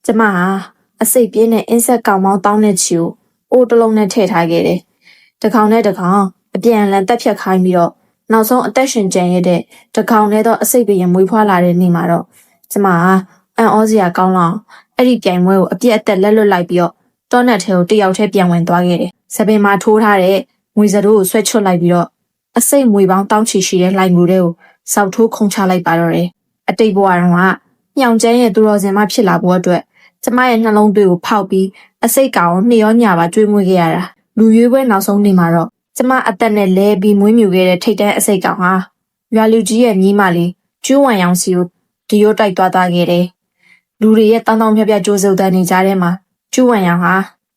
ကျမဟာအစိတ်ပြင်းတဲ့အင်းဆက်ကောင်မောင်းတောင်းတဲ့ချီကိုအိုးတလုံးနဲ့ထည့်ထားခဲ့တယ်။တစ်ကောင်နဲ့တစ်ကောင်အပြန်အလှန်တက်ဖြတ်ခိုင်းပြီးတော့နောက်ဆုံးအသက်ရှင်ကျန်ရတဲ့တစ်ကောင်နဲ့တော့အစိတ်ပြင်းမွေးဖွားလာတဲ့နေ့မှာတော့ကျမဟာအန်ဩစရာကောင်းလောက်အဲ့ဒီပြိုင်ပွဲကိုအပြည့်အသက်လက်လွတ်လိုက်ပြီးတော့တောနက်ထဲကိုတယောက်တည်းပြန်ဝင်သွားခဲ့တယ်။စပင်မှာထိုးထားတဲ့ငွေစတိုးကိုဆွဲချွတ်လိုက်ပြီးတော့အစိတ်မွေပေါင်းတောင်းချီရှိတဲ့လှိုင်ငူတွေကိုစောက်ထိုးခုံချလိုက်ပါတော့တယ်။အတိတ်ဘဝတုန်းကညောင်ကျန်းရဲ့သူတော်စင်မဖြစ်လာဖို့အတွက်ကျမရဲ့နှလုံးသွေးကိုဖောက်ပြီးအစိတ်ကောင်ကိုနှစ်ရောညပါကျွေးမွေးခဲ့ရတာလူရွေးပွဲနောက်ဆုံးနေ့မှာတော့ကျမအသက်နဲ့လဲပြီးမွေးမြူခဲ့တဲ့ထိတ်တန်းအစိတ်ကောင်ဟာရွာလူကြီးရဲ့မြေးမလေးကျူးဝံရောင်စီကိုဒီရိုးတိုက်သွားခဲ့တယ်လူတွေရဲ့တောင်းတောင်းဖြတ်ဖြတ်ကြိုးစုပ်တဲ့နေကြတဲ့မှာကျူးဝံရောင်ဟာ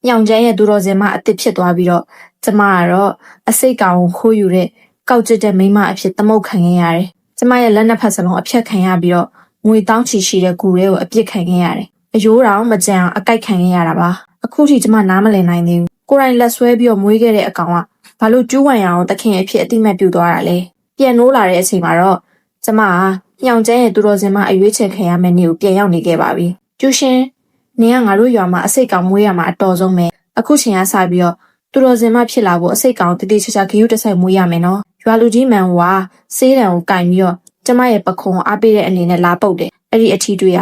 ညောင်ကျန်းရဲ့သူတော်စင်မအစ်စ်ဖြစ်သွားပြီးတော့ကျမကတော့အစိတ်ကောင်ကိုခိုးယူတဲ့ကောက်ကျစ်တဲ့မိန်းမအဖြစ်သမုတ်ခံခဲ့ရတယ်ကျမရဲ့လက်နှစ်ဖက်စလုံးအဖြတ်ခံရပြီးတော့ငွေတောင်းချီရှိတဲ့ကူတွေကိုအပြစ်ခံခဲ့ရတယ်အယိုးတောင်မကြံအောင်အကိုက်ခံခဲ့ရတာပါအခုထိကျမနားမလည်နိုင်သေးဘူးကိုယ်တိုင်လက်ဆွဲပြီးတော့မွေးခဲ့တဲ့အကောင်ကဘာလို့ကျူးဝံရအောင်တခင်အဖြစ်အတိမတ်ပြူသွားတာလဲပြန်နိုးလာတဲ့အချိန်မှာတော့ကျမဟာညောင်ကျန်းရဲ့သူတော်စင်မအရွေးချယ်ခံရမယ့်နေ့ကိုပြန်ရောက်နေခဲ့ပါပြီကျူရှင်နင်ကငါတို့ရွာမှာအစိတ်ကောင်မွေးရမှာအတော်ဆုံးပဲအခုချိန်ကစပြီးတော့သူတော်စင်မဖြစ်လာဖို့အစိတ်ကောင်တတိချာချာခရူးတဆိုင်မွေးရမယ်နော်ရွာလူကြီးမန်ဝါဆေးတံကိုကင်ပြီးတော့ကျမရဲ့ပခုံးအားပေးတဲ့အနေနဲ့လာပုတ်တယ်အဲ့ဒီအထီးတွေ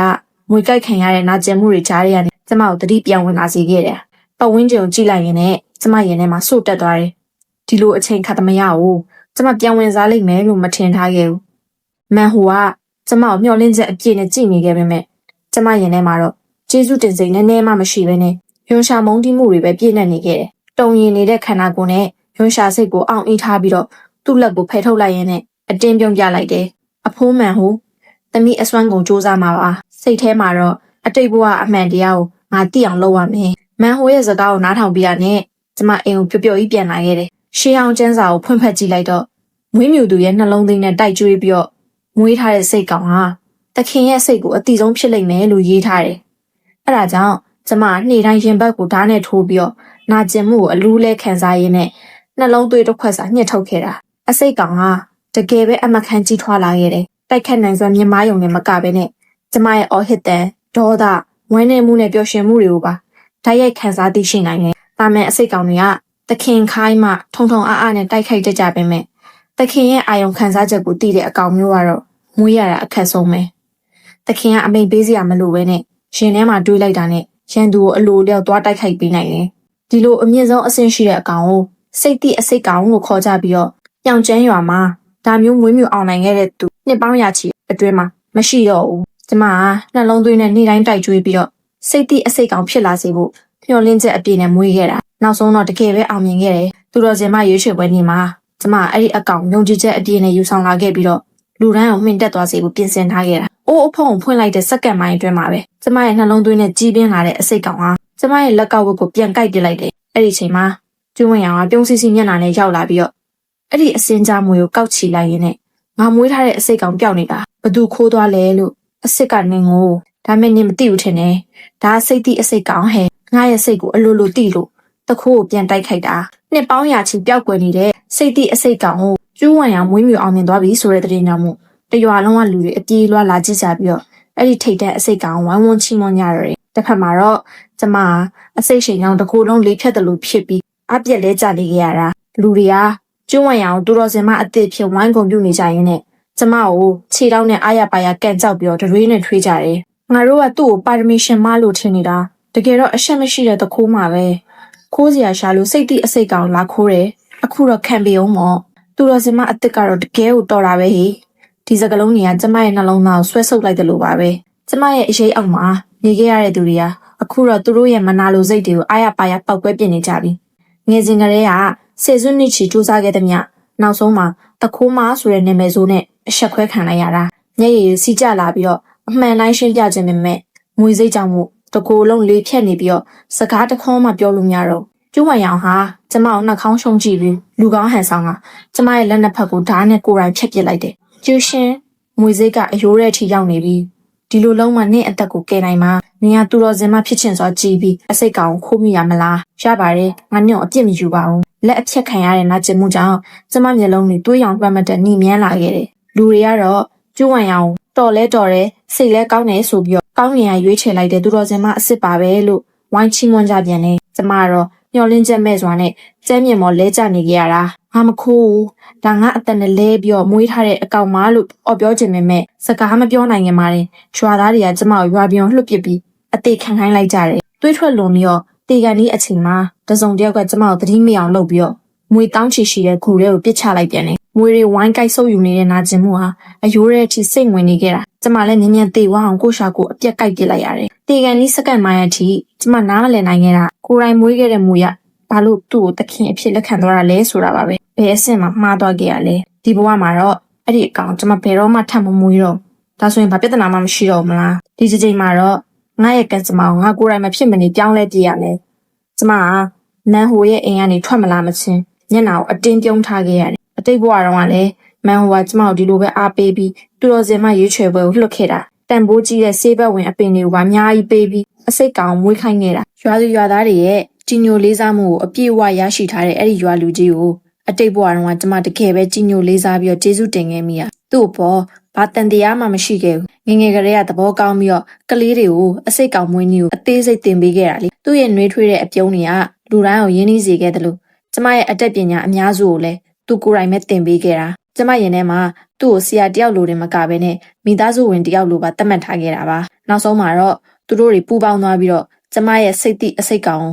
ကငွေကြိုက်ခံရတဲ့နာကျင်မှုတွေကြားရတဲ့ကျမကိုတတိပြောင်းဝင်လာစေခဲ့တယ်။ပတ်ဝန်းကျင်ကိုကြည့်လိုက်ရင်လည်းကျမရင်ထဲမှာစို့တက်သွားတယ်။ဒီလိုအချိန်ခါသမယကိုကျမပြောင်းဝင်စားလိမ့်မယ်လို့မထင်ထားခဲ့ဘူး။မန်ဟိုကကျမကိုမျှော်လင့်ချက်အပြည့်နဲ့ကြည့်နေခဲ့ပေမဲ့ကျမရင်ထဲမှာတော့ကျေးဇူးတင်စိတ်နည်းနည်းမှမရှိဘဲနဲ့ယွန်ရှာမုန်းတီးမှုတွေပဲပြည့်နေနေခဲ့တယ်။တုံရင်နေတဲ့ခန္ဓာကိုယ်နဲ့ယွန်ရှာစိတ်ကိုအောင်အေးထားပြီးတော့သူ့လက်ကိုဖယ်ထုတ်လိုက်ရင်းနဲ့အတင်းပြုံးပြလိုက်တယ်။အဖိုးမန်ဟိုသမီးအစွမ်းကုန်စူးစမ်းမှာပါစိတ်ထဲမှာတော့အတိတ်ဘဝအမှန်တရားကိုငါသိအောင်လုပ်ရမယ်မန်ဟိုရဲ့စကားကိုနားထောင်ပြရနဲ့ကျမအိမ်ကိုပျော်ပျော်ကြီးပြန်လာခဲ့တယ်ရှေးအောင်ကျန်းစာကိုဖွင့်ဖက်ကြည့်လိုက်တော့မွေးမြူသူရဲ့နှလုံးသွင်းနဲ့တိုက်ကျွေးပြီးတော့မွေးထားတဲ့စိတ်ကောင်ဟာတခင်ရဲ့စိတ်ကိုအတိဆုံးဖြစ်လိမ့်မယ်လို့ရေးထားတယ်အဲ့ဒါကြောင့်ကျမနှေတိုင်းရင်ဘတ်ကိုဓာတ်နဲ့ထိုးပြီးတော့နာကျင်မှုကိုအလူးလဲခံစားရင်းနဲ့နှလုံးသွေးတစ်ခွက်စာညှစ်ထုတ်ခဲ့တာအစိတ်ကောင်ဟာတကယ်ပဲအမခန်းကြီးထွားလာခဲ့တယ်တိုက်ခတ်နိုင်စွာမြင်မာယုံနဲ့မကပဲနဲ့ကျမရဲ့အော်ဟစ်တန်ဒေါသဝမ်းနည်းမှုနဲ့ပျော်ရွှင်မှုတွေကိုပါဓာတ်ရိုက်ခံစားသိရှိနိုင်တယ်။တာမန်အစိတ်ကောင်တွေကသခင်ခိုင်းမှထုံထုံအားအားနဲ့တိုက်ခိုက်တတ်ကြပေမဲ့သခင်ရဲ့အာယုံခံစားချက်ကိုသိတဲ့အကောင်မျိုးကတော့မွေးရတာအခက်ဆုံးပဲ။သခင်ကအမိန်ပေးစရာမလိုပဲနဲ့ရင်ထဲမှာတွေးလိုက်တာနဲ့ရန်သူကိုအလိုလျောက်သွားတိုက်ခိုက်ပေးနိုင်တယ်။ဒီလိုအမြင့်ဆုံးအဆင့်ရှိတဲ့အကောင်ကိုစိတ်တိအစိတ်ကောင်လို့ခေါ်ကြပြီးတော့ညောင်ကျန်းရွာမှာဒါမျိုးမွေးမြူအောင်နိုင်ခဲ့တဲ့သူနှစ်ပေါင်းရာချီအတွင်းမှာမရှိတော့ဘူးကျမကနှလုံးသွင်းနဲ့နေ့တိုင်းတိုက်ကြွေးပြီးတော့စိတ်တိအစိတ်ကောင်ဖြစ်လာစေဖို့မျှော်လင့်ချက်အပြည့်နဲ့မွေးခဲ့တာနောက်ဆုံးတော့တကယ်ပဲအောင်မြင်ခဲ့တယ်သူတော်စင်မရွေးချယ်ပွဲနေ့မှာကျမအဲ့ဒီအကောင်ယုံကြည်ချက်အပြည့်နဲ့ယူဆောင်လာခဲ့ပြီးတော့လူတိုင်းကိုမှင်တက်သွားစေဖို့ပြင်ဆင်ထားခဲ့တာအိုးအဖုံကိုဖွင့်လိုက်တဲ့စက္ကန့်ပိုင်းအတွင်းမှာပဲကျမရဲ့နှလုံးသွင်းနဲ့ကြီးပြင်းလာတဲ့အစိတ်ကောင်ဟာကျမရဲ့လက်ကောက်ဝတ်ကိုပြန်ကိုက်ပစ်လိုက်တယ်အဲ့ဒီချိန်မှာကျွန်းဝင်ရောင်ကပြုံးစီစီမျက်နှာနဲ့ရောက်လာပြီးတော့အဲ့ဒီအစင်းကြားမွေကိုကောက်ချီလိုက်ရင်းနဲ့ငါမွေးထားတဲ့အစိတ်ကောင်ပျောက်နေတာဘသူခိုးသွားလဲလို့အစ်စ်ကနင်ကိုဒါမဲ့နင်မသိဘူးထင်တယ်ဒါစိတ်တိအစိတ်ကောင်ဟဲ့ငါရဲ့စိတ်ကိုအလိုလိုတိလို့တခိုးကိုပြန်တိုက်ခိုက်တာနှစ်ပေါင်းရာချီပျောက်ကွယ်နေတဲ့စိတ်တိအစိတ်ကောင်ကိုကျူးဝံရမွေးမြူအောင်မြင်သွားပြီဆိုတဲ့တဲ့ကြောင့်မို့တရွာလုံးကလူတွေအပြေးလွှားလာကြည့်ကြပြီးတော့အဲ့ဒီထိတ်တဲ့အစိတ်ကောင်ဝိုင်းဝန်းချီးမွမ်းကြရတယ်တစ်ဖက်မှာတော့ကျမအစိတ်ရှိန်ကြောင့်တခိုးလုံးလေးဖြတ်တယ်လို့ဖြစ်ပြီးအပြက်လဲကြနေကြရတာလူတွေကကျူးဝံရအောင်တူတော်စင်မအစ်စ်ဖြစ်ဝိုင်းကုန်ပြုနေကြရင်းနဲ့ကျမကိုခြေထောက်နဲ့အားရပါရကန်ကြောက်ပြီးတော့ဒရွေးနဲ့ထွေးကြတယ်။ငါတို့ကသူ့ကိုပါရမီရှင်မလို့ထင်နေတာ။တကယ်တော့အရှက်မရှိတဲ့တခိုးမှာပဲ။ခိုးစရာရှာလို့စိတ်တိအစိတ်ကောင်လာခိုးတယ်။အခုတော့ခံပေအောင်မော့။သူတော်စင်မအစ်စ်ကတော့တကယ်ကိုတော်တာပဲဟေ။ဒီစကလုံးကြီးကကျမရဲ့နှလုံးသားကိုဆွဲဆုပ်လိုက်တယ်လို့ပါပဲ။ကျမရဲ့အရေးအောက်မှာနေခဲ့ရတဲ့သူတွေကအခုတော့သူတို့ရဲ့မနာလိုစိတ်တွေကိုအားရပါရပောက်ကွဲပြစ်နေကြပြီ။ငယ်စဉ်ကလေးကစေစွန်းနှစ်ချီစူးစမ်းခဲ့တဲ့မြနောက်ဆုံးမှာတခိုးမဆိုတဲ့နာမည်ဆိုးနဲ့အဆက်ခွဲခံလိုက်ရတာမျက်ရည်စီးကျလာပြီးတော့အမှန်တိုင်းရှင်းပြခြင်းပဲငွေစိတ်ကြောင့်မို့တကိုယ်လုံးလေးဖြတ်နေပြီးတော့စကားတခေါမှပြောလို့မရတော့ကျူးဝံရောင်ဟာကျမကိုနှာခေါင်းရှုံကြည့်ပြီးလူကောင်းဟန်ဆောင်ကကျမရဲ့လက်နှစ်ဖက်ကိုဓာတ်နဲ့ကိုယ်တိုင်ဖြတ်ပစ်လိုက်တယ်ကျူးရှင်ငွေစိတ်ကအယိုးရဲ့အထိရောက်နေပြီဒီလိုလုံးမှနင့်အသက်ကိုကယ်နိုင်မှာနင်ကသူတော်စင်မဖြစ်ချင်စွာကြည်ပြီးအစိတ်ကောင်ကိုခိုးမိရမလားရပါတယ်ငါညော့အပြစ်မယူပါဘူးလက်အဖြတ်ခံရတဲ့နာကျင်မှုကြောင့်ကျမမျက်လုံးတွေတွေးရောင်ပတ်မတက်နှိမ့်မြန်းလာခဲ့တယ်လူတွေကတော့ကျူးဝံရောင်တော်လဲတော်တယ်စိတ်လဲကောင်းတယ်ဆိုပြီးတော့ ကောင်းငင်ကရွေးချယ်လိုက်တဲ့သူတော်စင်မအစ်စ်ပါပဲလို့ဝိုင်းချီးမွမ်းကြပြန်တယ်ကျမကတော့မျောလင်းချက်မဲ့စွာနဲ့ကျဲမြင့်မော်လဲကျနေကြရတာငါမခိုးဒါငါအတန်နဲ့လဲပြီးတော့မွေးထားတဲ့အကောင်မလို့ပြောချင်ပေမဲ့စကားမပြောနိုင်ခင်မှာတင်ရွာသားတွေကကျမကိုရွာပြောင်းလှုပ်ပစ်ပြီးအသေးခံခိုင်းလိုက်ကြတယ်တွေးထွက်လွန်ပြီးတော့တေကန်ဒီအချိန်မှာတစုံတယောက်ကကျမကိုသတိမအောင်လုပ်ပြီးတော့မွေတောင်းချီရှိတဲ့ခုတွေကိုပစ်ချလိုက်ပြန်တယ်မွေတွေဝိုင်းကိုက်ဆုပ်ယူနေတဲ့နာကျင်မှုဟာအယိုးရဲ့အထိစိတ်ဝင်နေခဲ့တာကျမလည်းမြင်မြင်သေးဝအောင်ကိုရှာကိုအပြက်ကိုက်ပစ်လိုက်ရတယ်တေကန်ဒီစက္ကန့်မှအထိကျမနားမလည်နိုင်ခဲ့တာကိုယ်တိုင်မွေးခဲ့တဲ့မွေရဘာလို့သူ့ကိုတခင်အဖြစ်လက်ခံသွားတာလဲဆိုတာပါပဲဘယ်အဆင့်မှမှားသွားခဲ့ရလဲဒီဘဝမှာတော့အဲ့ဒီအကောင်ကျမဘယ်တော့မှထပ်မမွေးတော့ဒါဆိုရင်ဘာပြဿနာမှမရှိတော့ဘူးမလားဒီချိန်မှာတော့ငါရဲ့ကံစမောင်ငါကိုယ်တိုင်မဖြစ်မနေပြောင်းလဲပြရမယ်ကျမကမန်ဟိုရဲ့အိမ်ကနေထွက်မလာမချင်းညနာကိုအတင်းပြုံးထားခဲ့ရတယ်အတိတ်ဘဝတုန်းကလည်းမန်ဟိုကကျမကိုဒီလိုပဲအားပေးပြီးတူတော်စင်မရွေးချယ်ပွဲကိုလှုပ်ခဲ့တာတန်ဖိုးကြီးတဲ့ဆေးဘက်ဝင်အပင်တွေကိုပါအများကြီးပေးပြီးအစိတ်ကောင်မွေးခိုင်းနေတာရွာသူရွာသားတွေရဲ့ကြီးညိုလေးစားမှုကိုအပြည့်အဝရရှိထားတဲ့အဲ့ဒီရွာလူကြီးကိုအတိတ်ဘဝတုန်းကကျမတကယ်ပဲကြီးညိုလေးစားပြီးတော့ကျေးဇူးတင်ခဲ့မိရသူ့အပေါ်ဘာတန်တရားမှမရှိခဲ့ဘူးငငယ်ကလေးကသဘောကောင်းပြီးတော့ကလေးတွေကိုအစိတ်ကောင်မွေးနည်းကိုအသေးစိတ်တင်ပေးခဲ့တာလေသူ့ရဲ့နှွေးထွေးတဲ့အပြုံးတွေကလူတိုင်းကိုရင်းနှီးစေခဲ့တယ်လို့ကျမရဲ့အတက်ပညာအများစုကိုလည်းသူကိုယ်တိုင်ပဲတင်ပေးခဲ့တာကျမရင်ထဲမှာသူ့ကိုဆရာတယောက်လိုတင်မကဘဲနဲ့မိသားစုဝင်တယောက်လိုပါသတ်မှတ်ထားခဲ့တာပါနောက်ဆုံးမှာတော့သူတို့တွေပူပေါင်းသွားပြီးတော့ကျမရဲ့စိတ်တိအစိတ်ကောင်ကိ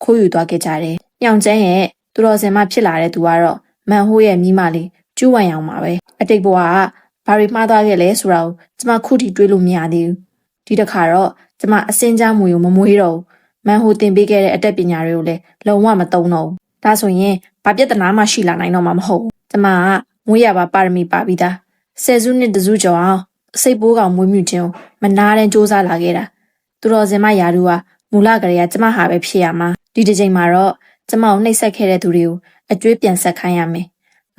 ုခိုးယူသွားခဲ့ကြတယ်ညောင်ကျန်းရဲ့သူတော်စင်မဖြစ်လာတဲ့သူကတော့မန်ဟိုးရဲ့မိမလေးကျူးဝိုင်အောင်ပါပဲအတိတ်ဘဝကဘာတွေမှားသွားခဲ့လဲဆိုတာကိုကျမခုထိတွေးလို့မရသေးဘူးဒီတစ်ခါတော့ကျမအစင်းကြားမွေကိုမမွေးတော့ဘူးမန်ဟိုတင်ပေးခဲ့တဲ့အတက်ပညာတွေကိုလည်းလုံးဝမသုံးတော့ဘူးဒါဆိုရင်ဘာပြဿနာမှရှိလာနိုင်တော့မှာမဟုတ်ဘူးကျမကမွေးရပါပါရမီပါပြီးသားဆယ်စုနှစ်တစုကျော်အောင်စိတ်ပိုးကောင်မွေးမြူခြင်းမနာတဲ့စူးစမ်းလာခဲ့တာသူတော်စင်မယာတို့ကမူလကလေးကကျမဟာပဲဖြစ်ရမှာဒီတစ်ချိန်မှာတော့ကျမကိုနှိပ်စက်ခဲ့တဲ့သူတွေကိုအကျွေးပြန်ဆက်ခိုင်းရမယ်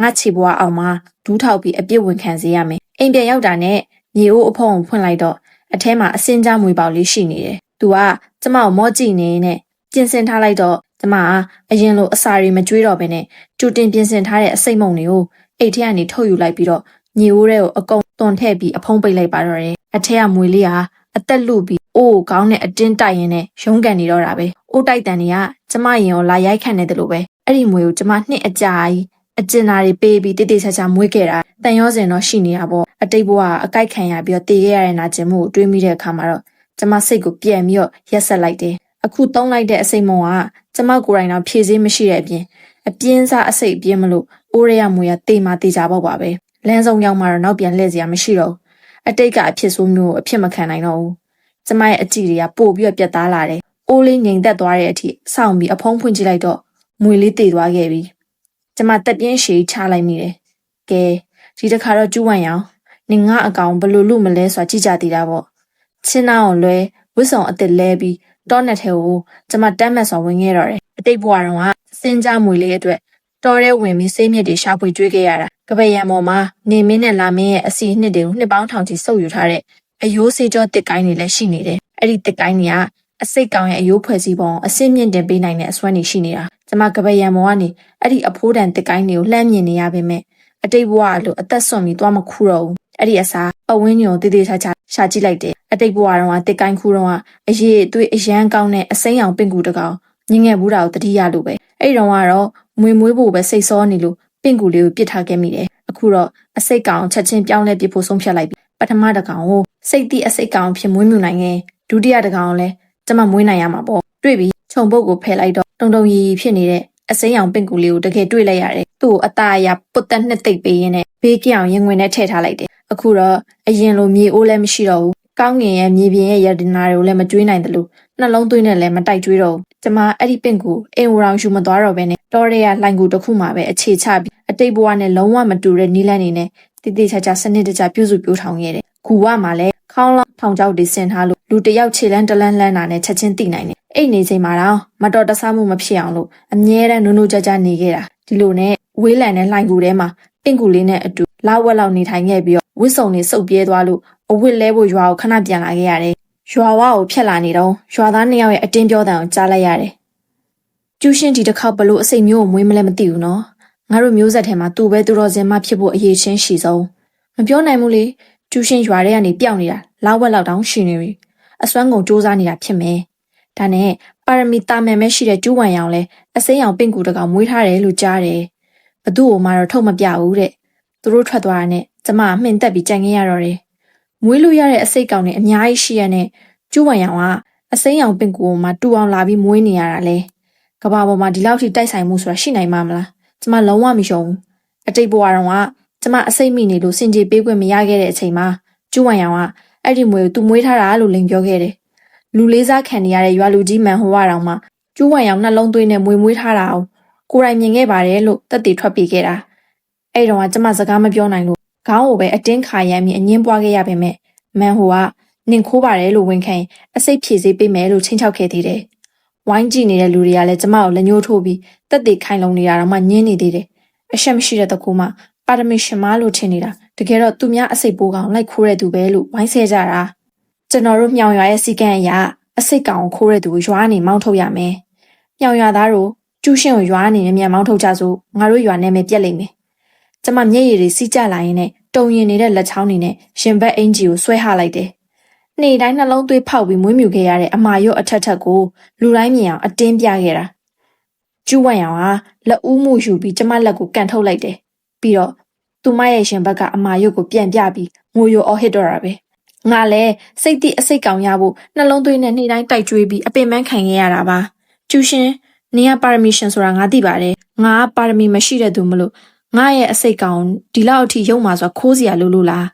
ငါချီပွားအောင်မှာဒူးထောက်ပြီးအပြစ်ဝင်ခံစေရမယ်အိမ်ပြန်ရောက်တာနဲ့မြေအိုးအဖုံးကိုဖွင့်လိုက်တော့အထဲမှာအစင်းကြားမွေပေါက်လေးရှိနေတယ်သူကကျမကိုမော့ကြည့်နေနဲ့ပြင်ဆင်ထားလိုက်တော့ကျမကအရင်လိုအစာတွေမကျွေးတော့ဘဲနဲ့ကျူတင်ပြင်ဆင်ထားတဲ့အစိတ်မုံတွေကိုအိတ်ထဲကနေထုတ်ယူလိုက်ပြီးတော့ညီအိုးတွေကိုအကုန်တွန်ထည့်ပြီးအဖုံးပိတ်လိုက်ပါတော့တယ်အထက်ကမွေလေးဟာအသက်လူပြီးအိုးကောင်းနဲ့အတင်းတိုက်ရင်နဲ့ရုံးကန်နေတော့တာပဲအိုးတိုက်တန်တွေကကျမရင်ကိုလာရိုက်ခတ်နေတယ်လို့ပဲအဲ့ဒီမွေကိုကျမနှစ်အကြာကြီးအကျဉ်းသားတွေပေးပြီးတိတိကျကျမွေးခဲ့တာတန်ရောစင်တော့ရှိနေတာပေါ့အတိတ်ဘဝကအကိုက်ခံရပြီးတော့တည်ခဲ့ရတဲ့နာကျင်မှုကိုတွေးမိတဲ့အခါမှာတော့ကျမစိတ်ကိုပြန်ပြီးတော့ရက်ဆက်လိုက်တယ်အခုတုံးလိုက်တဲ့အစိတ်မုံကကျမကိုယ်တိုင်တော့ဖြည့်စည်းမရှိတဲ့အပြင်အပြင်းစားအစိတ်အပြင်းမလို့အိုးရရမွေရတေးမှတေးကြပေါ့ပါပဲလမ်းဆုံးရောက်မှတော့နောက်ပြန်လှည့်စရာမရှိတော့ဘူးအတိတ်ကအဖြစ်ဆိုးမျိုးအဖြစ်မခံနိုင်တော့ဘူးကျမရဲ့အကြည့်တွေကပို့ပြီးတော့ပြတ်သားလာတယ်အိုးလေးငြိမ်သက်သွားတဲ့အထိစောင့်ပြီးအဖုံးဖွင့်ကြည့်လိုက်တော့မွေလေးတေသွားခဲ့ပြီကျမတက်ပြင်းရှည်ချလိုက်မိတယ်ကဲဒီတစ်ခါတော့ကျူးဝိုင်အောင်နင်ငါအကောင်ဘလို့လို့မလဲဆိုတာကြည့်ကြသေးတာပေါ့ချင်းနာအောင်လွဲဝစ်ဆောင်အစ်စ်လဲပြီးတောနဲ့ထဲကိုကျမတမ်းမတ်စွာဝင်ခဲ့တော့တယ်အတိတ်ဘဝတုန်းကစင်းကြားမွေလေးအတွက်တောထဲဝင်ပြီးဆေးမြစ်တွေရှာဖွေကျွေးခဲ့ရတာကပရံပေါ်မှာနေမင်းနဲ့လာမင်းရဲ့အစီနှစ်တွေကိုနှစ်ပေါင်းထောင်ချီစုပ်ယူထားတဲ့အယိုးစေးကြောတစ်ကိုင်းတွေလည်းရှိနေတယ်အဲ့ဒီတစ်ကိုင်းတွေကအစိတ်ကောင်ရဲ့အယိုးဖွဲ့စည်းပုံအစင်းမြင့်တင်ပေးနိုင်တဲ့အစွမ်းတွေရှိနေတာကျမကပရံပေါ်ကနေအဲ့ဒီအဖိုးတန်တစ်ကိုင်းတွေကိုလှမ်းမြင်နေရပေမဲ့အတိတ်ဘဝလိုအသက်ဆွန့်ပြီးသွားမခူးတော့ဘူးအဲ့ဒီအစားပဝင်းညုံတေးသေးချာချာရှာကြည့်လိုက်တယ်အတိတ်ဘဝတုန်းကတစ်ကိုင်းခူးတုန်းကအရေးအသွေးအရန်ကောင်းတဲ့အစိမ်းအောင်ပင့်ကူတကောင်ညင်ငယ်ဘူးတာကိုတတိယလိုပဲအဲ့တုန်းကတော့မွေမွေးဖို့ပဲစိတ်စောနေလို့ပင့်ကူလေးကိုပစ်ထားခဲ့မိတယ်အခုတော့အစိတ်ကောင်ချက်ချင်းပြောင်းလဲပစ်ဖို့ဆုံးဖြတ်လိုက်ပြီပထမတစ်ကောင်ကိုစိတ်တိအစိတ်ကောင်ဖြစ်မွေးမြူနိုင်ခဲ့ဒုတိယတစ်ကောင်ကိုလည်းကျမမွေးနိုင်ရမှာပေါ့တွေ့ပြီးခြုံပုတ်ကိုဖယ်လိုက်တော့တုံတုံရီရီဖြစ်နေတဲ့အစိမ်းအောင်ပင့်ကူလေးကိုတကယ်တွေ့လိုက်ရတယ်သူ့ကိုအသားအရပုတ်တက်နှစ်သိပ်ပေးရင်းနဲ့ဘေးကအောင်ရင်ဝင်နဲ့ထည့်ထားလိုက်တယ်အခုတော့အရင်လိုမြေအိုးလည်းမရှိတော့ဘူးကောင်းငင်ရဲ့မြေပြင်ရဲ့ရတနာတွေကိုလည်းမကျွေးနိုင်တယ်လို့နှလုံးသွင်းနဲ့လည်းမတိုက်ကျွေးတော့ဘူးကျမအဲ့ဒီပင့်ကူအိမ်ဝရောင်ယူမသွားတော့ဘဲနဲ့တောရဲကလှိုင်ကူတစ်ခုမှပဲအခြေချပြီးအတိတ်ဘဝနဲ့လုံးဝမတူတဲ့နီးလန်းနေနဲ့တိတိကျကျစနစ်တကျပြုစုပြောထောင်ခဲ့တယ်။ကူဝမှာလည်းခေါင်းလောင်းထောင်ချောက်တွေဆင်ထားလို့လူတယောက်ခြေလန်းတလန်းလန်းတာနဲ့ချက်ချင်းသိနိုင်တယ်။အိတ်နေချိန်မှာတော့မတော်တဆမှုမဖြစ်အောင်လို့အမြဲတမ်းနုံနုကြကြနေခဲ့တာဒီလိုနဲ့ဝေးလံတဲ့လှိုင်ကူထဲမှာပင့်ကူလေးနဲ့အတူလောက်ဝက်လောက်နေထိုင်ခဲ့ပြီးတော့ဝစ်စုံတွေစုပ်ပြဲသွားလို့အဝစ်လဲဖို့ရွာကိုခဏပြန်လာခဲ့ရတယ်။ရွာဝကိုဖျက်လာနေတော့ရွာသား2ယောက်ရဲ့အတင်းပြောတံကိုကြားလိုက်ရတယ်။ကျူးရှင်းဒီတစ်ခေါက်ဘလို့အစိတ်မျိုးကိုမွေးမလဲမသိဘူးနော်။ငါတို့မျိုးဆက်ထဲမှာသူ့ပဲသူတော်စင်မဖြစ်ဖို့အရေးချင်းရှိဆုံးမပြောနိုင်ဘူးလေကျူးရှင်းရွာထဲကနေပျောက်နေတာလောက်ဝက်လောက်တောင်ရှိနေပြီ အစွမ်းကုန်စူးစမ်းနေတာဖြစ်မယ်။ဒါနဲ့ပါရမီတာမယ်မဲ့ရှိတဲ့ကျူးဝမ်ရောင်လဲအစိမ်းရောင်ပင့်ကူတကောင်မွေးထားတယ်လို့ကြားတယ်။ဘသူ့ကိုမှတော့ထုတ်မပြဘူးတဲ့။သူတို့ထွက်သွားတာနဲ့ကျမအမှင်သက်ပြီးကြံခဲ့ရတော့တယ်။မွေးလို့ရတဲ့အစိတ်ကောင်တွေအများကြီးရှိရတဲ့ကျူးဝမ်ရောင်ကအစိမ်းရောင်ပင့်ကူကိုမှတူအောင်လာပြီးမွေးနေရတာလေ။ကဘာပေါ်မှာဒီလောက်ထိတိုက်ဆိုင်မှုဆိုတာရှိနိုင်မှာမလား။ကျမလုံးဝမယုံဘူး။အတိတ်ဘဝတုန်းကကျမအစိတ်မိနေလို့စင်ကြေပေးခွင့်မရခဲ့တဲ့အချိန်မှာကျူးဝမ်ရောင်ကအဲ့ဒီမွေးကိုသူမွေးထားတာလို့လိန်ပြောခဲ့တယ်။လူလေးစားခံနေရတဲ့ရွာလူကြီးမန်ဟိုဝါတောင်မှကျူးဝမ်ရောင်နှလုံးသွေးနဲ့မွေးထားတာအောင်ကိုယ်တိုင်မြင်ခဲ့ပါတယ်လို့သက်သေထွက်ပေးခဲ့တာ။အဲ့တုန်းကကျမစကားမပြောနိုင်လို့ခေါင်းကိုပဲအတင်းခါရမ်းပြီးအငင်းပွားခဲ့ရပေမဲ့မန်ဟိုကနင်ခိုးပါတယ်လို့ဝန်ခံအစိတ်ဖြည့်စေးပေးမယ်လို့ချင်းချောက်ခဲ့သေးတယ်။ဝိုင်းကြည့်နေတဲ့လူတွေကလည်းကျမကိုလက်ညှိုးထိုးပြီးသက်သေခိုင်လုံနေတာတော့မှညင်းနေသေးတယ်။အရှက်မရှိတဲ့တကူမှပါရမီရှင်မလို့ထင်နေတာတကယ်တော့သူများအစိတ်ပိုးကောင်လိုက်ခိုးတဲ့သူပဲလို့ဝိုင်းဆဲကြတာကျွန်တော်တို့မြောင်ရွာရဲ့စီကံအရာအစိတ်ကောင်ခိုးတဲ့သူကိုရွာနေမောင်းထုတ်ရမယ်မြောင်ရွာသားတို့ကျူးရှင်းကိုရွာနေနဲ့မြန်မောင်းထုတ်ကြဆိုငါတို့ရွာနဲ့ပဲပြက်လိမ့်မယ်ကျမမျက်ရည်တွေစီးကျလာရင်းနဲ့တုံရင်နေတဲ့လက်ချောင်းတွေနဲ့ရှင်ဘက်အင်ဂျီကိုဆွဲဟလိုက်တယ်နေ့တိုင်းနှလုံးသွေးဖောက်ပြီးမွေးမြူခဲ့ရတဲ့အမာရွတ်အထက်ကိုလူတိုင်းမြင်အောင်အတင်းပြခဲ့တာကျူးဝမ်ရောင်ကလက်ဦးမှုယူပြီးကျမလက်ကိုကန်ထုတ်လိုက်တယ်ပြီးတော့သူမရဲ့ရှင်ဘက်ကအမာရွတ်ကိုပြန်ပြပြီးငိုယိုအော်ဟစ်တော့တာပဲငါလည်းစိတ်တိအစိတ်ကောင်ရဖို့နှလုံးသွေးနဲ့နေ့တိုင်းတိုက်ကြွေးပြီးအပင်ပန်းခံခဲ့ရတာပါကျူရှင်နင်ကပါရမီရှင်ဆိုတာငါသိပါတယ်ငါကပါရမီမရှိတဲ့သူမလို့ငါရဲ့အစိတ်ကောင်ဒီလောက်အထိရုံမာဆိုခိုးစရာလို့လာ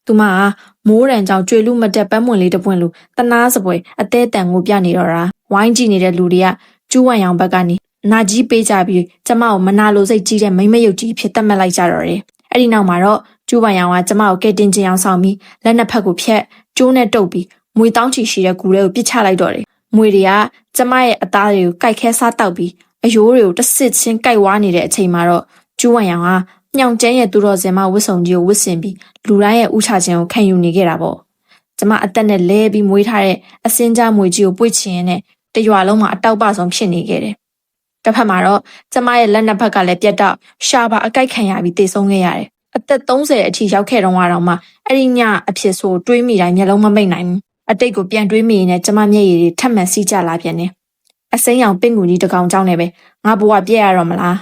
းသူမကမိုးရံကြောင်ကြွေလူမတက်ပန်းမွန်လေးတပွင့်လို့တနာစပွဲအသေးတန်ကိုပြနေတော့တာဝိုင်းကြည့်နေတဲ့လူတွေကကျူးဝမ်ရောင်ဘက်ကနေနာကြီးပေးကြပြီးကျမကိုမနာလိုစိတ်ကြီးတဲ့မိမရုပ်ကြီးဖြစ်တတ်မှတ်လိုက်ကြတော့တယ်အဲ့ဒီနောက်မှာတော့ကျူးဝမ်ရောင်ကကျမကိုကဲတင်ချင်အောင်ဆောင်ပြီးလက်နှစ်ဖက်ကိုဖြတ်ကျိုးနဲ့တုပ်ပြီးမွေတောင်းချီရှိတဲ့ကူလေးကိုပစ်ချလိုက်တော့တယ်။မွေတွေကကျမရဲ့အသားတွေကိုကိုက်ခဲစားတောက်ပြီးအယိုးတွေကိုတစ်စစ်ချင်းကိုက်ဝါနေတဲ့အချိန်မှာတော့ကျူးဝမ်ရောင်ကညောင်ကျန်းရဲ့သူတော်စင်မဝစ်စုံကြီးကိုဝစ်စင်ပြီးလူတိုင်းရဲ့ဥချခြင်းကိုခံယူနေခဲ့တာပေါ့။ကျမအသက်နဲ့လဲပြီးမွေးထားတဲ့အစင်းကြားမွေကြီးကိုပွေ့ချင်ရင်းနဲ့တရွာလုံးမှာအတောက်ပဆုံးဖြစ်နေခဲ့တယ်။တစ်ဖက်မှာတော့ကျမရဲ့လက်နှစ်ဖက်ကလည်းပြတ်တော့ရှာပါအကိုက်ခံရပြီးတေဆုံးခဲ့ရတယ်။အသက်30အထိရောက်ခဲ့တော့မှအဲ့ဒီညအဖြစ်ဆိုတွေးမိတိုင်းမျက်လုံးမမိတ်နိုင်ဘူးအတိတ်ကိုပြန်တွေးမိရင်လည်းကျမမျက်ရည်တွေထပ်မံစီးကျလာပြန်တယ်အစိမ်းရောင်ပင့်ကူကြီးတကောင်ကြောင်းနဲ့ပဲငါဘဝပြည့်ရတော့မလား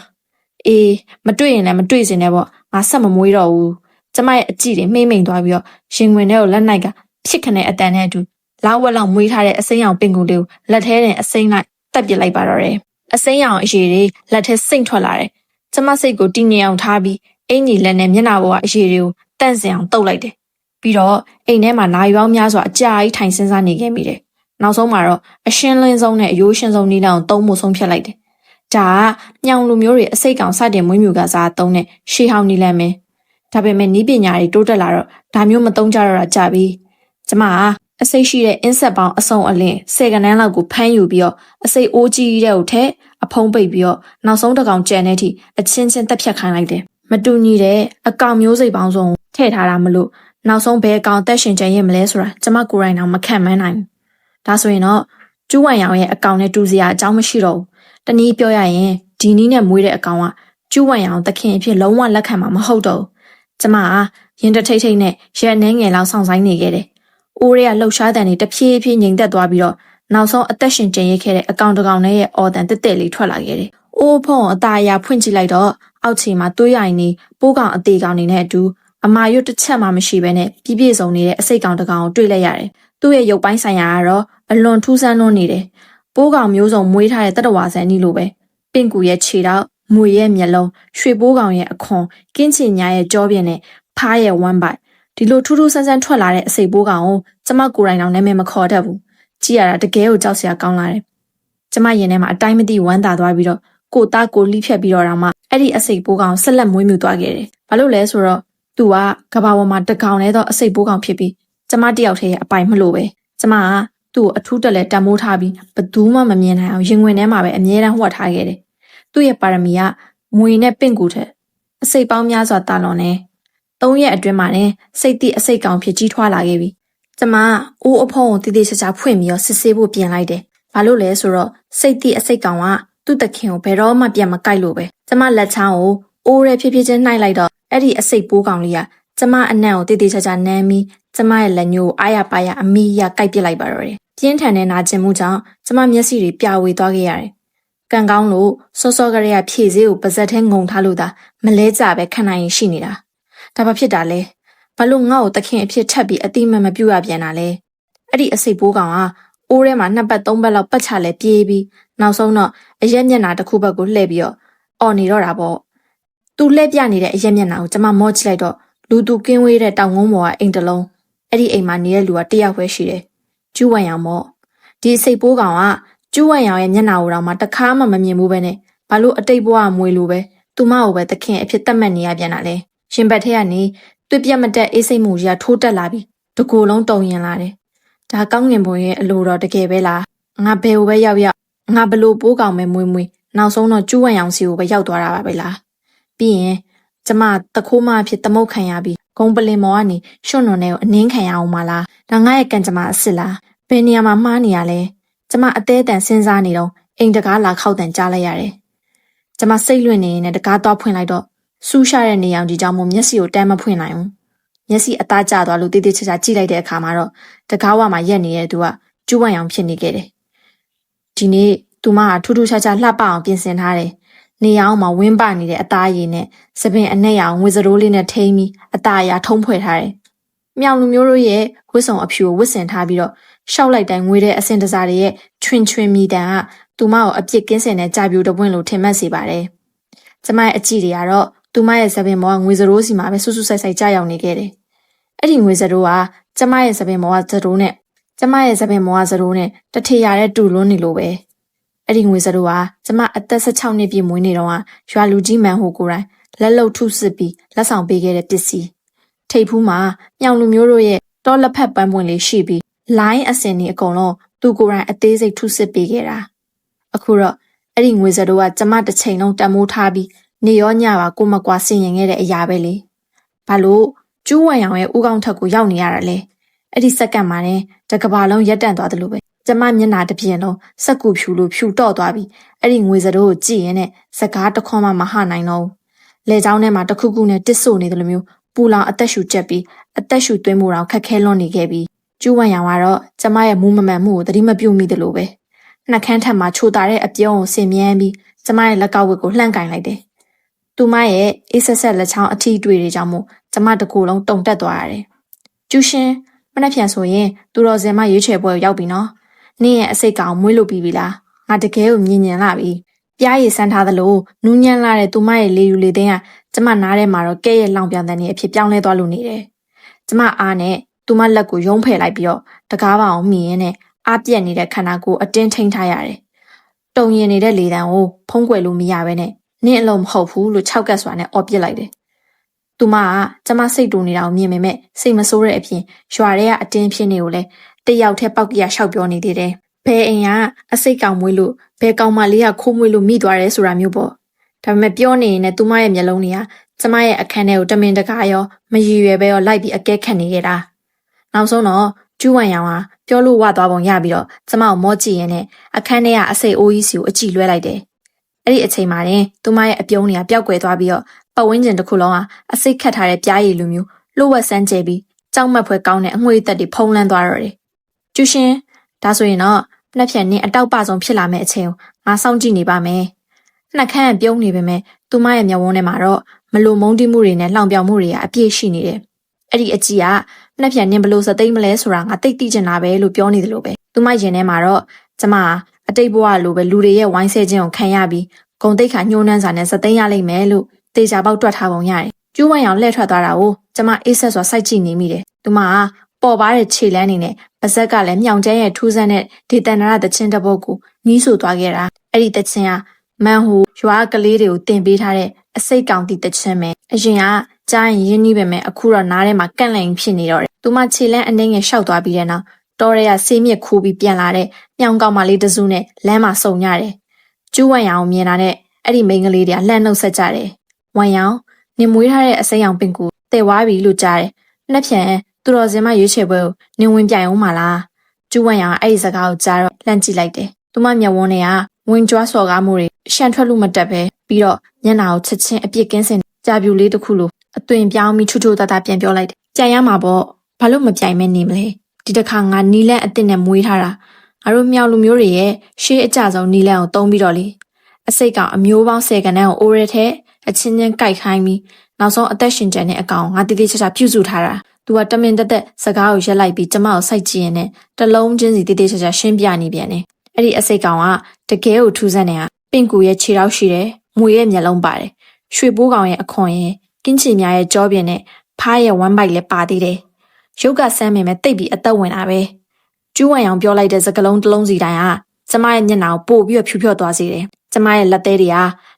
အေးမတွေ့ရင်လည်းမတွေ့စင်နဲ့ပေါ့ငါဆက်မမွေးတော့ဘူးကျမရဲ့အကြည့်တွေမှိမ့်မိန်သွားပြီးတော့ရင်ဝင်ထဲကိုလက်နိုင်ကဖြစ်ခနဲ့အတန်နဲ့အတူလောက်ဝက်လောက်မွေးထားတဲ့အစိမ်းရောင်ပင့်ကူလေးကိုလက်ထဲတင်အစိမ်းလိုက်တက်ပစ်လိုက်ပါတော့တယ်အစိမ်းရောင်အရည်တွေလက်ထဲစိမ့်ထွက်လာတယ်ကျမစိတ်ကိုတင်းငင်အောင်ထားပြီးအင်ကြီးလက်နဲ့မျက်နှာပေါ်ကအရည်တွေကိုတန့်စင်အောင်တုပ်လိုက်တယ်ပြီးတော့အိမ်ထဲမှာနာရီပေါင်းများစွာအကြာကြီးထိုင်စင်းစားနေခဲ့မိတယ်နောက်ဆုံးမှာတော့အရှင်းလင်းဆုံးနဲ့အယိုးရှင်းဆုံးနည်းလမ်းကိုသုံးဖို့ဆုံးဖြတ်လိုက်တယ်ဒါကညောင်လူမျိုးတွေအစိတ်ကောင်စတင်မွေးမြူကစားသုံးတဲ့ရှေးဟောင်းနည်းလမ်းပဲဒါပေမဲ့နည်းပညာတွေတိုးတက်လာတော့ဒါမျိုးမသုံးကြတော့တာကြပြီကျမကအစိတ်ရှိတဲ့အင်းဆက်ပေါင်းအစုံအလင်10ကနန်းလောက်ကိုဖမ်းယူပြီးတော့အစိတ်အိုးကြီးတဲ့ကိုထည့်အဖုံးပိတ်ပြီးတော့နောက်ဆုံးတစ်ကောင်ကြံတဲ့အထိအချင်းချင်းတက်ဖြတ်ခိုင်းလိုက်တယ်မတူညီတဲ့အကောင်မျိုးစိတ်ပေါင်းစုံထည့်ထားတာမလို့နောက်ဆုံးဘယ်အကောင်တက်ရှင်ကြရင်မလဲဆိုတာကျမကိုယ်တိုင်တော့မခံမန်းနိုင်ဘူးဒါဆိုရင်တော့ကျူးဝမ်ရောင်ရဲ့အကောင်နဲ့တူစရာအကြောင်းမရှိတော့ဘူးတနည်းပြောရရင်ဒီနည်းနဲ့မွေးတဲ့အကောင်ကကျူးဝမ်ရောင်သခင်အဖြစ်လုံးဝလက်ခံမှာမဟုတ်တော့ဘူးကျမကရင်တထိတ်ထိတ်နဲ့ရက်နှဲငယ်လောက်ဆောင်ဆိုင်နေခဲ့တယ်အိုးရဲကလှုပ်ရှားတန်တွေတဖြည်းဖြည်းငြိမ်သက်သွားပြီးတော့နောက်ဆုံးအသက်ရှင်ကျင်ရခဲ့တဲ့အကောင်တစ်ကောင်နဲ့ရဲ့အော်တန်တက်တက်လေးထွက်လာခဲ့တယ်အိုးဖုံအသားအရာဖွင့်ကြည့်လိုက်တော့အောက်ခြေမှာသွေးရိုင်နေပိုးကောင်အသေးကောင်တွေနဲ့အတူအမာရွတ်တစ်ချက်မှမရှိဘဲနဲ့ပြည့်ပြည့်စုံနေတဲ့အစိတ်ကောင်တစ်ကောင်ကိုတွေ့လိုက်ရတယ်။သူ့ရဲ့ရုပ်ပိုင်းဆိုင်ရာကတော့အလွန်ထူးဆန်းလွန်းနေတယ်။ပိုးကောင်မျိုးစုံမွေးထားတဲ့တတဝါဆန်ကြီးလိုပဲ။ပင့်ကူရဲ့ခြေထောက်၊မွေရဲ့မျက်လုံး၊ရွှေပိုးကောင်ရဲ့အခွန်၊ကင်းချင်ညာရဲ့ကြောပြင်းနဲ့ဖားရဲ့ဝမ်းပိုက်ဒီလိုထူးထူးဆန်းဆန်းထွက်လာတဲ့အစိတ်ပိုးကောင်ကိုကျမကိုယ်တိုင်တော့နာမည်မခေါ်တတ်ဘူး။ကြည့်ရတာတကယ်ကိုကြောက်စရာကောင်းလာတယ်။ကျမရင်ထဲမှာအတိုင်းမသိဝမ်းသာသွားပြီးတော့ကိုသားကိုလိဖြတ်ပြီးတော့မှအဲ့ဒီအစိတ်ပိုးကောင်ဆက်လက်မွေးမြူသွားခဲ့တယ်။ဘာလို့လဲဆိုတော့သူကကဘာပေါ်မှာတကောင်လဲတော့အစိတ်ပိုးကောင်ဖြစ်ပြီးကျမတယောက်တည်းရဲ့အပိုင်မလို့ပဲကျမကသူ့ကိုအထူးတက်လဲတန်မိုးထားပြီးဘသူမှမမြင်နိုင်အောင်ရင်ဝင်ထဲမှာပဲအမြဲတမ်းဟွက်ထားခဲ့တယ်သူ့ရဲ့ပါရမီကမွေနဲ့ပင့်ကူထက်အစိတ်ပေါင်းများစွာတာလွန်နေ3ရက်အတွင်းမှာနဲ့စိတ်တိအစိတ်ကောင်ဖြစ်ကြီးထွားလာခဲ့ပြီကျမအိုးအဖုံးကိုတည်တည်ချာချာဖွင့်ပြီးတော့စစ်ဆေးဖို့ပြင်လိုက်တယ်ဘာလို့လဲဆိုတော့စိတ်တိအစိတ်ကောင်ကသူ့တခင်ကိုဘယ်တော့မှပြန်မကိုက်လို့ပဲကျမလက်ချောင်းကိုအိုးရဲဖြည်းဖြည်းချင်းနှိုက်လိုက်တော့အဲ့ဒီအစိတ်ပိုးကောင်လေးကကျမအနံ့ကိုတည်တည်ချာချာနမ်းပြီးကျ ကျမရဲ့လက်ညှိုးအားရပါရအမီးရကိုက်ပစ်လိုက်ပါတော့တယ်ပြင်းထန်တဲ့နာကျင်မှုကြောင့်ကျမမျက်စိတွေပြဝေသွားခဲ့ရတယ်ကံကောင်းလို့စောစောကလေးကဖြည့်စည်းကိုပါဇက်ထဲငုံထားလို့သာမလဲကြပဲခံနိုင်ရင်ရှိနေတာဒါဘာဖြစ်တာလဲဘာလို့ငါ့ကိုတခင်အဖြစ်ထပ်ပြီးအတိမတ်မပြူရပြန်တာလဲအဲ့ဒီအစိတ်ပိုးကောင်ကအိုးထဲမှာ2ပတ်3ပတ်လောက်ပတ်ချလဲပြေးပြီးနောက်ဆုံးတော့အရက်မျက်နှာတစ်ခုဘက်ကိုလှည့်ပြီးတော့အော်နေတော့တာပေါ့သူလှည့်ပြနေတဲ့အရက်မျက်နှာကိုကျမမော့ကြည့်လိုက်တော့လူသူကင်းဝေးတဲ့တောင်ငုံပေါ်ကအိမ်တစ်လုံးအဲ့ဒီအိမ်မှာနေတဲ့လူကတယောက်ပဲရှိတယ်ကျူးဝမ်ရောင်ပေါ့ဒီအစိတ်ပိုးကောင်ကကျူးဝမ်ရောင်ရဲ့မျက်နှာကိုတော့မှတခါမှမမြင်ဘူးပဲနဲ့ဘာလို့အတိတ်ဘဝမွေလိုပဲသူမကိုပဲတခင်အဖြစ်တတ်မှတ်နေရပြန်တာလဲရှင်ဘက်ထဲကနေတွေ့ပြတ်မတက်အေးစိတ်မှုကြီးကထိုးတက်လာပြီးတကိုယ်လုံးတုံရင်လာတယ်ဒါကောင်းငင်ဘုံရဲ့အလိုတော်တကယ်ပဲလားငါဘယ်ကိုပဲရောက်ငါဘလို့ပိုးကောင်ပဲမွေနောက်ဆုံးတော့ကျူးဝမ်ရောင်စီကိုပဲရောက်သွားတာပါပဲလားပြီးရင်ကျမတခိုးမအဖြစ်သမုတ်ခံရပြီးဂုံပလင်မော်ကနေရွှွန့်နွန်နဲ့ကိုအနင်းခံရအောင်မလားဒါငါရဲ့ကံကြမ္မာအစ်စ်လားဘယ်နေရာမှာမှားနေရလဲကျမအသေးအတန်စဉ်းစားနေတော့အိမ်တကားလာခောက်တန်ကြားလိုက်ရတယ်ကျမစိတ်လွင့်နေရင်တကားသွားဖွင့်လိုက်တော့စူးရှာတဲ့နေအောင်ဒီကြောင့်မို့မျက်စိကိုတန်းမဖွင့်နိုင်ဘူးမျက်စိအသားကျသွားလို့တေးသေးချာချာကြည့်လိုက်တဲ့အခါမှာတော့တကားဝမှာရက်နေတဲ့သူကကျူးဝမ်ရောင်ဖြစ်နေခဲ့တယ်ဒီနေ့သူမကထူးထူးခြားခြားလှပအောင်ပြင်ဆင်ထားတယ်နေအောင်မှာဝင်းပနေတဲ့အသားရည်နဲ့စပင်အနဲ့ရောင်ငွေစရိုးလေးနဲ့ထိမ်းပြီးအသားအရာထုံးဖွဲ့ထားတယ်။မြောင်လူမျိုးတို့ရဲ့ဝတ်စုံအဖြူကိုဝတ်ဆင်ထားပြီးတော့ရှောက်လိုက်တိုင်းငွေတဲ့အစင်တစားတွေရဲ့ချွင်ချွင်မြည်တံကသူမကိုအပြစ်ကင်းစင်တဲ့ကြာပြူတပွင့်လိုထင်မှတ်စေပါတယ်။ကျမရဲ့အကြည့်တွေကတော့သူမရဲ့စပင်ပေါ်ကငွေစရိုးစီမှာပဲဆူဆူဆိုင်ဆိုင်ကြာရောက်နေခဲ့တယ်။အဲ့ဒီငွေစရိုးကကျမရဲ့စပင်ပေါ်ကစရိုးနဲ့တထေရတဲ့တူလွန်းနေလို့ပဲ။အဲ့ဒီငွေစရိုးကကျမအသက်16နှစ်ပြည့်မွေးနေတော့ရွာလူကြီးမန်ဟိုကိုယ်တိုင်လက်လုံထုစစ်ပြီးလက်ဆောင်ပေးခဲ့တဲ့ပစ္စည်းထိပ်ဖူးမှာမြောင်လူမျိုးတို့ရဲ့တောလက်ဖက်ပန်းပွင့်လေးရှိပြီးလိုင်းအစင်တွေအကုန်လုံးသူကိုယ်တိုင်အသေးစိတ်ထုစစ်ပေးခဲ့တာအခုတော့အဲ့ဒီငွေစရိုးကကျမတစ်ချိန်လုံးတန်မိုးထားပြီးနေရောညပါကိုမကွာဆင်ရင်ခဲ့တဲ့အရာပဲလေဘာလို့ကျူးဝမ်ရောင်ရဲ့ဥကောင်းထက်ကိုရောက်နေရတာလဲအဲ့ဒီစက္ကန့်မှာနဲ့တကဘာလုံးရက်တန့်သွားတယ်လို့ပဲကျမမျက်နှာတစ်ပြင်လုံးစက်ကူဖြူလို့ဖြူတော့သွားပြီးအဲ့ဒီငွေစရိုးကိုကြည့်ရင်နဲ့စကားတခွန်းမှမဟနိုင်တော့ဘူးလေချောင်းထဲမှာတခုခုနဲ့တစ်ဆို့နေတယ်လို့မျိုးပူလောင်အသက်ရှူကျက်ပြီးအသက်ရှူသွင်းမှုတောင်ခက်ခဲလွန်းနေခဲ့ပြီးကျူးဝမ်ရောင်ကတော့ကျမရဲ့မူးမမှန်မှုကိုသတိမပြုမိတယ်လို့ပဲနှက်ခမ်းထက်မှာချိုတာတဲ့အပြုံးကိုဆင်မြန်းပြီးကျမရဲ့လက်ကောက်ဝတ်ကိုလှန့်ကင်လိုက်တယ်သူမရဲ့အေးဆက်ဆက်လက်ချောင်းအထီးတွေတွေကြောင့်မို့ကျမတကူလုံးတုန်တက်သွားရတယ်ကျူးရှင်မနှက်ဖြန်ဆိုရင်သူတော်စင်မရွေးချယ်ပွဲကိုရောက်ပြီနော်နင့်ရဲ့အစိတ်ကောင်မွေးလို့ပြီးပြီလားငါတကယ်ကိုမြင်လာပြီပြားရည်ဆန်းထားသလိုနူးညံ့လာတဲ့သူမရဲ့လေယူလေသိန်းကကျမနားထဲမှာတော့ကဲ့ရဲ့လောင်ပြောင်တဲ့နေအဖြစ်ပြောင်းလဲသွားလို့နေတယ်ကျမအားနဲ့သူမလက်ကိုယုံဖယ်လိုက်ပြီးတော့တကားပေါအောင်မိရင်းနဲ့အားပြက်နေတဲ့ခန္ဓာကိုယ်အတင်းထိန်းထားရတယ်တုံရင်နေတဲ့လေတံကိုဖုံးကွယ်လို့မရဘဲနဲ့နင့်အလုံးမဟုတ်ဘူးလို့ခြောက်ကပ်စွာနဲ့အော်ပစ်လိုက်တယ်သူမကကျမစိတ်တူနေတာကိုမြင်ပေမဲ့စိတ်မဆိုးတဲ့အပြင်ရွာထဲကအတင်းဖြစ်နေကိုလဲတယောက်တည်းပောက်ကရရှောက်ပြောနေသေးတယ်ဘယ်အိမ်ကအစိတ်ကောင်မွေးလို့ဘယ်ကောင်မလေးကခိုးမွေးလို့မိသွားတယ်ဆိုတာမျိုးပေါ့ဒါပေမဲ့ပြောနေရင်လည်းသူမရဲ့မျက်လုံးတွေကကျမရဲ့အခန်းထဲကိုတမင်တကာရောမရည်ရွယ်ပဲရောလိုက်ပြီးအကဲခတ်နေခဲ့တာနောက်ဆုံးတော့ကျူးဝမ်ရောင်ကပြောလို့ဝသွားပုံရပြီးတော့ကျမကိုမောကြည့်ရင်းနဲ့အခန်းထဲကအစိတ်အိုးကြီးစီကိုအကြည့်လွှဲလိုက်တယ်အဲ့ဒီအချိန်မှာတင်သူမရဲ့အပြုံးတွေကပျောက်ကွယ်သွားပြီးတော့ပတ်ဝန်းကျင်တစ်ခုလုံးကအစိတ်ခတ်ထားတဲ့ပြားရည်လိုမျိုးလှုပ်ဝက်ဆန်းကျဲပြီးကြောက်မက်ဖွယ်ကောင်းတဲ့အငွေ့သက်တွေဖုံးလန်းသွားတော့တယ်ကျူးရှင်ဒါဆိုရင်တော့နှက်ဖြန်နင်းအတောက်ပဆုံးဖြစ်လာမယ့်အချိန်ကိုငါစောင့်ကြည့်နေပါမယ်နှက်ခမ်းပြုံးနေပေမဲ့သူမရဲ့မျက်ဝန်းထဲမှာတော့မလိုမုန်းတိမှုတွေနဲ့လောင်ပြောင်မှုတွေကအပြည့်ရှိနေတယ်အဲ့ဒီအကြည့်ကနှက်ဖြန်နင်းဘလို့စသိမ့်မလဲဆိုတာငါသိချင်တာပဲလို့ပြောနေတယ်လို့ပဲသူမရင်ထဲမှာတော့ကျမအတိတ်ဘဝလိုပဲလူတွေရဲ့ဝိုင်းဆဲခြင်းကိုခံရပြီးဂုံတိတ်ခါညှိုးနှမ်းစာနဲ့စသိမ့်ရလိမ့်မယ်လို့တေချာပေါက်တွက်ထားပုံရတယ်ကျူးဝမ်ရောင်လှည့်ထွက်သွားတာကိုကျမအေးဆက်စွာစိုက်ကြည့်နေမိတယ်သူမကပေါ်ပါတဲ့ခြေလမ်းနေနဲ့ပါဇက်ကလည်းမြောင်ကျဲရဲ့ထူးဆန်းတဲ့ဒေသန္တရသချင်းတစ်ပုဒ်ကိုနီးဆိုသွားခဲ့တာအဲ့ဒီသချင်းကမန်ဟူရွာကလေးတွေကိုတင်ပေးထားတဲ့အစိတ်ကောင်တီသချင်းပဲအရင်ကကြားရင်ရင်းနှီးပေမဲ့အခုတော့နားထဲမှာကန့်လန့်ဖြစ်နေတော့တယ်သူမခြေလမ်းအနှင်းငယ်ရှောက်သွားပြီးတဲ့နောက်တော်ရဲကဆေးမြစ်ခိုးပြီးပြန်လာတဲ့ညောင်ကောင်မလေးတစုနဲ့လမ်းမှာစုံရတယ်ကျူးဝမ်ရောင်မြင်လာတဲ့အဲ့ဒီမိန်းကလေးတွေကလှမ်းနှုတ်ဆက်ကြတယ်ဝမ်ရောင်နင်မွေးထားတဲ့အစိမ်းရောင်ပင်ကိုတည်ဝါပြီလို့ကြားတယ်နှက်ဖြန်သူတော်စင်မရွေးချယ်ပွဲကိုနင်ဝင်ပြိုင်အောင်မလားကျူးဝမ်ရောင်အဲ့ဒီစကားကိုကြားတော့လှမ်းကြည့်လိုက်တယ်သူမမျက်ဝန်းထဲကဝင်ကြွားစော်ကားမှုတွေရှန်ထွက်လို့မတက်ပဲပြီးတော့ညနာကိုချက်ချင်းအပြစ်ကင်းစင်ကြာပြူလေးတစ်ခုလိုအသွင်ပြောင်းပြီးချူချူတတပြန်ပြောလိုက်တယ်ကြံရမှာပေါ့ ဘာလို့မပြိုင်မဲနေမလဲဒီတစ်ခါငါနီလန့်အစ်စ်နဲ့မွေးထားတာငါတို့မြောက်လူမျိုးတွေရဲ့ရှေးအကြဆုံးနီလန့်ကိုတုံးပြီးတော့လေအစိတ်ကောင်အမျိုးပေါင်း10ခန်းတန်းကိုအိုးရဲထဲအချင်းချင်းကြိုက်ခိုင်းပြီးနောက်ဆုံးအသက်ရှင်ကျန်တဲ့အကောင်ငါတိတိကျကျပြုစုထားတာသူကတမင်တက်တက်စကားကိုရက်လိုက်ပြီးကျမကိုစိုက်ကြည့်ရင်နဲ့တလုံးချင်းစီတိတိကျကျရှင်းပြနေပြန်တယ်အဲ့ဒီအစိတ်ကောင်ကတကယ်ကိုထူးဆန်းနေတာပင့်ကူရဲ့ခြေထောက်ရှိတယ်မွေရဲ့မျက်လုံးပါတယ်ရွှေပိုးကောင်ရဲ့အခွန်ရဲ့ကင်းချီများရဲ့ကြောပြင်နဲ့ဖားရဲ့ဝမ်းပိုက်လည်းပါသေးတယ်ရုပ်ကဆမ်းမိမဲ့တိတ်ပြီးအသက်ဝင်တာပဲကျူးဝမ်အောင်ပြောလိုက်တဲ့စကလုံးတစ်လုံးစီတိုင်းကျမရဲ့မျက်နှာကိုပို့ပြီးဖြူဖြော့သွားစေတယ်ကျမရဲ့လက်သေးတွေ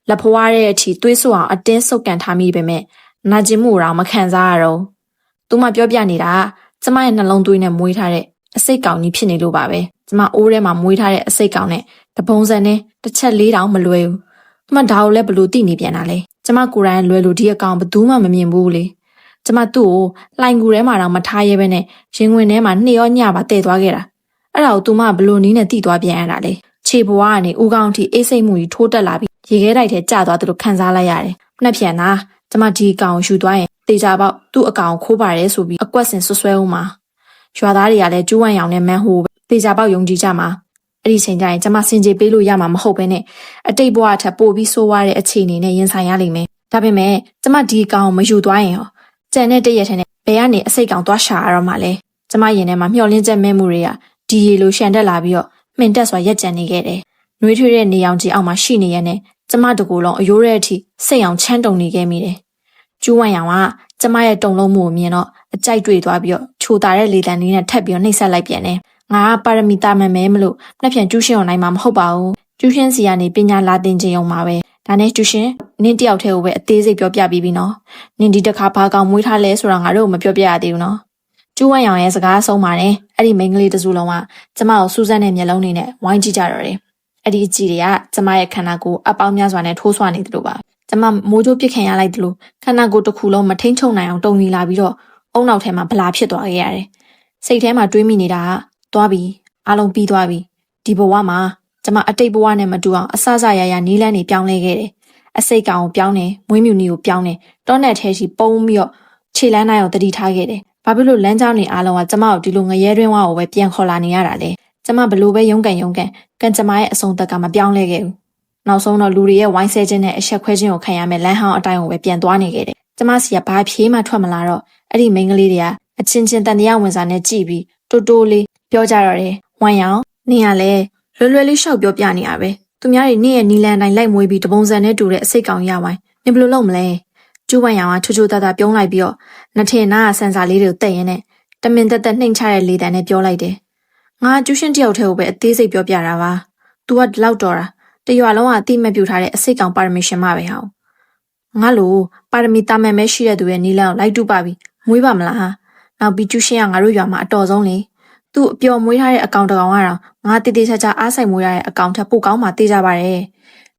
ကလက်ဖွားတဲ့အထိသွေးဆွအောင်အတင်းဆုပ်ကန်ထားမိပေမဲ့နာကျင်မှုတော့မခံစားရတော့သူမပြောပြနေတာကျမရဲ့နှလုံးသွေးနဲ့မွေးထားတဲ့အစိတ်ကောင်ကြီးဖြစ်နေလို့ပါပဲကျမအိုးထဲမှာမွေးထားတဲ့အစိတ်ကောင်နဲ့တပုံစံနဲ့တစ်ချက်၄တောင်မလွယ်ဘူးကျမဒါကိုလည်းဘလို့သိနေပြန်တာလဲကျမကိုယ်တိုင်လွယ်လို့ဒီအကောင်ဘယ်သူမှမမြင်ဘူးလေကျမသူ့ကိုလှိုင်ကူထဲမှာတော့မထားရဲပဲနဲ့ရင်ဝင်ထဲမှာနှေရောညပါတည့်သွားခဲ့တာအဲ့ဒါကိုသူမဘလို့နီးနဲ့တိသွားပြန်ရတာလေခြေဘွားကနေဦးကောင်းထိအေးစိတ်မှုကြီးထိုးတက်လာပြီးရေခဲတိုက်ထဲကျသွားသလိုခံစားလိုက်ရတယ်။နှစ်ပြန်သာကျမဒီအကောင်ယူသွားရင်တေချာပေါက်သူ့အကောင်ခိုးပါတယ်ဆိုပြီးအကွက်စင်ဆွဆွဲဦးမှာရွာသားတွေကလည်းကျူးဝမ်ရောင်နဲ့မန်းဟိုတေချာပေါက်ယုံကြည်ကြမှာအဲ့ဒီချိန်ကျရင်ကျမစင်ကြေပေးလို့ရမှာမဟုတ်ပဲနဲ့အတိတ်ဘဝထက်ပိုပြီးဆိုးဝါးတဲ့အခြေအနေနဲ့ရင်ဆိုင်ရလိမ့်မယ်။ဒါပေမဲ့ကျမဒီအကောင်ကိုမယူသွားရင်ဟောကြံတဲ့တရက်ထဲနဲ့ဘယ်ကနေအစိတ်ကောင်သွားရှာရတော့မှလဲကျမရင်ထဲမှာမျှော်လင့်ချက်မဲ့မှုတွေကဒီရေလိုရှန်တက်လာပြီးတော့မှင်တက်စွာရက်ကြံနေခဲ့တယ်။နှွေးထွေးတဲ့နေအောင်ကြီးအောက်မှာရှိနေရတဲ့ကျမတကူလုံးအယိုးရဲအထိစိတ်အောင်ချမ်းတုံနေခဲ့မိတယ်။ကျူးဝမ်ရောင်ကကျမရဲ့တုံလုံးမှုကိုမြင်တော့အကြိုက်တွေ့သွားပြီးတော့ချိုတာတဲ့လေတံလေးနဲ့ထပ်ပြီးတော့နှိပ်စက်လိုက်ပြန်တယ်။ငါကပါရမီတာမှန်မဲမလို့နှစ်ပြန်ကျူးရှင်းအောင်နိုင်မှာမဟုတ်ပါဘူး။ကျူးရှင်းစီကနေပညာလာသင်ခြင်းုံမှာပဲ။ဒါနဲ့ကျူးရှင်းနင်းတယောက်တည်းကိုပဲအသေးစိတ်ပြောပြပြီးပြီနော်။နင်းဒီတစ်ခါဘာကောင်မွေးထားလဲဆိုတာငါတို့မပြောပြရသေးဘူးနော်။ကျူးဝမ်ရောင်ရဲ့စကားဆုံးပါတယ်။အဲ့ဒီမိန်းကလေးတစုလုံးကကျမကိုစူးစမ်းတဲ့မျက်လုံးတွေနဲ့ဝိုင်းကြည့်ကြတော့တယ်။အဲ့ဒီအကြည့်တွေကကျမရဲ့ခန္ဓာကိုယ်အပေါင်းများစွာနဲ့ထိုးဆွနေတယ်လို့ပါကျမမိုးကြိုးပစ်ခံရလိုက်တယ်လို့ခန္ဓာကိုယ်တစ်ခုလုံးမထိန်ချုံနိုင်အောင်တုံနေလာပြီးတော့အုံနောက်ထဲမှာဗလာဖြစ်သွားခဲ့ရတယ်စိတ်ထဲမှာတွေးမိနေတာကသွားပြီအားလုံးပြီးသွားပြီဒီဘဝမှာကျမအတိတ်ဘဝနဲ့မတူအောင်အဆအဆရရနီးလန်းနေပြောင်းလဲခဲ့တယ်အစိတ်ကောင်ကိုပြောင်းတယ်မွေးမြူနီကိုပြောင်းတယ်တောနဲ့ထဲရှိပုံပြီးတော့ခြေလမ်းတိုင်းကိုတတိထားခဲ့တယ်ဘာဖြစ်လို့လမ်းကြောင်းတွေအားလုံးကကျမကိုဒီလိုငရဲတွင်းဝါကိုပဲပြန်ခေါ်လာနေရတာလဲကျမဘလို့ပဲရုန်းကန်ကန်ကျမရဲ့အဆုံးသက်ကမပြောင်းလဲခဲ့ဘူးနောက်ဆုံးတော့လူတွေရဲ့ဝိုင်းဆဲခြင်းနဲ့အဆက်ခွဲခြင်းကိုခံရမယ်လမ်းဟောင်းအတိုင်းကိုပဲပြန်သွားနေခဲ့တယ်ကျမစီကဘာဖြေးမှထွက်မလာတော့အဲ့ဒီမိန်းကလေးတွေကအချင်းချင်းတန်တရားဝင်စားနဲ့ကြည့်ပြီးတိုးလေးပြောကြတော့တယ်ဝမ်ရောင်နင်ကလည်းလွယ်လေးရှောက်ပြောပြနေရပဲသူများတွေနင့်ရဲ့နီလန်တိုင်းလိုက်မွေးပြီးတပုံစံနဲ့တူတဲ့အစိတ်ကောင်ရဝိုင်းနင်ဘယ်လိုလုပ်မလဲကျူးဝမ်ရောင်ကချူတာပြုံးလိုက်ပြီးတော့နှထင်နာဆန်စာလေးတွေကိုတက်ရင်းနဲ့တမင်တက်နှိမ်ချတဲ့လေတံနဲ့ပြောလိုက်တယ်ငါကျူးရှင်းတယောက်တည်းကိုပဲအသေးစိတ်ပြောပြတာပါ तू ကဒီလောက်တော်တာတရွာလုံးကအတိမတ်ပြူထားတဲ့အစိတ်ကောင်ပါရမီရှင်မပဲဟောငါလိုပါရမီတာမန်ပဲရှိတဲ့သူရဲ့နီလန်ကိုလိုက်တူပါပြီမွေးပါမလားဟာနောက်ပြီးကျူးရှင်းကငါတို့ရွာမှာအတော်ဆုံးလေသူ့အပျော်မွေးထားတဲ့အကောင်တကောင်ကတော့ငါတေးချာချာအားဆိုင်မွေးရတဲ့အကောင်ထက်ပိုကောင်းမှတေးကြပါတယ်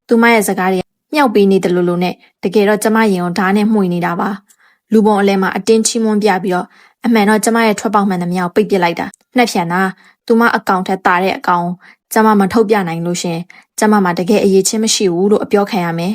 သူမရဲ့စကားတွေမြောက်ပေးနေတယ်လို့နဲ့တကယ်တော့ကျမရင်ကိုဓာတ်နဲ့မှုန်နေတာပါလူပုံအလဲမှာအတင်းချီးမွမ်းပြပြီးတော့အမှန်တော့ကျမရဲ့ထွက်ပေါက်မှန်သမျှကိုပိတ်ပစ်လိုက်တာနှက်ဖြန်တာသူမအကောင်ထက်တာတဲ့အကောင်ကျမမထုတ်ပြနိုင်လို့ရှင်ကျမမှာတကယ်အရေးချင်းမရှိဘူးလို့အပြောခံရမယ်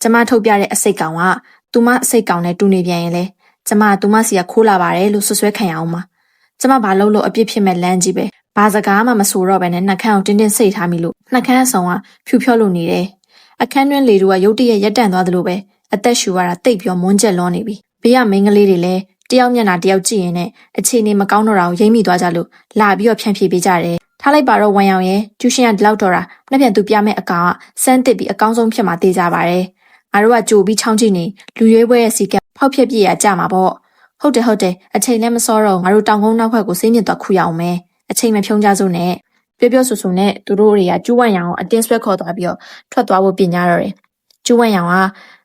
ကျမထုတ်ပြတဲ့အစိတ်ကောင်ကသူမအစိတ်ကောင်နဲ့တူနေပြန်ရင်လေကျမသူမစီကခိုးလာပါတယ်လို့ဆွဆွဲခံရအောင်ပါကျမဘာလို့အပြစ်ဖြစ်မဲ့လမ်းကြီးပဲဘာစကားမှမဆိုတော့ပဲနဲ့နှက်ခမ်းအောင်တင်းစိတ်ထားမိလို့နှက်ခမ်းအဆောင်ကဖြူဖြော့လို့နေတယ်အခန်းတွင်းလေတို့ကရုတ်တရက်ရက်တန့်သွားသလိုပဲအသက်ရှူရတာတိတ်ပြောမွန်းကျက်လွန်နေပြီဘေးကမိန်းကလေးတွေလည်းတယောက်မျက်နှာတယောက်ကြည့်ရင်နဲ့အခြေအနေမကောင်းတော့တာကိုရိမ့်မိသွားကြလို့လာပြီးတော့ဖြန့်ဖြေပေးကြတယ်ထားလိုက်ပါတော့ဝမ်ရောင်ရဲ့ကျူရှင်ကဒီလောက်တော်တာနှစ်ပြန်သူပြမဲ့အကောင်ကစမ်းတစ်ပြီးအကောင်းဆုံးဖြစ်မှာတေးကြပါတယ်ငါတို့ကကြိုပြီးချောင်းကြည့်နေလူရွေးပွဲရဲ့စီကဖောက်ဖျက်ပြည့်ရကြမှာပေါ့ဟုတ်တယ်အချိန်လည်းမစောတော့ငါတို့တောင်ကုန်းနောက်ဘက်ကိုစိမ့်ညစ်သွားခူရအောင်မယ်အချိန်မဖြုံးကြစို့နဲ့ပြောဆူနဲ့သူတို့တွေကကျူးဝမ်ရောင်ကိုအတင်းဆွဲခေါ်သွားပြီးတော့ထွက်သွားဖို့ပြင်ကြတော့တယ်ကျူးဝမ်ရောင်က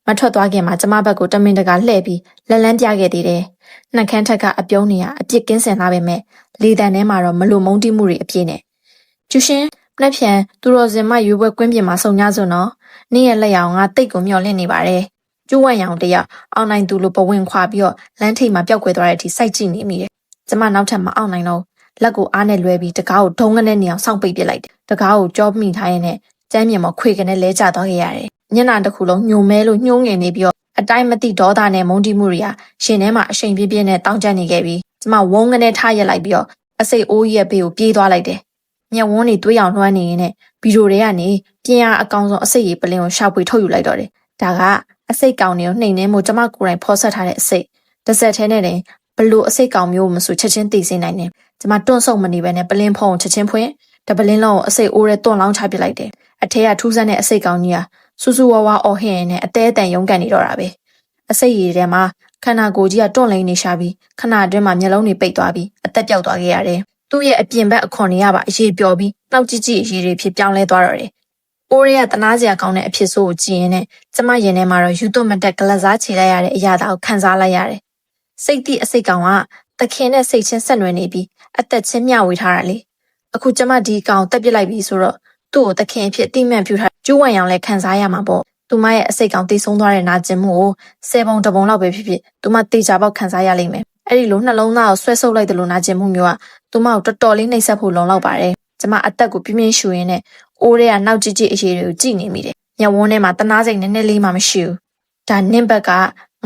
မထွက်သွားခင်မှာကျမဘက်ကိုတမင်တကာလှည့်ပြီးလက်လန်းပြခဲ့သေးတယ်နှက်ခမ်းထက်ကအပြုံးနေရအပြစ်ကင်းစင်လာပေမဲ့လေတံထဲမှာတော့မလိုမုန်းတိမှုတွေအပြည့်နဲ့ကျူရှင်လက်ဖြန်သူတော်စင်မရွေးပွဲကွင်းပြင်မှာစုံကြစို့နော်နေ့ရက်လက်ရောင်ကတိတ်ကိုမျောလင့်နေပါတယ်ကျူဝမ်ရောင်တယောက်အောင်နိုင်သူလိုပဝင်ခွာပြီးတော့လမ်းထိပ်မှာပျောက်ကွယ်သွားတဲ့အထိစိုက်ကြည့်နေမိတယ်ကျမနောက်ထပ်မအောင်နိုင်တော့လက်ကိုအားနဲ့လွဲပြီးတကားကိုဒုံကနေနေအောင်စောင့်ပိတ်ပစ်လိုက်တယ်တကားကိုကြောမိထားရင်းနဲ့ကျမ်းမြေမှာခွေကနေလဲကျသွားခဲ့ရတယ်ညနာတစ်ခုလုံးညှိုမဲလို့ညှိုးငင်နေပြီးတော့အတိုင်းမသိဒေါသနဲ့မုန်းတီးမှုတွေကရှင်ထဲမှာအရှိန်ပြင်းပြင်းနဲ့တောင်းကျနေခဲ့ပြီး ကျမဝုန်းကနေထားရက်လိုက်ပြီးတော့အစိတ်အိုးကြီးရဲ့ဘေးကိုပြေးသွားလိုက်တယ်။မျက်ဝန်းတွေတွေးအောင်လွှမ်းနေရင်နဲ့ဗီဒီယိုတွေကနေပြင်ရအကောင်ဆုံးအစိတ်ရည်ပလင်းကိုရှောက်ပြီးထုတ်ယူလိုက်တော့တယ်။ဒါကအစိတ်ကောင်တွေကိုနှိမ်နှင်းမှုကျမကိုယ်တိုင်ဖော်ဆက်ထားတဲ့အစိတ်တစ်ဆက်ထဲနဲ့တင်ဘလို့အစိတ်ကောင်မျိုးမဆိုချက်ချင်းသိစေနိုင်တယ်။ကျမတွန့်ဆုတ်မနေပဲနဲ့ပလင်းဖုံးချက်ချင်းဖွင့်တပလင်းလုံးကိုအစိတ်အိုးထဲတွန့်လောင်းချပစ်လိုက်တယ်။အထဲကထူးဆန်းတဲ့အစိတ်ကောင်ကြီးကစူးစူးဝါးဝါအော်ဟစ်နေတဲ့အသေးအတန်ရုန်းကန်နေတော့တာပဲ။အစိတ်ရည်ထဲမှာခန္ဓာကိုယ်ကြီးကတွန့်လိန်နေရှာပြီးခဏအတွင်းမှာမျက်လုံးတွေပိတ်သွားပြီးအသက်ပြောက်သွားခဲ့ရတယ်။သူ့ရဲ့အပြင်ဘက်အခွန်တွေကပါအရေးပျော်ပြီးနှောက်ကြည့်ကြည့်အရေးတွေဖြစ်ပြောင်းလဲသွားတော့တယ်။အိုးရဲကတနာစရာကောင်းတဲ့အဖြစ်ဆိုးကိုကြည့်ရင်နဲ့ကျမရင်ထဲမှာတော့ယူသွတ်မတက်ကလစားချေလိုက်ရတဲ့အရာသားကိုခံစားလိုက်ရတယ်။စိတ်တိအစိတ်ကောင်ကတခင်နဲ့စိတ်ချင်းဆက်နွယ်နေပြီးအသက်ချင်းမျှဝေထားတာလေ။အခုကျမဒီကောင်တက်ပစ်လိုက်ပြီဆိုတော့သူ့ကိုတခင်အဖြစ်တိမှန်ပြူထားကျိုးဝံရောင်လဲခံစားရမှာပေါ့။သူမရဲ့အစိတ်ကောင်တိတ်ဆုံးသွားတဲ့နာကျင်မှုကို10ပုံ10ပုံလောက်ပဲဖြစ်ဖြစ်သူမတေချာပေါက်ခံစားရလိမ့်မယ်။အဲ့ဒီလိုနှလုံးသားကိုဆွဲဆုပ်လိုက်တယ်လို့နာကျင်မှုမျိုးကသူမကိုတော်တော်လေးနှိပ်စက်ဖို့လုံလောက်ပါတယ်။ကျမအသက်ကိုပြင်းပြင်းရှူရင်းနဲ့အိုးရဲကနောက်ကြည့်ကြည့်အရေးတွေကိုကြည့်နေမိတယ်။ညဝန်းထဲမှာတနာစိတ်နည်းနည်းလေးမှမရှိဘူး။ဒါနင့်ဘက်က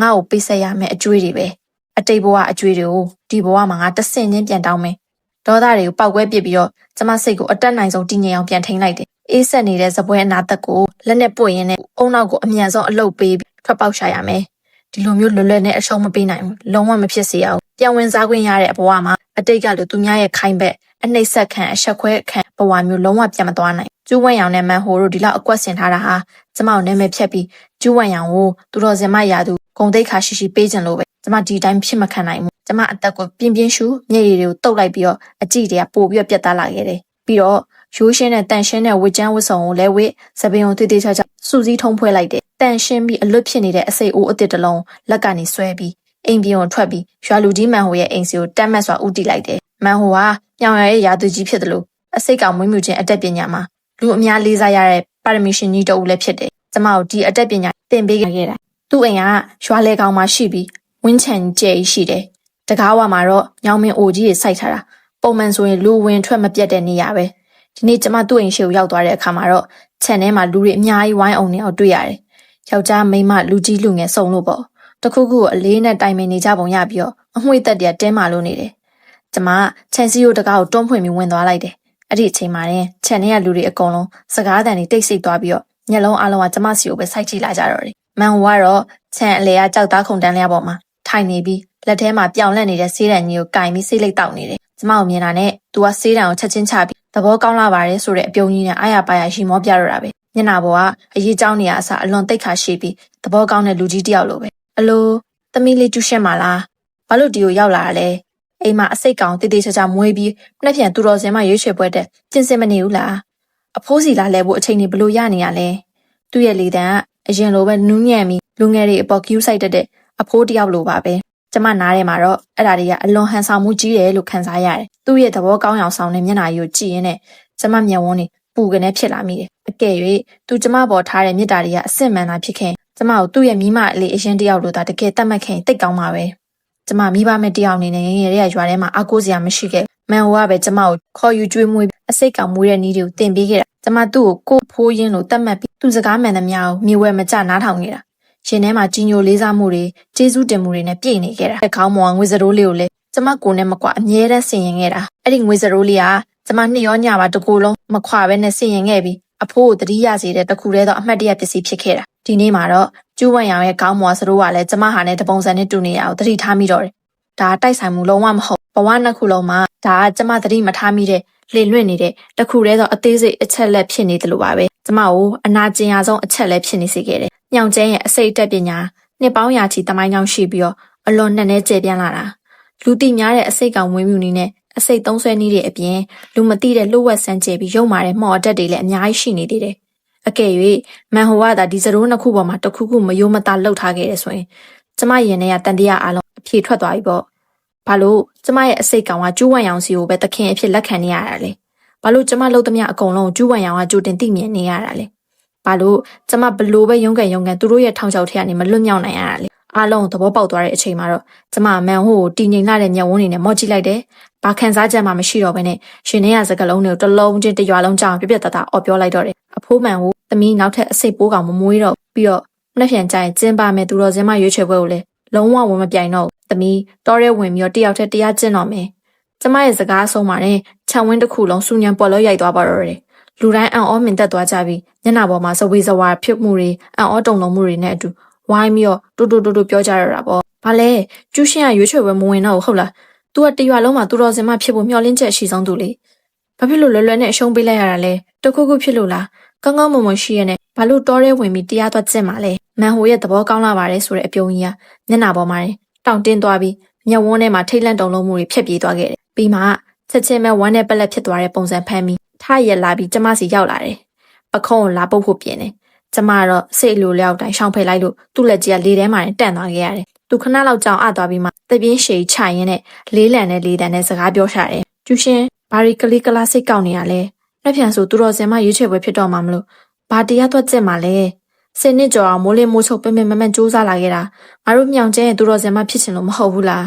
ငါ့ကိုပေးဆက်ရမယ်အကျွေးတွေပဲ။အတိတ်ဘဝအကျွေးတွေကိုဒီဘဝမှာငါတဆင့်ချင်းပြန်တောင်းမယ်။ဒေါသတွေကိုပောက်ကွဲပစ်ပြီးတော့ကျမစိတ်ကိုအတက်နိုင်ဆုံးတည်ငြိမ်အောင်ပြန်ထိန်းလိုက်တယ်။အေးဆက်နေတဲ့ဇပွဲအနာသက်ကိုလက်နဲ့ပွင့်ရင်းနဲ့အုံနောက်ကိုအမြန်ဆုံးအလုတ်ပေးပြီးထွက်ပေါက်ရှာရမယ်။ဒီလိုမျိုးလွယ်လွယ်နဲ့အရှုံးမပေးနိုင်ဘူး။လုံးဝမဖြစ်စေရဘူး။ပြန်ဝင်စားခွင့်ရတဲ့ဘဝမှာအတိတ်ကလိုသူများရဲ့ခိုင်းဘက်အနှိမ့်ဆက်ခံအဆက်ခွဲခံဘဝမျိုးလုံးဝပြန်မသွားနိုင်ကျူးဝန့်ရောင်နဲ့မန်ဟိုတို့ဒီလောက်အကွက်ဆင်ထားတာဟာကျမကိုနာမည်ဖြတ်ပြီးကျူးဝန့်ရောင်ကိုသူတော်စင်မရာသူဂုံတိတ်ခါရှိရှိပေးခြင်းလို့ပဲကျမဒီတိုင်းဖြစ်မခံနိုင်ဘူးကျမအသက်ကိုပြင်းပြင်းရှူမျက်ရည်တွေကိုတုပ်လိုက်ပြီးတော့အကြည့်တွေကပို့ပြီးပြတ်သားလာခဲ့တယ်ပြီးတော့ရိုးရှင်းတဲ့တန်ရှင်းတဲ့ဝစ်ချမ်းဝစ်စုံကိုလဲဝစ်စပင်ကိုတေးသေးချာချာစူးစီးထုံးဖွဲလိုက်တယ်တန်ရှင်းပြီးအလွတ်ဖြစ်နေတဲ့အစိတ်အိုးအစ်စ်တစ်လုံးလက်ကနေဆွဲပြီးအိမ်ပြင်ကိုထွက်ပြီးရွာလူကြီးမန်ဟိုရဲ့အိမ်စီကိုတက်မတ်စွာဥတီလိုက်တယ်မန်ဟိုကညောင်ရရဲ့ရာသူကြီးဖြစ်တယ်လို့အစိတ်ကောင်မွေးမြူခြင်းအတတ်ပညာမှာလူအများလေးစားရတဲ့ပါရမီရှင်ကြီးတအုပ်လည်းဖြစ်တယ်ကျမတို့ဒီအတတ်ပညာသင်ပေးခဲ့တာသူ့အိမ်ကရွာလေကောင်မှာရှိပြီးဝင်းချန်ကျဲရှိတယ်တကားဝမှာတော့ညောင်မင်းအိုကြီးတွေစိုက်ထားတာပုံမှန်ဆိုရင်လူဝင်ထွက်မပြတ်တဲ့နေရာပဲဒီနေ့ကျမသူ့အိမ်ရှိကိုရောက်သွားတဲ့အခါမှာတော့ခြံထဲမှာလူတွေအများကြီးဝိုင်းအောင်နေအောင်တွေ့ရတယ်ယောက်ျားမိန်းမလူကြီးလူငယ်စုံလို့ပေါ့တခုခုကိုအလေးနဲ့တိုင်ပင်နေကြပုံရပြီးတော့အမွှေးသက်တည်းတင်းမာလို့နေတယ်ကျမခြံစည်းရိုးတကားကိုတွန်းဖွင့်ပြီးဝင်သွားလိုက်တယ်အဲ့ဒီအချိန်မှာတင်ခြံထဲကလူတွေအကုန်လုံးစကားသံတွေတိတ်ဆိတ်သွားပြီးတော့ညလုံးအလုံးကကျမစီကိုပဲစိုက်ကြည့်လာကြတော့တယ်မန်ဟိုကတော့ခြံအလေကကြောက်သားခုန်တန်းလျားပေါ်မှာထိုင်နေပြီးလက်ထဲမှာပြောင်လက်နေတဲ့ဆေးတံကြီးကိုကင်ပြီးဆေးလိပ်တောက်နေတယ်ကျမကိုမြင်တာနဲ့သူကဆေးတံကိုချက်ချင်းချပြီးသဘောကောင်းလာပါတယ်ဆိုတဲ့အပြုံးကြီးနဲ့အားရပါရရှိမောပြတော့တာပဲမျက်နှာပေါ်ကအရေးကြောင်းနေရအစားအလွန်တိတ်ခါရှိပြီးသဘောကောင်းတဲ့လူကြီးတယောက်လိုပဲအလိုသမီးလေးကျူးရှင်းပါလားဘာလို့ဒီကိုရောက်လာတာလဲအိမ်မှာအစိတ်ကောင်တေးသေးချာချာမွေးပြီးနှစ်ပြန်သူတော်စင်မရွေးချယ်ပွဲတဲ့ပြင်ဆင်မနေဘူးလားအဖိုးစီလာလဲဖို့အချိန်ကြီးဘလို့ရနေရလဲသူ့ရဲ့လေတံကအရင်လိုပဲနူးညံ့ပြီးလူငယ်တွေအပေါ်ကျူးဆိုင်တဲ့အဖိုးတယောက်လိုပါပဲကျမနားထဲမှာတော့အဲ့ဒါတွေကအလွန်ဟန်ဆောင်မှုကြီးတယ်လို့ခံစားရတယ်သူ့ရဲ့သဘောကောင်းအောင်ဆောင်တဲ့မျက်နှာကြီးကိုကြည့်ရင်းနဲ့ကျမမျက်ဝန်းတွေပူကနေဖြစ်လာမိတယ်အကယ်၍သူကျမပေါ်ထားတဲ့မေတ္တာတွေကအစစ်မှန်တာဖြစ်ခင်ကျမကိုသူ့ရဲ့မိမအလေးအရင်တယောက်လိုသာတကယ်တတ်မှတ်ခင်တိတ်ကောင်းပါပဲကျမမိဘမဲ့တယောက်အနေနဲ့ငယ်ငယ်လေးရွာထဲမှာအားကိုးစရာမရှိခဲ့မန်ဟိုကပဲကျမကိုခေါ်ယူကျွေးမွေးအစိတ်ကောင်မွေးတဲ့နည်းတွေကိုသင်ပေးခဲ့တာကျမသူ့ကိုဖိုးရင်းလို့တတ်မှတ်ပြီးသူစကားမှန်သမျှကိုမြေဝဲမကျနားထောင်နေတာရှင်ထဲမှာကြီးညိုလေးစားမှုတွေကျေးဇူးတင်မှုတွေနဲ့ပြည့်နေခဲ့တာခေါင်းမောင်ငွေစရိုးလေးကိုလည်းကျမကိုနဲ့မကွာအမြဲတမ်းဆင်ရင်ခဲ့တာအဲ့ဒီငွေစရိုးလေးကကျမနှစ်ရောညပါတကူလုံးမခွာပဲနဲ့ဆင်ရင်ခဲ့ပြီးအဖိုးကိုတတိယစေတဲ့တခုတည်းသောအမှတ်တရပစ္စည်းဖြစ်ခဲ့တာဒီနေ့မှာတော့ကျူးဝန့်ရောင်ရဲ့ခေါင်းမောင်စရိုးကလည်းကျမဟာနဲ့တပုံစံနဲ့တူနေရအောင်တတိထားမိတော့တယ်ဒါတိုက်ဆိုင်မှုလုံးဝမဟုတ်ဘဝနှစ်ခုလုံးမှာဒါကကျမတတိမထားမိတဲ့လေလွင့်နေတဲ့တခုတည်းသောအသေးစိတ်အချက်လက်ဖြစ်နေတယ်လို့ပါပဲကျမကိုအနာကျင်ရဆုံးအချက်လက်ဖြစ်နေစေခဲ့တယ်ညောင်ကျန်းရဲ့အစိတ်တက်ပညာနှစ်ပေါင်းရာချီတမိုင်းကြောင်းရှိပြီးတော့အလွန်နဲ့နဲ့ကျေပြန့်လာတာလူသိများတဲ့အစိတ်ကောင်မွေးမြူနည်းနဲ့အစိတ်သုံးဆွဲနည်းတွေအပြင်လူမသိတဲ့လှုပ်ဝက်ဆန်းကျဲပြီးရုံမာတဲ့မှော်အတက်တွေလည်းအများကြီးရှိနေသေးတယ်အကယ်၍မန်ဟိုကသာဒီစရိုးနှစ်ခုပေါ်မှာတစ်ခုခုမယိုးမသားလှုပ်ထားခဲ့တယ်ဆိုရင်ကျမရင်ထဲကတန်တရားအလုံးအဖြေထွက်သွားပြီပေါ့ဘာလို့ကျမရဲ့အစိတ်ကောင်ကကျူးဝန့်ရောင်စီကိုပဲသခင်အဖြစ်လက်ခံနေရတာလဲဘာလို့ကျမလှုပ်သမျှအကုန်လုံးကျူးဝန့်ရောင်ကကြိုတင်သိမြင်နေရတာလဲဘာလို့ကျမဘလို့ပဲရုန်းကန်သူတို့ရဲ့ထောင်ချောက်ထဲကနေမလွတ်မြောက်နိုင်ရတာလဲအားလုံးသဘောပေါက်သွားတဲ့အချိန်မှာတော့ကျမမန်ဟိုကိုတည်ငြိမ်လာတဲ့မျက်ဝန်းတွေနဲ့မော့ကြည့်လိုက်တယ်။ဘာခံစားချက်မှမရှိတော့ဘဲနဲ့ရှင်ထဲကစကလုံးတွေကိုတစ်လုံးချင်းတစ်ရွာလုံးကြောင်ပြပြတသားအော်ပြောလိုက်တော့တယ်။အဖိုးမန်ကိုသမီးနောက်ထပ်အစိတ်ပိုးကောင်မမွေးတော့ပြီးတော့နှစ်ပြန်ကြရင်ကျင်းပါမယ်သူတော်စင်မရွေးချယ်ပွဲကိုလည်း လုံးဝဝင်မပြိုင်တော့သမီးတော်ရဲဝင်ပြီးတော့တယောက်တည်းတရားကျင့်တော့မယ်ကျမရဲ့စကားဆုံးပါတယ်ခြံဝင်းတစ်ခုလုံးစူညံပေါ်လို့ရိုက်သွားပါတော့တယ်လူတိုင်းအံ့ဩမြင်သက်သွားကြပြီးညနာပေါ်မှာစဝေးစဝါဖြစ်မှုတွေအံ့ဩတုန်လှုပ်မှုတွေနဲ့အတူဝိုင်းပြီးတော့တူပြောကြရတာပေါ့ဘာလဲကျူးရှင်ကရွေးချယ်ပွဲမဝင်တော့ဟုတ်လား तू ကတရွာလုံးမှာသူတော်စင်မဖြစ်ဖို့မျှော်လင့်ချက်အရှိဆုံးသူလေဘာဖြစ်လို့လွယ်လွယ်နဲ့အရှုံးပေးလိုက်ရတာလဲတခုခုဖြစ်လို့လားကောင်းကောင်းမွန်မွန်ရှိရနဲ့ဘာလို့တော်ရဲဝင်ပြီးတရားသွားကျင့်မှာလဲမန်ဟိုရဲ့သဘောကောင်းလာပါတယ်ဆိုတဲ့အပြုံးကြီးကမျက်နှာပေါ်မှာတောင့်တင်းသွားပြီးမျက်ဝန်းထဲမှာထိတ်လန့်တုန်လှုပ်မှုတွေဖြစ်ပြေးသွားခဲ့တယ်ပြီးမှချက်ချင်းပဲဝမ်းနဲ့ပလက်ဖြစ်သွားတဲ့ပုံစံဖမ်းပြီးထားရက်လာပြီးကျမစီရောက်လာတယ်ပခုံးကိုလာပုတ်ဖို့ပြင်တယ်ကျမတော့စိတ်လိုလျောက်တိုင်းရှောင်ဖယ်လိုက်လို့သူ့လက်ကြီးကလေထဲမှာတန့်သွားခဲ့ရတယ်သူခဏလောက်ကြောင်အသွားပြီးမှတပြင်းရှည်ချရင်းနဲ့လေးလံနဲ့လေးတန်နဲ့စကားပြောရှာတယ်ကျူရှင်ဘာရီကလေးကလာစိတ်ကောက်နေရလဲလက်ဖြံဆိုသူတော်စင်မရွေးချယ်ပွဲဖြစ်တော့မှမလို့ဘာတရားသွားကျင့်မှာလဲစင်နစ်ကြော်အောင်မိုးလေးမိုးချုပ်ပင်ပင်မမန်စူးစမ်းလာခဲ့တာငါတို့မြောင်ကျဲရဲ့သူတော်စင်မဖြစ်ချင်လို့မဟုတ်ဘူးလား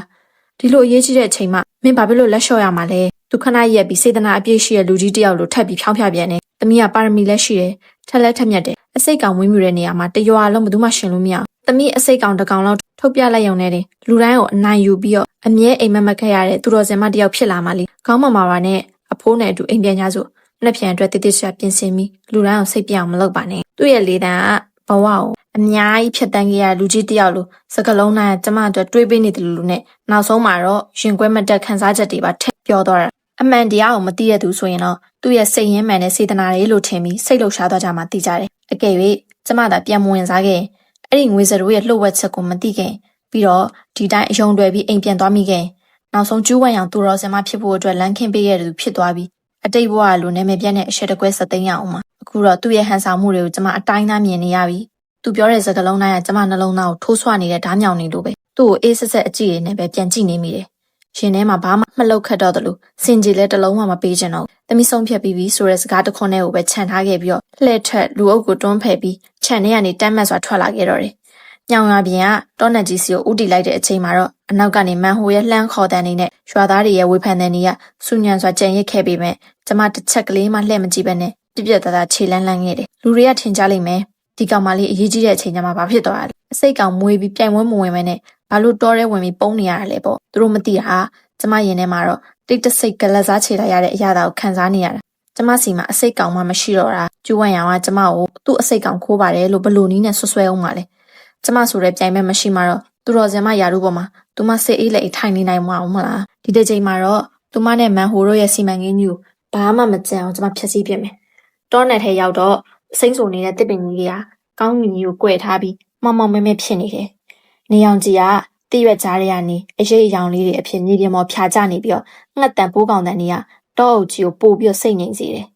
ဒီလိုအရေးကြီးတဲ့အချိန်မှမင်းဘာဖြစ်လို့လက်လျှော့ရမှာလဲသူခဏရက်ပြီးစေတနာအပြည့်ရှိတဲ့လူကြီးတယောက်လိုထပ်ပြီးဖြောင်းဖြပြန်နေသမီးကပါရမီလက်ရှိတယ်ထက်လက်ထက်မြက်တယ်အစိတ်ကောင်ဝင်းမြူတဲ့နေရာမှာတရွာလုံးဘယ်သူမှရှင်လို့မရသမီးအစိတ်ကောင်တစ်ကောင်လောက်ထုတ်ပြလိုက်ရုံနဲ့တင်လူတိုင်းကိုအနိုင်ယူပြီးတော့အမြဲအိမ်မက်မက်ခဲ့ရတဲ့သူတော်စင်မတယောက်ဖြစ်လာမှလေခေါင်းမမာပါနဲ့အဖိုးနဲ့အတူအိမ်ပြန်ကြစို့လက်ဖြံအတွက်တိတိကျကျပြင်ဆင်ပြီးလူတိုင်းကိုစိတ်ပြအောင်မလုပ်ပါနဲ့သူ့ရဲ့လေတံကဘဝကိုအများကြီးဖြတ်တန်းခဲ့ရလူကြီးတယောက်လိုစကလုံးတိုင်းကကျမအတွက်တွေးပေးနေတယ်လို့နဲ့နောက်ဆုံးမှာတော့ရင်ခွဲမတက်ခန်းစားချက်တွေပါထည့်ပြောတော့တာအမှန်တရားကိုမသိရသူဆိုရင်တော့သူ့ရဲ့စိတ်ရင်းမှန်တဲ့စေတနာတွေလို့ထင်ပြီးစိတ်လှုပ်ရှားသွားကြမှသိကြတယ်အကယ်၍ကျမသာပြန်မဝင်စားခဲ့အဲ့ဒီငွေစရိုးရဲ့လှုပ်ဝက်ချက်ကိုမသိခင်ပြီးတော့ဒီတိုင်းအယုံတွေပြီးအိမ်ပြန်သွားမိခင်နောက်ဆုံးကျူးဝဲရောင်သူတော်စင်မဖြစ်ဖို့အတွက်လမ်းခင်းပေးရတဲ့သူဖြစ်သွားပြီးအတိတ်ဘဝလိုနာမည်ပြတ်တဲ့အရှက်တကွဲစသိမ်းရအောင်မှာအခုတော့သူ့ရဲ့ဟန်ဆောင်မှုတွေကိုကျမအတိုင်းသားမြင်နေရပြီသူပြောတဲ့စကားလုံးတိုင်းကကျမနှလုံးသားကိုထိုးဆွနေတဲ့ဓားမြောင်နေလို့ပဲသူ့ကိုအေးဆက်ဆက်အကြည့်ရနေပဲပြန်ကြည့်နေမိတယ်ရှင်ထဲမှာဘာမှမလောက်ခတ်တော့တယ်လို့စင်ကြီးလဲတလုံးမှမပေးချင်တော့သမီးဆုံးဖြတ်ပြီးပြီဆိုတဲ့စကားတစ်ခွန်းနဲ့ကိုပဲခြံထားခဲ့ပြီးတော့လှည့်ထက်လူအုပ်ကိုတွန်းဖယ်ပြီးခြံထဲကနေတမ်းမတ်စွာထွက်လာခဲ့တော့တယ်ညောင်ရွာပြင်ကတောနက်ကြီးစီကိုဥတီလိုက်တဲ့အချိန်မှာတော့အနောက်ကနေမန်ဟိုရဲ့လှမ်းခေါ်တန်နေနဲ့ရွာသားတွေရဲ့ဝေဖန်တဲ့နေကစူညံစွာကြံရစ်ခဲ့ပြီးမဲ့ကျမတစ်ချက်ကလေးမှလှည့်မကြည့်ပဲနဲ့ပြပြသားသားခြေလန်းလန်းခဲ့တယ်လူတွေကထင်ကြလိမ့်မယ်ဒီကောင်မလေးအရေးကြီးတဲ့အချိန်ကျမှဘာဖြစ်သွားတာလဲအစိတ်ကောင်မွေးပြီးပြိုင်ဝဲမဝင်မဲနဲ့ဘာလို့တောထဲဝင်ပြီးပုံနေရတာလဲပေါ့သူတို့မသိတာကျမရင်ထဲမှာတော့တိတ်တဆိတ်ကလတ်စားခြေလိုက်ရတဲ့အရာကိုခံစားနေရတာကျမစီမှာအစိတ်ကောင်မှမရှိတော့တာကျူဝမ်ရောင်ကကျမကိုသူ့အစိတ်ကောင်ခိုးပါတယ်လို့ဘလို့နီးနဲ့ဆွဲအောင်ပါလေကျမဆိုတဲ့ပြိုင်မဲ့မရှိမှတော့သူတော်စင်မယာတို့ပေါ်မှာသူမစိတ်အေးလက်အေးထိုင်နေနိုင်မှာမလားဒီတစ်ချိန်မှာတော့သူမနဲ့မန်ဟိုတို့ရဲ့စီမံကိန်းကြီးကိုဘာမှမကြံအောင်ကျမဖျက်ဆီးပြစ်မယ်တောနယ်ထဲရောက်တော့စိမ့်ဆိုနေတဲ့တစ်ပင်ကြီးတွေကကောင်းကင်ကြီးကိုကွဲထားပြီးမောင်မောင်မဲမဲဖြစ်နေတယ်နေအောင်ကြီးကတိရွက်ကြားတွေကနေအရေးအယောင်လေးတွေအဖြစ်မြေပြင်ပေါ်ဖြာကျနေပြီးတော့ငှက်တန်ပိုးကောင်တန်တွေကတောအုပ်ကြီးကိုပို့ပြီးစိတ်ငြိမ်စေတယ်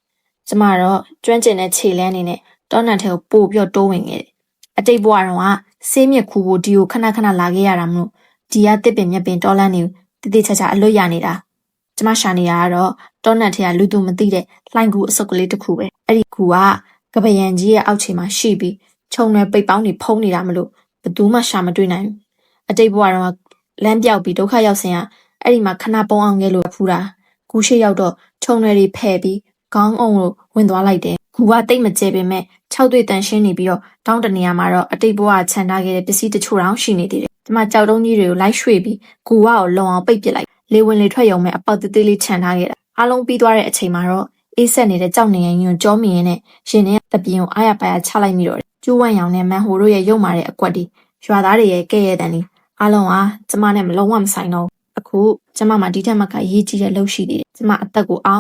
ကျမတော့ကျွမ်းကျင်တဲ့ခြေလန်းနေနဲ့တောနံထဲကိုပို့ပြီးတိုးဝင်ခဲ့တယ်အတိတ်ဘဝတုန်းကဆေးမြက်ခူကိုဒီကိုခဏခဏလာခဲ့ရတာမလို့ဒီကတစ်ပင်မြက်ပင်တောလန်းနေတတိချာချာအလွတ်ရနေတာကျမရှာနေတာကတော့တောနံထဲကလူသူမသိတဲ့လှိုင်ကူအစုပ်ကလေးတစ်ခုပဲအဲ့ဒီကူကကပယံကြီးရဲ့အောက်ခြေမှာရှိပြီးခြုံရွယ်ပိတ်ပေါင်းတွေဖုံးနေတာမလို့ဘယ်သူမှရှာမတွေ့နိုင်ဘူးအတိတ်ဘဝတော့လမ်းပြောက်ပြီးဒုက္ခရောက်စဉ်ကအဲ့ဒီမှာခဏပုံအောင်ငယ်လို့ဖူးတာကူရှိရောက်တော့ခြုံရွယ်တွေဖဲ့ပြီးခေါင်းအောင်လို့ဝင်သွားလိုက်တယ်ကူကတိတ်မကျဲပေမဲ့6တွေ့တန်ရှင်းနေပြီးတော့တောင်းတနေရာမှာတော့အတိတ်ဘဝခြံထားခဲ့တဲ့ပစ္စည်းတချို့တောင်ရှိနေသေးတယ်ဒီမှာကြောက်တုံးကြီးတွေကိုလိုက်ရွှေ့ပြီးကူကကိုလုံအောင်ပိတ်ပစ်လိုက်လေဝင်လေထွက်ရုံမဲ့အပေါက်သေးသေးလေးခြံထားခဲ့တာအားလုံးပြီးသွားတဲ့အချိန်မှာတော့အေးဆက်နေတဲ့ကြောက်နေရင်ညွန့်ကြောမင်းနဲ့ရှင်နဲ့တပြင်းကိုအားရပါရချလိုက်မိတော့တယ်ကျိုးဝမ်ရောင်နဲ့မန်ဟိုတို့ရဲ့ရုပ်မာတဲ့အကွက်တွေရွာသားတွေရဲ့ကဲ့ရဲ့တန်တွေအားလုံးဟာကျမနဲ့မလုံးဝမဆိုင်တော့အခုကျမမှာဒီထက်မကရေးကြီးတဲ့လှုပ်ရှိသေးတယ်ကျမအသက်ကိုအ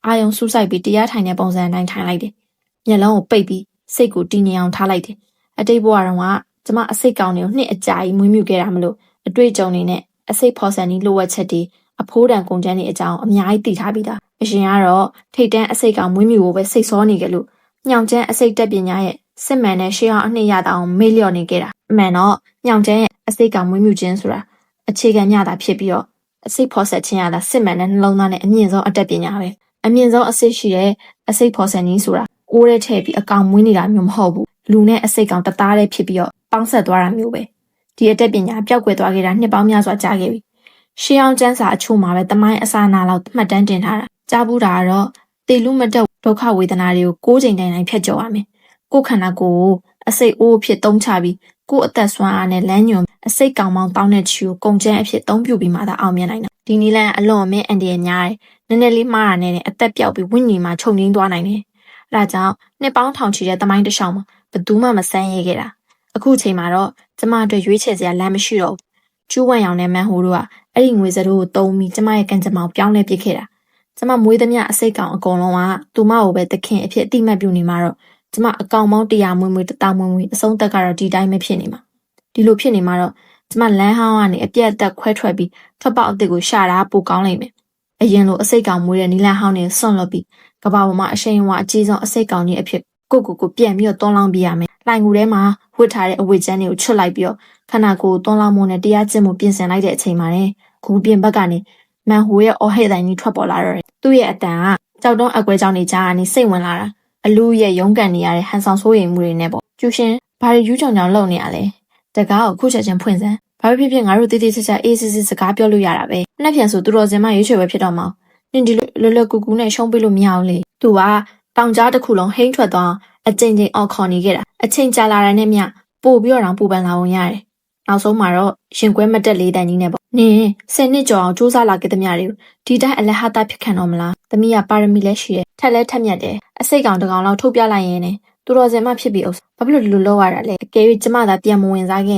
ာယုံစူးစိုက်ပြီးတရားထိုင်တဲ့ပုံစံအတိုင်းထိုင်လိုက်တယ်မျက်လုံးကိုပိတ်ပြီးစိတ်ကိုတည်ငြိမ်အောင်ထားလိုက်တယ်အတိတ်ဘဝတုန်းကကျမအစိတ်ကောင်းတွေကိုနှစ်အကြာကြီးမွေးမြူခဲ့တာမလို့အတွေ့အကြုံတွေနဲ့အစိတ်ဖော်ဆန်ကြီးလိုဝက်ချက်တွေအဖိုးတန်ကုန်ကျန်းတွေအကြောင်းအများကြီးသိထားပြီးသားအရှင်ကတော့ထိတ်တန်းအစိတ်ကောင်မွေးမြူဖို့ပဲစိတ်ဆောနေကြလို့ညောင်ကျန်းအစိတ်တက်ပညာရဲ့စစ်မှန်တဲ့ရှေးဟောင်းအနှစ်ရတာအောင်မေ့လျော့နေခဲ့တာအမှန်တော့ညောင်ကျန်းရဲ့အစိတ်ကောင်မွေးမြူခြင်းဆိုတာအခြေခံမျှတာဖြစ်ပြီးတော့အစိတ်ဖော်ဆက်ခြင်းရတာစစ်မှန်တဲ့နှလုံးသားနဲ့အမြင့်ဆုံးအတတ်ပညာပဲအမြင့်ဆုံးအစိတ်ရှိတဲ့အစိတ်ဖော်ဆန်ကြီးဆိုတာအိုးထဲထည့်ပြီးအကောင်မွေးနေတာမျိုးမဟုတ်ဘူးလူနဲ့အစိတ်ကောင်တသားတည်းဖြစ်ပြီးတော့ပေါင်းဆက်သွားတာမျိုးပဲဒီအတတ်ပညာပျောက်ကွယ်သွားခဲ့တာနှစ်ပေါင်းများစွာကြာခဲ့ပြီရှေးအောင်ကျန်းစာအချို့မှာပဲတမိုင်းအစာနာလောက်မှတ်တမ်းတင်ထားတာကြားဘူးတာကတော့တေလူမတက်ဒုက္ခဝေဒနာတွေကို6ချိန်တိုင်တိုင်ဖြတ်ကျော်ရမယ်ကိုယ်ခန္ဓာကိုယ်အစိတ်အိုးဖြစ်သုံးချပြီး ကိုအသက်ဆွမ်းအားနဲ့လမ်းညွန်အစိတ်ကောင်မောင်းတောင်းတဲ့ချီကိုကုန်ကျန်းအဖြစ်သုံးပြပြီးမှသာအောင်မြင်နိုင်တာဒီနီလန်အလွန်အမင်းအန်ဒီရဲ့များတယ်နည်းနည်းလေးမှားတာနဲ့အသက်ပြောက်ပြီးဝိညာဉ်မှာခြုံငင်းသွားနိုင်တယ်အဲဒါကြောင့်နှစ်ပေါင်းထောင်ချီတဲ့သမိုင်းတစ်လျှောက်မှာဘယ်သူမှမဆန်းရဲခဲ့တာအခုချိန်မှာတော့ကျမအတွက်ရွေးချယ်စရာလမ်းမရှိတော့ဘူးကျူးဝန့်ရောင်နဲ့မန်ဟိုတို့ကအဲ့ဒီငွေစတို့ကိုတုံးပြီးကျမရဲ့ကံကြမ္မာကိုပြောင်းလဲပစ်ခဲ့တာကျမမွေးသမျှအစိတ်ကောင်အကုန်လုံးကသူမကိုပဲသခင်အဖြစ်အတိမတ်ပြုနေမှာတော့ကျမအကောင်ပေါင်း100မွေးမွေး1000မွေးမွေးအဆုံးသက်ကတော့ဒီတိုင်းပဲဖြစ်နေမှာဒီလိုဖြစ်နေမှာတော့ကျမလမ်းဟောင်းကနေအပြက်အသက်ခွဲထွက်ပြီးထွက်ပေါက်အစ်စ်ကိုရှာတာပိုကောင်းလိမ့်မယ်အရင်လိုအစိတ်ကောင်မွေးတဲ့နီလန်ဟောင်းနေဆွန့်လွတ်ပြီးကဘာပေါ်မှာအရှိန်အဝါအကြီးဆုံးအစိတ်ကောင်ကြီးအဖြစ်ကိုပြန်ပြီးတော့တွန်းလောင်းပြရမယ်လိုင်ကူထဲမှာဝတ်ထားတဲ့အဝတ်ကျန်းတွေကိုချွတ်လိုက်ပြီးတော့ခန္ဓာကိုယ်တွန်းလောင်းမှုနဲ့တရားကျင့်မှုပြင်ဆင်လိုက်တဲ့အချိန်မှာလေဂူပြင်ဘက်ကနေမန်ဟိုရဲ့အော်ဟစ်တိုင်းကြီးထွက်ပေါ်လာတော့တယ်သူ့ရဲ့အတန်ကကြောက်တုံးအကွဲကြောင့်နေကြားကနေစိတ်ဝင်လာတာအလူရဲ့ရုန်းကန်နေရတဲ့ဟန်ဆောင်ဆိုးရိမ်မှုတွေနဲ့ပေါ့ကျူရှင်ဘာတွေယူးကြောင်ကြောင်လုပ်နေရလဲတကားကိုခုချက်ချင်းဖွင့်စမ်းဘာဖြစ်ဖြစ်ငါတို့တိတိကျကျအေးစစ်စစ်စကားပြောလို့ရတာပဲနှစ်ပြန်ဆိုသူတော်စင်မရွေးချယ်ပဲဖြစ်တော့မှာနင်ဒီလွယ်လွယ်ကူကူနဲ့ရှုံးပေးလို့မရအောင်လေသူကတောင်ကြားတစ်ခုလုံးဟိန်းထွက်သွားအကြိမ်ကြိမ်အော်ခေါ်နေခဲ့တာအချိန်ကြာလာတဲ့နဲ့မျှပို့ပြီးတော့ပူပန်လာဝင်ရတယ်နောက်ဆုံးမှာတော့ရှင်ကွဲမတက်လေးတန်ကြီးနဲ့ပေါ့နင်10နှစ်ကျော်အောင်စူးစမ်းလာခဲ့သမျှတွေကိုဒီတိုင်းအလဟတာဖြစ်ခံတော့မလားသမီးကပါရမီလည်းရှိတယ်ထက်လဲထက်မြက်တယ်အစိတ်ကောင်တစ်ကောင်လောက်ထုတ်ပြလိုက်ရင်ねသူတော်စင်မဖြစ်ပြီးအောင်ဘာဖြစ်လို့ဒီလိုလုပ်ရတာလဲအကယ်၍ကျမသာပြန်မဝင်စားခင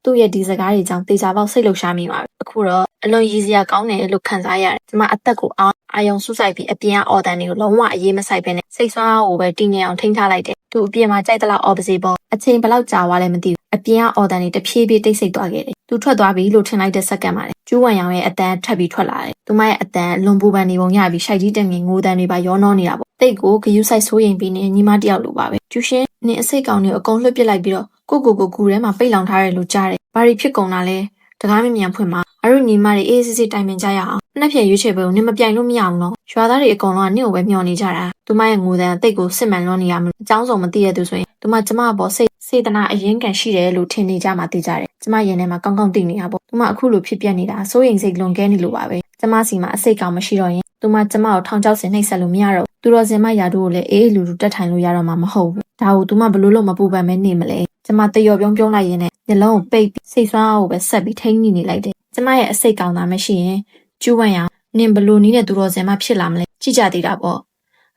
်သူ့ရဲ့ဒီစကားတွေကြောင့်တေချာပေါက်စိတ်လှုပ်ရှားမိပါပဲအခုတော့အလွန်ရည်စရာကောင်းတယ်လို့ခံစားရတယ်ကျမအသက်ကိုအာယုံဆုစိုက်ပြီးအပြင်ကအော်တန်တွေကိုလုံးဝအရေးမဆိုင်ပဲနဲ့စိတ်ဆွမ်းအားကိုပဲတည်ငြိမ်အောင်ထိန်းထားလိုက်တယ်သူအပြင်မှာကြိုက်သလောက်အော်ပါစေပေါ့အချိန်ဘလောက်ကြာသွားလဲမသိဘူးအပြင်ကအော်တန်တွေတဖြည်းဖြည်းတိတ်ဆိတ်သွားခဲ့တယ်သူထွက်သွားပြီလို့ထင်လိုက်တဲ့စက္ကန့်မှာလေကျူးဝမ်ရောင်ရဲ့အတန်ထပ်ပြီးထွက်လာတယ်သူမရဲ့အတန်လွန်ပူပန်နေပုံရပြီးရှိုက်ကြီးတငင်ငိုတန်တွေပါရောနှောနေတာပေါ့တိတ်ကိုဂယုဆိုင်ဆိုးရင်ပြီးနေညီမတယောက်လိုပါပဲကျူရှင်နင်အစိတ်ကောင်တွေကိုအကုန်လွှတ်ပစ်လိုက်ပြီးတော့ကိုကူထဲမှာပိတ်လောင်ထားတယ်လို့ကြားတယ်ဘာတွေဖြစ်ကုန်တာလဲတကားမမြန်ဖွင့်မှာအရုညီမတွေအေးစစ်စစ်တိုင်ပင်ကြရအောင်နှစ်ဖြည့်ရွေးချယ်ပွဲကိုနင်မပြိုင်လို့မရအောင်နော်ရွာသားတွေအကုန်လုံးကနင့်ကိုပဲမျှော်နေကြတာသူမရဲ့ငိုတန်တိတ်ကိုစစ်မှန်လွန်းနေရမလို့အကြောင်းစုံမသိရသူဆိုရင်သူမကျမပေါ်စေတနာအရင်ကန်ရှိတယ်လို့ထင်နေကြမှသိကြတယ်ကျမရင်ထဲမှာကောင်းကောင်းသိနေတာပေါ့သူမအခုလိုဖြစ်ပြနေတာစိုးရိမ်စိတ်လွန်ကဲနေလို့ပါပဲကျမစီမှာအစိတ်ကောင်မရှိတော့ရင်သူမကျမကိုထောင်ချောက်စင်နှိပ်စက်လို့မရတော့သူတော်စင်မရာတို့ကိုလည်းအေးလူလူတက်ထိုင်လို့ရတော့မှာမဟုတ်ဘူးဒါကိုသူမဘလို့လို့မပူပန်မဲနေမလဲကျမတယောပြုံးလိုက်ရင်လည်းညလုံးကိုပိတ်ပြီးစိတ်ဆွမ်းအားကိုပဲဆက်ပြီးထိန်းနေလိုက်တယ်ကျမရဲ့အစိတ်ကောင်သားမရှိရင်ကျူးဝန့်ရနင်ဘလို့နီးတဲ့သူတော်စင်မဖြစ်လာမလဲကြည့်ကြသေးတာပေါ့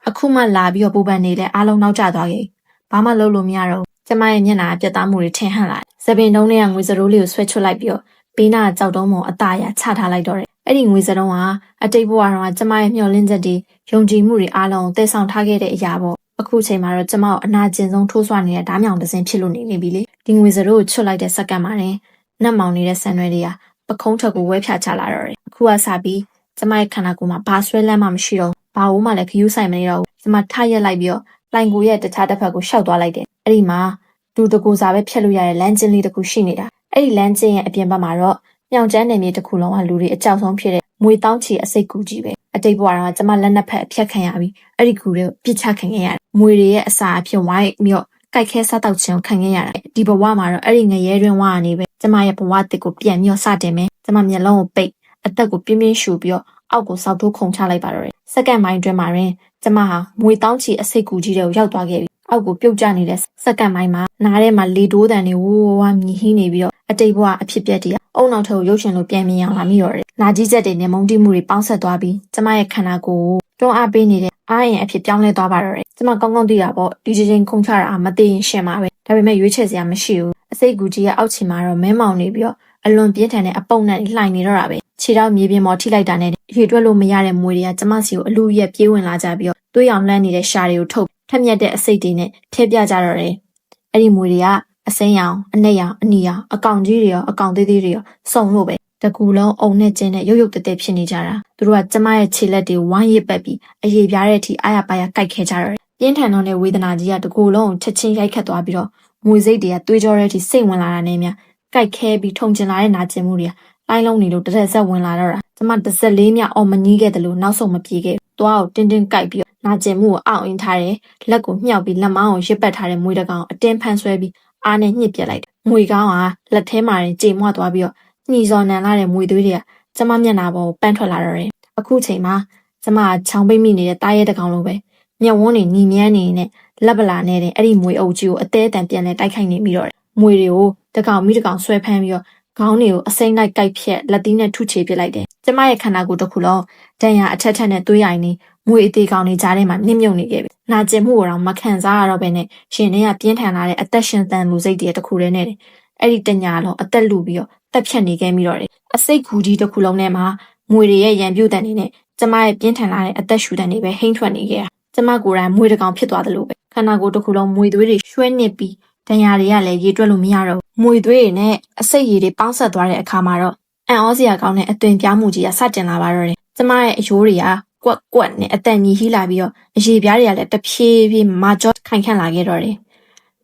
အခုမှလာပြီးတော့ပူပန်နေလဲအားလုံးနောက်ကျသွားခဲ့ဘာမှလုပ်လို့မရတော့ကျမရဲ့မျက်နှာပြတ်သားမှုတွေထင်ဟပ်လာစပင်တုံးတွေကငွေစရိုးလေးကိုဆွဲချွတ်လိုက်ပြီးတော့ဘေးနားကြောက်တုံးပေါ်အသားရချထားလိုက်တော့တယ်အဲ့ဒီငွေစတုံးကအတိတ်ဘဝတော့ကျမရဲ့မျှော်လင့်ချက်တွေယုံကြည်မှုတွေအားလုံးတည်ဆောင်ထားခဲ့တဲ့အရာပေါ့အခုချိန်မှာတော့ကျမကိုအနာကျင်ဆုံးထိုးဆွနေတဲ့ဓားမြောင်တစ်စင်းဖြစ်လို့နေပြီလေဒီငွေစရိုးကိုချွတ်လိုက်တဲ့စက္ကန့်မှာနဲ့နတ်မောင်နေတဲ့ဆန်ရွယ်တွေကပခုံးထက်ကိုဝဲဖြာချလာတော့တယ်အခုကစပြီးကျမရဲ့ခန္ဓာကိုယ်မှာဘာဆွဲလန်းမှမရှိတော့ဘာလို့မှလည်းခရူးဆိုင်မနေတော့ဘူးကျမထရက်လိုက်ပြီးတော့လိုင်ကိုရဲ့တခြားတစ်ဖက်ကိုရှောက်သွားလိုက်တယ်အဲ့ဒီမှာဒူတကူစာပဲဖြတ်လို့ရတဲ့လမ်းကျင်းလေးတစ်ခုရှိနေတာအဲ့ဒီလမ်းကျင်းရဲ့အပြင်ဘက်မှာတော့မြောင်ကျန်းနယ်မြေတစ်ခုလုံးကလူတွေအကြောက်ဆုံးဖြစ်တဲ့မွေတောင်းချီအစိတ်ကူကြီးပဲအတိတ်ဘဝတော့ကျမလက်နှစ်ဖက်အဖြတ်ခံရပြီးအဲ့ဒီကူတွေကိုပြစ်ချခံခဲ့ရတယ်မွေတွေရဲ့အစာအဖြစ်ဝိုင်းပြီးတော့ကြိုက်ခဲစားတောက်ခြင်းခံခဲ့ရတာဒီဘဝမှာတော့အဲ့ဒီငရဲတွင်ဝါနေပဲကျမရဲ့ဘဝတစ်ကိုပြန်ပြီးတော့စတင်မယ်ကျမမျက်လုံးကိုပိတ်အသက်ကိုပြင်းပြင်းရှူပြီးတော့အောက်ကိုစောက်ထိုးခုန်ချလိုက်ပါတော့တယ်စက္ကန့်ပိုင်းတွင်မှာရင်ကျမဟာမွေတောင်းချီအစိတ်ကူကြီးတွေကိုရောက်သွားခဲ့ပြီအောက်ကိုပြုတ်ကျနေတဲ့စက္ကန့်ပိုင်းမှာနားထဲမှာလေတိုးတန်တွေဝိုးဝါမြည်ဟင်းနေပြီးတော့အတိတ်ဘဝအဖြစ်ပြက်တွေအုံနောက်ထက်ကိုရုပ်ရှင်လိုပြန်မြင်အောင်လာမိတော့တယ်နာကြီးချက်တွေနဲ့မုန်းတိမှုတွေပေါင်းဆက်သွားပြီးကျမရဲ့ခန္ဓာကိုယ်ကိုတွန်းအားပေးနေတဲ့အားရင်အဖြစ်ပြောင်းလဲသွားပါတော့တယ်ကျမကောင်းကောင်းသိတာပေါ့ဒီချိန်ခုန်ချတာမသိရင်ရှင်ပါပဲဒါပေမဲ့ရွေးချယ်စရာမရှိဘူးအစိတ်ကူကြီးရဲ့အောက်ခြေမှာတော့မဲမောင်နေပြီးတော့အလွန်ပြင်းထန်တဲ့အပုပ်နဲ့လှိုင်နေတော့တာပဲခြေထောက်မြေပြင်ပေါ်ထိလိုက်တာနဲ့ရေတွက်လို့မရတဲ့မွေတွေကကျမစီကိုအလူရက်ပြေးဝင်လာကြပြီးတော့သွေးရောင်လှမ်းနေတဲ့ရှာတွေကိုထုတ်ထက်မြက်တဲ့အစိတ်တွေနဲ့ထည့်ပြကြတော့တယ်အဲ့ဒီမွေတွေကအစိမ်းရောင်အနက်ရောင်အနီရောင်အကောင်ကြီးတွေရောအကောင်သေးသေးတွေရောစုံလို့ပဲတကူလုံးအုံနဲ့ကျင်းနဲ့ရုပ်တည်းဖြစ်နေကြတာသူတို့ကကျမရဲ့ခြေလက်တွေဝိုင်းရစ်ပတ်ပြီးအရေပြားတဲ့အထိအားရပါရကိုက်ခဲကြတော့တယ်ပြင်းထန်တော့တဲ့ဝေဒနာကြီးကတကူလုံးကိုချက်ချင်းရိုက်ခတ်သွားပြီးတော့မွေစိတ်တွေကသွေးကြောတဲ့အထိစိတ်ဝင်လာတာနဲ့များကိုက်ခဲပြီးထုံကျင်လာတဲ့နာကျင်မှုတွေကလိုင်းလုံးနေလို့တရက်ဆက်ဝင်လာတော့တာကျမတစ်စက်လေးမြအော်မကြီးခဲ့တယ်လို့နောက်ဆုံးမပြေခဲ့သွားကိုတင်းတင်းကိုက်ပြီးနာကျင်မှုကိုအောင့်အင်းထားတယ်လက်ကိုမြှောက်ပြီးလက်မောင်းကိုရစ်ပတ်ထားတဲ့မွေတကောင်အတင်းဖန်ဆွဲပြီးအားနဲ့ညှစ်ပြက်လိုက်တယ်မွေကောင်းကလက်ထဲမှာကြေမွသွားပြီးတော့ညှီစော်နံလာတဲ့မွေသွေးတွေကကျမမျက်နှာပေါ်ကိုပန်းထွက်လာတော့တယ်အခုချိန်မှာကျမချောင်းပိတ်မိနေတဲ့တားရဲတကောင်လိုပဲမျက်ဝန်းတွေညီမြန်းနေနဲ့လက်ပလာနဲ့တဲ့အဲ့ဒီမွေအုပ်ကြီးကိုအသေးအတန်ပြန်လဲတိုက်ခိုက်နေပြီးတော့ မွေတွေကိုတကောင်မိတကောင်ဆွဲဖမ်းပြီးတော့ခေါင်းတွေကိုအစိမ့်လိုက်ကိုက်ဖြက်လက်သီးနဲ့ထုချေပစ်လိုက်တယ်ကျမရဲ့ခန္ဓာကိုယ်တစ်ခုလုံးဒဏ်ရာအထက်ထက်နဲ့သွေးရိုင်နေမွေအသေးကောင်တွေကြားထဲမှာနှိမ့်မြုပ်နေခဲ့ပြီနာကျင်မှုကိုတော့မခံစားရတော့ဘဲနဲ့ရှင်ထဲကပြင်းထန်လာတဲ့အသက်ရှင်သန်လူစိတ်တွေတစ်ခုတည်းနဲ့အဲ့ဒီတညာလုံးအသက်လူပြီးတော့တက်ဖြတ်နေခဲ့မိတော့တယ်အစိတ်ကူကြီးတစ်ခုလုံးထဲမှာမွေတွေရဲ့ရံပြုတ်တန်နေနဲ့ကျမရဲ့ပြင်းထန်လာတဲ့အသက်ရှူတန်တွေပဲဟိမ့်ထွက်နေခဲ့တာကျမကိုယ်တိုင်မွေတစ်ကောင်ဖြစ်သွားသလိုပဲခန္ဓာကိုယ်တစ်ခုလုံးမွေသွေးတွေရွှဲနစ်ပြီးဒဏ်ရာတွေကလည်းရေတွက်လို့မရတော့ဘူးမွေသွေးတွေနဲ့အစိတ်ရည်တွေပေါင်းဆက်သွားတဲ့အခါမှာတော့အံ့ဩစရာကောင်းတဲ့အသွင်ပြားမှုကြီးကစတင်လာပါတော့တယ်ကျမရဲ့အယိုးတွေကကွက်နဲ့အတန်ကြီးဟီးလာပြီးတော့အရေပြားတွေကလည်းတဖြည်းဖြည်းမာကြော့ခိုင်ခန့်လာခဲ့တော့တယ်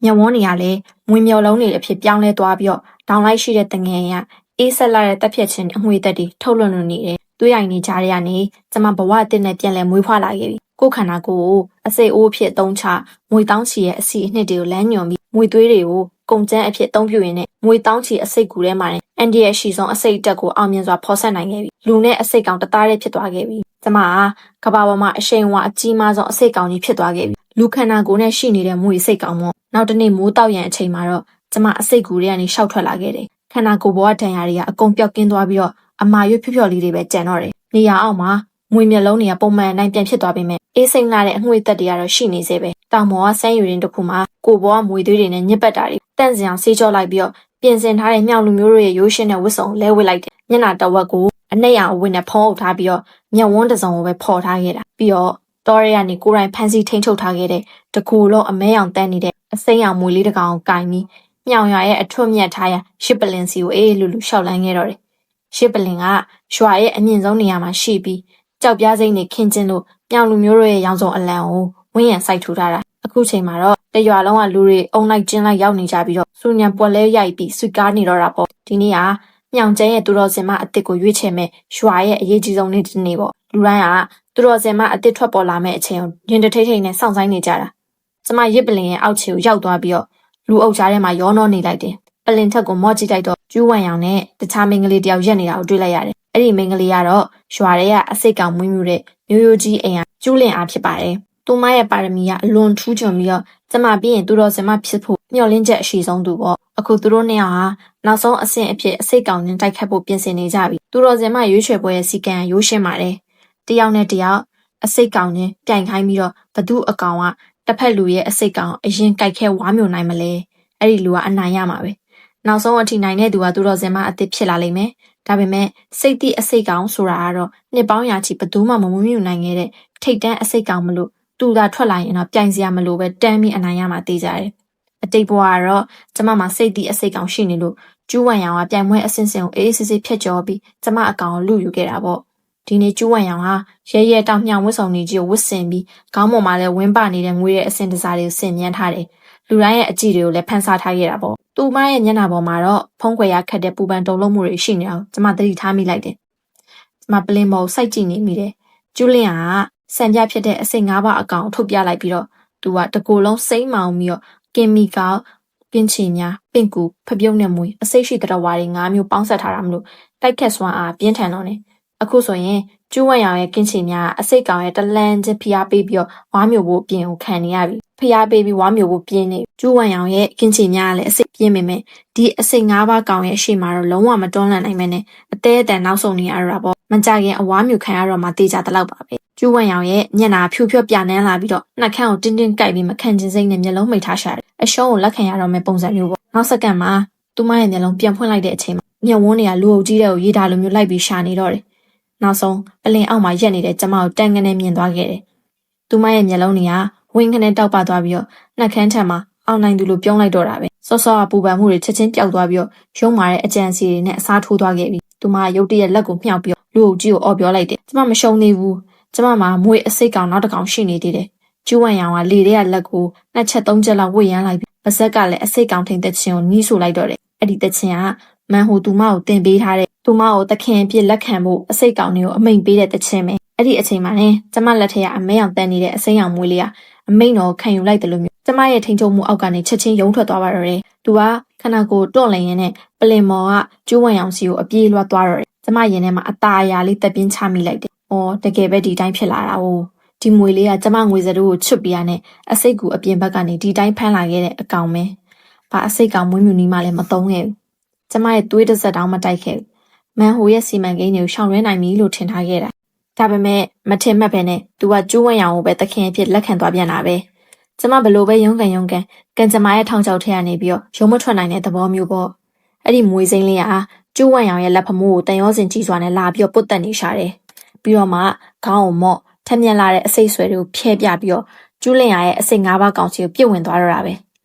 မျက်ဝန်းတွေကလည်းမွေမျောလုံးတွေအဖြစ်ပြောင်းလဲသွားပြီးတော့တောင်လိုက်ရှိတဲ့တငယ်ရအေးဆက်လာတဲ့တက်ဖြတ်ခြင်းအငွေသက်တွေထုတ်လွှင့်နေတယ်သွေးရိုင်နေကြတဲ့ကနေကျမဘဝအသစ်နဲ့ပြန်လဲမွေးဖွားလာခဲ့ပြီကိုယ်ခန္ဓာကိုယ်အစိတ်အိုးဖြစ်သုံးချမွေတောင်းချီရဲ့အစီအနှစ်တွေကိုလမ်းညွန်ပြီးမွေသွေးတွေကိုကုန်ကျန်းအဖြစ်အသုံးပြုရင်းနဲ့မွေတောင်းချီအစိတ်ကူထဲမှာအန်ဒီရဲ့ရှီဆုံးအစိတ်တက်ကိုအောင်မြင်စွာဖော်ဆက်နိုင်ခဲ့ပြီလူနဲ့အစိတ်ကောင်တသားတည်းဖြစ်သွားခဲ့ပြီကျမကကဘာပေါ်မှာအရှိန်ဝါအကြီးမားဆုံးအစိတ်ကောင်ကြီးဖြစ်သွားခဲ့ပြီလူခန္ဓာကိုယ်နဲ့ရှိနေတဲ့မွေစိတ်ကောင်မို့နောက်တစ်နေ့မိုးတောက်ရန်အချိန်မှာတော့ကျမအစိတ်ကူတွေကနေရှောက်ထွက်လာခဲ့တယ်ခန္ဓာကိုယ်ပေါ်ကဒဏ်ရာတွေကအကုန်ပြောက်ကင်းသွားပြီးတော့အမာရွတ်ဖြော်လေးတွေပဲကျန်တော့တယ်နေရာအောက်မှာမွေမျက်လုံးတွေကပုံမှန်အတိုင်းပြန်ဖြစ်သွားပြီမဲ့အေးစိမ့်လာတဲ့အငွေ့သက်တွေကတော့ရှိနေသေးပဲတောင်ပေါ်ကဆန်းယူရင်းတစ်ခုမှာကိုယ်ပေါ်ကမွေသွေးတွေနဲ့ညစ်ပတ်တာတွေတန့်စင်အောင်ဆေးကြောလိုက်ပြီးတော့ပြင်ဆင်ထားတဲ့မြောင်လူမျိုးတို့ရဲ့ရိုးရှင်းတဲ့ဝတ်စုံလဲဝစ်လိုက်တယ်မျက်နှာတဝက်ကိုအနှိမ့်အောင်အဝတ်နဲ့ဖုံးအုပ်ထားပြီးတော့မျက်ဝန်းတစ်စုံကိုပဲဖော်ထားခဲ့တာပြီးတော့တောရဲကနေကိုယ်တိုင်ဖမ်းဆီးထိန်းချုပ်ထားခဲ့တဲ့တကူလုံးအမဲရောင်တန်းနေတဲ့အစိမ်းရောင်မွေလေးတစ်ကောင်ကိုကင်ပြီးမြောင်ရွာရဲ့အထွတ်မြတ်ထားရရှစ်ပလင်စီကိုအေးလူရှောက်လန်းခဲ့တော့တယ်ရှစ်ပလင်ကရွာရဲ့အမြင့်ဆုံးနေရာမှာရှိပြီးကြောက်ပြားစိမ့်နေခင်းကျင်းလို့မြောင်လူမျိုးတို့ရဲ့ရောင်စုံအလံကိုဝင်းရံစိုက်ထူထားတာအခုချိန်မှာတော့တရွာလုံးကလူတွေအုံလိုက်ကျင်းလိုက်ရောက်နေကြပြီးတော့စူညံပွက်လဲရိုက်ပြီးဆွကားနေတော့တာပေါ့ဒီနေ့ကမြောင်ကျန်းရဲ့သူတော်စင်မအစ်စ်ကိုရွေးချယ်မဲ့ရွာရဲ့အရေးကြီးဆုံးနေ့တစ်နေ့ပေါ့လူတိုင်းကသူတော်စင်မအစ်စ်ထွက်ပေါ်လာမဲ့အချိန်ကိုညင်တထိတ်ထိတ်နဲ့စောင့်ဆိုင်နေကြတာကျမရစ်ပလင်ရဲ့အောက်ခြေကိုရောက်သွားပြီးတော့လူအုပ်ကြားထဲမှာရောနှောနေလိုက်တယ်ပလင်ထက်ကိုမော့ကြည့်လိုက်တော့ကျူးဝံရောင်နဲ့တခြားမိန်းကလေးတယောက်ရက်နေတာကိုတွေ့လိုက်ရတယ်အဲ့ဒီမိန်းကလေးကတော့ရွာထဲကအစိတ်ကောင်မွေးမြူတဲ့မျိုးရိုးကြီးအိမ်ကကျူးလင်အားဖြစ်ပါတယ်သူမရဲ့ပါရမီကအလွန်ထူးချွန်ပြီးတော့ကျမပြီးရင်သူတော်စင်မဖြစ်ဖို့မျှော်လင့်ချက်အရှိဆုံးသူပေါ့အခုသူတို့နှစ်ယောက်ဟာနောက်ဆုံးအဆင့်အဖြစ်အစိတ်ကောင်ချင်းတိုက်ခတ်ဖို့ပြင်ဆင်နေကြပြီသူတော်စင်မရွေးချယ်ပွဲရဲ့စီကံရိုးရှင်းပါတယ်တယောက်နဲ့တယောက်အစိတ်ကောင်ချင်းပြိုင်ခိုင်းပြီးတော့ဘသူအကောင်ကတစ်ဖက်လူရဲ့အစိတ်ကောင်အရင်ကြိုက်ခဲဝါမျိုးနိုင်မလဲအဲ့ဒီလူကအနိုင်ရမှာပဲနောက်ဆုံးအထိနိုင်တဲ့သူကသူတော်စင်မအစ်စ်ဖြစ်လာလိမ့်မယ်ဒါပေမဲ့စိတ်တိအစိတ်ကောင်ဆိုတာကတော့နှစ်ပေါင်းရာချီဘသူမှမမွေးမြူနိုင်ခဲ့တဲ့ထိတ်တန်းအစိတ်ကောင်မလို့သူသာထွက်လာရင်တော့ပြိုင်စရာမလိုပဲတန်းပြီးအနိုင်ရမှာသိကြတယ်အတိတ်ဘဝကတော့ကျမမှာစိတ်တိအစိတ်ကောင်ရှိနေလို့ကျူးဝံရောင်ကပြိုင်ပွဲအစင်းစင်ကိုအေးစစ်စစ်ဖြတ်ကျော်ပြီးကျမအကောင်ကိုလူယူခဲ့တာပေါ့ဒီနေ့ကျူးဝံရောင်ဟာရဲရဲတောင်မြောင်ဝတ်စုံတွေကြီးကိုဝတ်ဆင်ပြီးခေါင်းပေါ်မှာလည်းဝင်းပနေတဲ့ငွေရဲ့အစင်တစားတွေကိုဆင်မြန်းထားတယ်လူတိုင်းရဲ့အကြည့်တွေကိုလည်းဖန်ဆာထားခဲ့တာပေါ့သူမရဲ့မျက်နှာပေါ်မှာတော့ဖုံးကွယ်ရခတ်တဲ့ပူပန်တုံလုံးမှုတွေရှိနေအောင်ကျမသတိထားမိလိုက်တယ်ကျမပလင်မော်စိုက်ကြည့်နေမိတယ်ကျူးလင်ကစံပြဖြစ်တဲ့အစိတ်၅ပါးအကောင်ထုတ်ပြလိုက်ပြီးတော့သူကတကူလုံးစိမ့်မောင်ပြီးတော့ကင်မီကယ်ကင်းချီများပင့်ကူဖပြုံးနဲ့မွေအစိတ်ရှိတဲ့ဝါတွေ၅မျိုးပေါင်းဆက်ထားတာမလို့တိုက်ခတ်စွမ်းအားပြင်းထန်တော့နေအခုဆိုရင်ကျူးဝံရောင်ရဲ့ကင်းချီများအစိတ်ကောင်ရဲ့တလန်းချင်းဖိအားပေးပြီးတော့ဝါမျိုးဖို့ပြင်ကိုခံနေရပြီဖိအားပေးပြီးဝါမျိုးဖို့ပြင်းနေကျူးဝံရောင်ရဲ့ကင်းချီများကလည်းအစိတ်ပြင်းပေမဲ့ဒီအစိတ်၅ပါးကောင်ရဲ့အရှိမှာတော့လုံးဝမတွန်းလှန်နိုင်မဲနဲ့အသေးအတန်နောက်ဆုံးနေရတာပေါ့မကြခင်အဝါမျိုးခံရတော့မှတေးကြတဲ့လောက်ပါပဲကျူးဝံရောင်ရဲ့ညနာဖြူဖြော့ပြနန်းလာပြီးတော့နှက်ခမ်းကိုတင်းတင်းကိုက်ပြီးမခံချင်စိမ့်နဲ့မျက်လုံးမိတ်ထားရှာတယ်အရှုံးကိုလက်ခံရတော့မဲ့ပုံစံမျိုးပေါ့နောက်စက္ကန့်မှာသူမရဲ့မျက်လုံးပြန်ဖွင့်လိုက်တဲ့အချိန်မှာမျက်ဝန်းတွေကလူအုပ်ကြီးတဲ့ကိုရေးတာလိုမျိုးလိုက်ပြီးရှာနေတော့တယ်နောက်ဆုံးပလင်အောက်မှာရက်နေတဲ့ကျမကိုတန်ကနေမြင်သွားခဲ့တယ်သူမရဲ့မျက်လုံးတွေကဝင်းခနဲ့တောက်ပသွားပြီးတော့နှက်ခမ်းထက်မှာအောင်နိုင်သူလိုပြုံးလိုက်တော့တာပဲစောစောကပူပန်မှုတွေချက်ချင်းပျောက်သွားပြီးတော့ရုံမာတဲ့အကြံစီတွေနဲ့အစားထိုးသွားခဲ့ပြီသူမရုတ်တရက်လက်ကိုမြှောက်ပြီးလူအုပ်ကြီးကိုအော်ပြောလိုက်တယ်ကျမမရှုံးသေးဘူးကျမမှာမွေအစိတ်ကောင်နောက်တစ်ကောင်ရှိနေသေးတယ်ကျူးဝံရောင်ကလေတဲ့လက်ကိုနှစ်ချက်သုံးချက်လောက်ဝှေ့ရမ်းလိုက်ပြီးပါဇက်ကလည်းအစိတ်ကောင်ထိန်သက်ချင်းကိုနီးဆိုလိုက်တော့တယ်အဲ့ဒီသက်ချင်းကမန်ဟိုသူမကိုတင်ပေးထားတဲ့သူမကိုသခင်အဖြစ်လက်ခံဖို့အစိတ်ကောင်တွေကိုအမိန်ပေးတဲ့သက်ချင်းပဲအဲ့ဒီအချိန်မှာလည်းကျမလက်ထက်ကအမဲအောင်တန်းနေတဲ့အစိမ်းရောင်မွေးလေးကအမိန်တော်ခံယူလိုက်တယ်လို့မျိုးကျမရဲ့ထိန်ချုံမှုအောက်ကနေချက်ချင်းယုံထွက်သွားပါတော့တယ်သူကခန္ဓာကိုယ်တွန့်လည်ရင်းနဲ့ပလင်မော်ကကျိုးဝံရောင်စီကိုအပြေးလွှတ်သွားတော့တယ်ကျမရင်ထဲမှာအตาအရာလေးတက်ပြင်းချမိလိုက်တယ်။အော်တကယ်ပဲဒီတိုင်းဖြစ်လာတာ哦ဒီမွေလေးကကျမငွေစတိုးကိုချွတ်ပြရနဲ့အစိတ်ကူအပြင်ဘက်ကနေဒီတိုင်းဖမ်းလာခဲ့တဲ့အကောင်ပဲ ဘာအစိတ်ကောင်မွေးမြူနီးမှလည်းမသုံးခဲ့ဘူးကျမရဲ့သွေးတစ်စက်တောင်မတိုက်ခဲ့ဘူးမန်ဟိုရဲ့စီမံကိန်းတွေကိုရှောင်ရမ်းနိုင်ပြီလို့ထင်ထားခဲ့တာဒါပေမဲ့မထင်မှတ်ပဲနဲ့သူကကျိုးဝဲရောင်ကိုပဲသခင်အဖြစ်လက်ခံသွားပြန်တာပဲကျမဘလို့ပဲရုန်းကန်ကန်ကျမရဲ့ထောင်ချောက်ထဲကနေပြီးတော့ရုံးမထွက်နိုင်တဲ့သဘောမျိုးပေါ့အဲ့ဒီမွေးစိမ်းလေးကကျိုးဝဲရောင်ရဲ့လက်ဖမိုးကိုတန်ရောစင်ကြီးစွာနဲ့လာပြီးတော့ပုတ်တက်နေရှာတယ်ပြီးတော့မှခေါင်းကိုမော့ထက်မြက်လာတဲ့အစိတ်ဆွဲတွေကိုဖျဲပြပြီးတော့ကျူးလင်ရရဲ့အစိတ်၅ပါးကောင်စီကိုပြုတ်ဝင်သွားတော့တာပဲ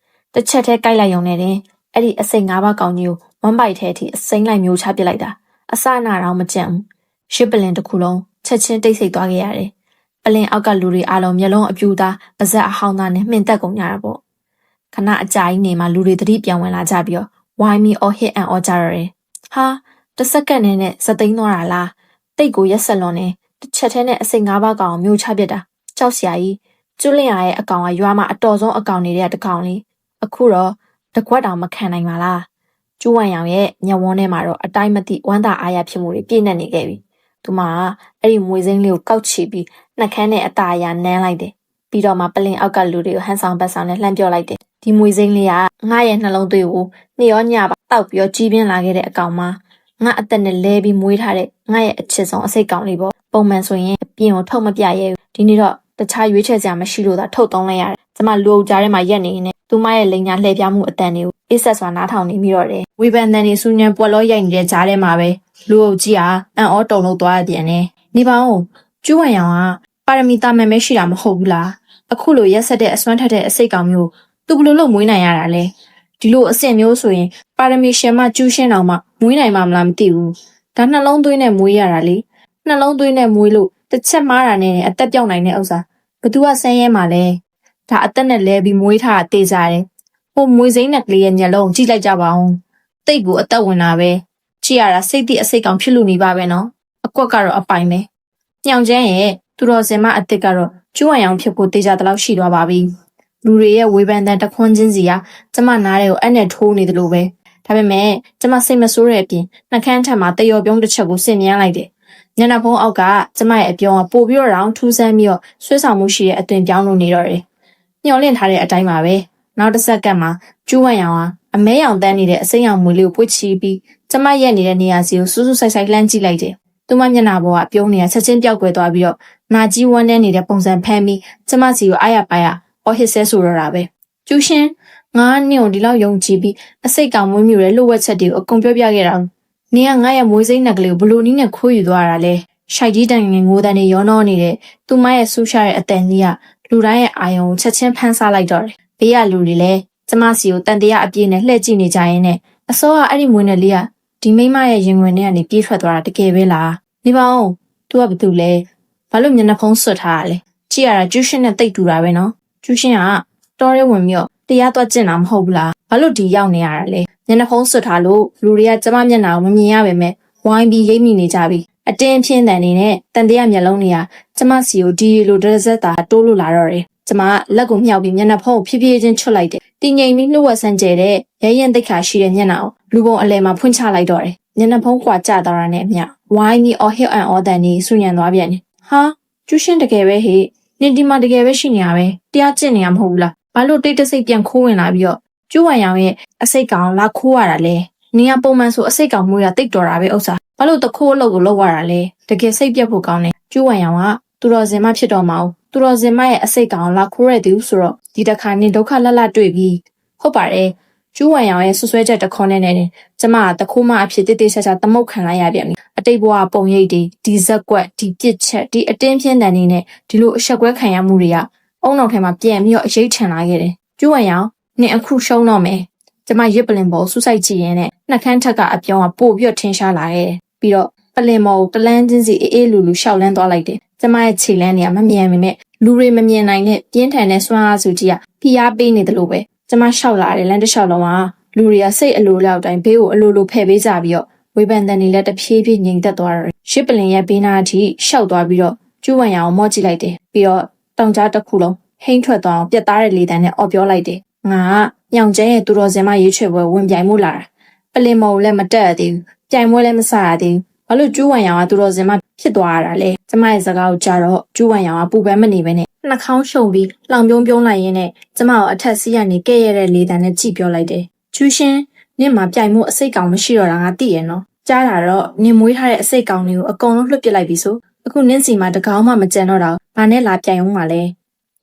တစ်ချက်တည်းကိုက်လိုက်ရုံနဲ့တင်အဲ့ဒီအစိတ်၅ပါးကောင်ကြီးကိုဝမ်းပိုက်ထဲအထိအစိမ့်လိုက်မျိုးချပစ်လိုက်တာအစနာတော့မကြံဘူးရှစ်ပလင်တစ်ခုလုံးချက်ချင်းတိတ်ဆိတ်သွားခဲ့ရတယ်ပလင်အောက်ကလူတွေအားလုံးမျက်လုံးအပြူသားပါဇက်အဟောင်းသားနဲ့မှင်သက်ကုန်ကြတာပေါ့ခဏအကြာကြီးနေမှလူတွေသတိပြန်ဝင်လာကြပြီးတော့ဝိုင်းမီအော်ဟစ်အန်အော်ကြရတယ်ဟာတစ်စက္ကန့်နဲ့ဇသိန်းသွားတာလားတိတ်ကိုရက်ဆက်လွန်နေတစ်ချက်ထဲနဲ့အစိတ်၅ပါးကောင်မျိုးချပစ်တာကြောက်စရာကြီးကျွလင်ရရဲ့အကောင်ကရွာမှာအတော်ဆုံးအကောင်နေတဲ့တကောင်လေးအခုတော့တကွက်တောင်မခံနိုင်ပါလားကျူးဝမ်ရောင်ရဲ့ညဝန်းထဲမှာတော့အတိုင်းမသိဝမ်းသာအားရဖြစ်မှုတွေပြည့်နေနေခဲ့ပြီသူမအဲ့ဒီမွေစိမ်းလေးကိုကောက်ချီပြီးနှက်ခမ်းနဲ့အသားအရာနမ်းလိုက်တယ်ပြီးတော့မှပလင်အောက်ကလူတွေကိုဟန်ဆောင်ပတ်ဆောင်နဲ့လှမ်းပြောလိုက်တယ်ဒီမွေစိမ်းလေးကငါရဲ့နှလုံးသွေးကိုနေ့ရောညပါတောက်ပြီးတော့ကြီးပြင်းလာခဲ့တဲ့အကောင်မငါအသက်နဲ့လဲပြီးမွေးထားတဲ့ငါရဲ့အချစ်ဆုံးအစိတ်ကောင်လေးပေါ့ပုံမှန်ဆိုရင်အပြင်ကိုထုတ်မပြရဲဘူးဒီနေ့တော့တခြားရွေးချယ်စရာမရှိလို့သာထုတ်သုံးလိုက်ရတယ်ကျမလူအုပ်ကြားထဲမှာရက်နေနေသူမရဲ့လိန်ညာလှည့်ပြမှုအတန်တွေကိုအေးဆက်စွာနားထောင်နေပြီးတော့တယ်ဝေဖန်တန်တွေစူညံပွက်လောရိုက်နေတဲ့ကြားထဲမှာပဲလူအုပ်ကြီးဟာအံ့ဩတုန်လှုပ်သွားပြန်တယ်နေပါဦးကျူးဝမ်ရောင်ကပါရမီတာမန်ပဲရှိတာမဟုတ်ဘူးလားအခုလိုရက်ဆက်တဲ့အစွမ်းထက်တဲ့အစိတ်ကောင်မျိုးသူဘလို့လို့မွေးနိုင်ရတာလဲဒီလိုအဆင့်မျိုးဆိုရင်ပါရမီရှင်မကျူးရှင်းအောင်မှမွေးနိုင်မှာမလားမသိဘူးဒါနှလုံးသွေးနဲ့မွေးရတာလေနှလုံးသွေးနဲ့မွေးလို့တစ်ချက်မားတာနဲ့အသက်ပြောင်းနိုင်တဲ့ဥစ္စာဘသူကဆန်းရဲမှာလဲဒါအသက်နဲ့လဲပြီးမွေးထားတာတေးကြတယ်ဟိုမွေးစိမ်းနဲ့ကလေးရဲ့ညလုံးကြည့်လိုက်ကြပါဦးတိတ်ကိုအသက်ဝင်တာပဲကြည့်ရတာစိတ်တိအစိတ်ကောင်ဖြစ်လို့နေပါပဲနော်အကွက်ကတော့အပိုင်ပဲညောင်ချမ်းရဲ့သူတော်စင်မအစ်စ်ကတော့ကျူးဝမ်ရောင်ဖြစ်ဖို့တေးကြတဲ့လောက်ရှိသွားပါပြီလူတွေရဲ့ဝေဖန်တဲ့တခွန်းချင်းစီကကျမနားတွေကိုအဲ့နဲ့ထိုးနေတယ်လို့ပဲဒါပေမဲ့ကျမစိတ်မဆိုးတဲ့အပြင်နှကန်းထက်မှာတယောပြုံးတစ်ချက်ကိုဆင်မြန်းလိုက်တယ်ညနေဖုံးအောက်ကကျမရဲ့အပြုံးကပို့ပြီးတော့ထူးဆန်းပြီးတော့ဆွဲဆောင်မှုရှိတဲ့အသွင်ပြောင်းလို့နေတော့တယ်ညှော်လင့်ထားတဲ့အတိုင်းပါပဲနောက်တစ်စက္ကန့်မှာကျူးဝမ်ရောင်ကအမဲရောင်တန်းနေတဲ့အစိမ်းရောင်မွေလေးကိုပွေ့ချီပြီးကျမရဲ့နေတဲ့နေရာစီကိုစူးစူးဆိုင်ဆိုင်လှမ်းကြည့်လိုက်တယ်သူမမျက်နှာပေါ်ကပြုံးနေတာချက်ချင်းပြောက်ကွယ်သွားပြီးတော့နာကြီးဝမ်းနဲ့နေတဲ့ပုံစံဖမ်းပြီးကျမစီကိုအားရပါရအော်ဟစ်ဆဲဆိုတော့တာပဲကျူးရှင်ငါနင့်ကိုဒီလောက်ယုံကြည်ပြီးအစိတ်ကောင်မွေးမြူတဲ့လှုပ်ဝက်ချက်တွေကိုအကုန်ပြောပြခဲ့တာနင်ကငါရဲ့မွေးစိမ်းနှက်ကလေးကိုဘလို့နည်းနဲ့ခိုးယူသွားတာလဲရှိုက်ကြီးတန်ငယ်ငိုတန်နေရောနှောနေတဲ့သူမရဲ့ဆူရှာတဲ့အတန်ကြီးကလူတိုင်းရဲ့အာယုံကိုချက်ချင်းဖမ်းဆလိုက်တော့တယ်ဘေးကလူတွေလည်းကျမစီကိုတန်တရားအပြည့်နဲ့လှည့်ကြည့်နေကြရင်းနဲ့အစောကအဲ့ဒီမွေးနဲ့လေးကဒီမိမရဲ့ရင်ဝင်ထဲကနေပြေးထွက်သွားတာတကယ်ပဲလားနေပါဦး तू ကဘာတူလဲဘာလို့မျက်နှာဖုံးဆွတ်ထားရလဲကြည့်ရတာကျူးရှင်နဲ့တိတ်တူတာပဲနော်ကျူးရှင်ကတော်ရဲဝင်ပြီးတော့တရားသွားကျင့်တာမဟုတ်ဘူးလားဘာလို့ဒီရောက်နေရတာလဲမျက်နှာဖုံးဆွတ်ထားလို့လူတွေကကျမမျက်နှာကိုမမြင်ရပါပဲဝိုင်းပြီးရိပ်မိနေကြပြီအတင်းဖြင်းတန်နေနဲ့တန်တရားမျက်လုံးတွေကကျမစီကိုဒီလိုတစ်စက်သာတိုးလို့လာတော့တယ်ကျမလက်ကိုမြှောက်ပြီးမျက်နှာဖုံးကိုဖြည်းဖြည်းချင်းချွတ်လိုက်တယ်တည်ငြိမ်ပြီးနှုတ်ဝက်ဆန်းကျဲတဲ့ရဲရင်တိတ်ခါရှိတဲ့မျက်နှာကိုလူပုံအလဲမှာဖွင့်ချလိုက်တော့တယ်မျက်နှာဖုံးကွာကျသွားတာနဲ့အမျှဝိုင်းပြီးအော်ဟစ်အန်အော်တန်ကြီးဆူညံသွားပြန်တယ်ဟာကျူးရှင်တကယ်ပဲဟေ့နင်ဒီမှာတကယ်ပဲရှိနေရပဲတရားကျင့်နေရမဟုတ်ဘူးလားဘာလို့တိတ်တဆိတ်ပြန်ခိုးဝင်လာပြီးတော့ကျူးဝမ်ရောင်ရဲ့အစိတ်ကောင်လာခိုးရတာလဲနင်ကပုံမှန်ဆိုအစိတ်ကောင်မွေးတာတိတ်တော်တာပဲဥစ္စာဘာလို့တခိုးအလုပ်ကိုလုပ်ရတာလဲတကယ်စိတ်ပြတ်ဖို့ကောင်းတယ်ကျူးဝမ်ရောင်ကသူတော်စင်မဖြစ်တော့မအောင်သူတော်စင်မရဲ့အစိတ်ကောင်လာခိုးရတဲ့သူဆိုတော့ဒီတစ်ခါနင်ဒုက္ခလတ်လတ်တွေ့ပြီဟုတ်ပါတယ်ကျူးဝမ်ရောင်ရဲ့ဆွဆွဲချက်တခေါနဲ့နဲ့ကျမကတခိုးမအဖြစ်တိတ်တိတ်ဆာဆာသမုတ်ခံလိုက်ရပြန်ပြီအတိတ်ဘဝပုံရိပ်တွေဒီဇက်ကွက်ဒီပြစ်ချက်ဒီအတင်းဖြင်းတန်နေနဲ့ဒီလိုအဆက်ကွဲခံရမှုတွေကအုံနောက်ထဲမှာပြန်ပြီးတော့အရေးထန်လာခဲ့တယ်ကျူးဝမ်ရောင်နင်အခုရှုံးတော့မယ်ကျမရစ်ပလင်ပေါ်ဆူဆိုင်ကြည့်ရင်းနဲ့နှကန်းထက်ကအပြောင်းကပို့ပြီးတော့ထင်းရှားလာခဲ့ပြီးတော့ပလင်မော်ကိုတလန်းချင်းစီအေးအေးလူလူရှောက်လန်းသွားလိုက်တယ်ကျမရဲ့ခြေလန်းတွေကမမြန်ပေမဲ့လူတွေမမြင်နိုင်တဲ့ပြင်းထန်တဲ့စွမ်းအားစုကြီးကဖိအားပေးနေတယ်လို့ပဲကျမရှောက်လာတယ်လမ်းတစ်လျှောက်လုံးကလူတွေကစိတ်အလိုလောက်တိုင်းဘေးကိုအလိုလိုဖယ်ပေးကြပြီးတော့ဝေဖန်တန်တွေလည်းတဖြည်းဖြည်းငြိမ်သက်သွားတယ်ရစ်ပလင်ရဲ့ဘေးနားအထိရှောက်သွားပြီးတော့ကျူးဝမ်ရောင်မော့ကြည့်လိုက်တယ်ပြီးတော့တောင်ကြားတစ်ခုလုံးဟိမ့်ထွက်သွားအောင်ပြတ်သားတဲ့လေတံနဲ့အော်ပြောလိုက်တယ်ငါကညောင်ကျဲရဲ့သူတော်စင်မရေးချွေပွဲဝင်ပြိုင်မှုလာတာပလင်မော်ကိုလည်းမတက်ရသေးဘူးပြိုင်ပွဲလည်းမစရသေးဘူးဘာလို့ကျူးဝမ်ရောင်ကသူတော်စင်မဖြစ်သွားရတာလဲကျမရဲ့စကားကိုကြားတော့ကျူးဝမ်ရောင်ကပူပန်းမနေပဲနဲ့နှာခေါင်းရှုံပြီးလောင်ပြုံးပြုံးလိုက်ရင်းနဲ့ကျမကိုအထက်စီးရနေကဲ့ရတဲ့လေတံနဲ့ကြည့်ပြောလိုက်တယ် ကျူးရှင်းနင့်မှာပြိုင်မှုအစိတ်ကောင်မရှိတော့တာငါသိရနော်ကြားတာတော့နင်မွေးထားတဲ့အစိတ်ကောင်တွေကိုအကုန်လုံးလွှတ်ပစ်လိုက်ပြီဆိုအခုနင့်စီမှာတကောင်မှမကြံတော့တာဘာနဲ့လာပြိုင်အောင်မလဲ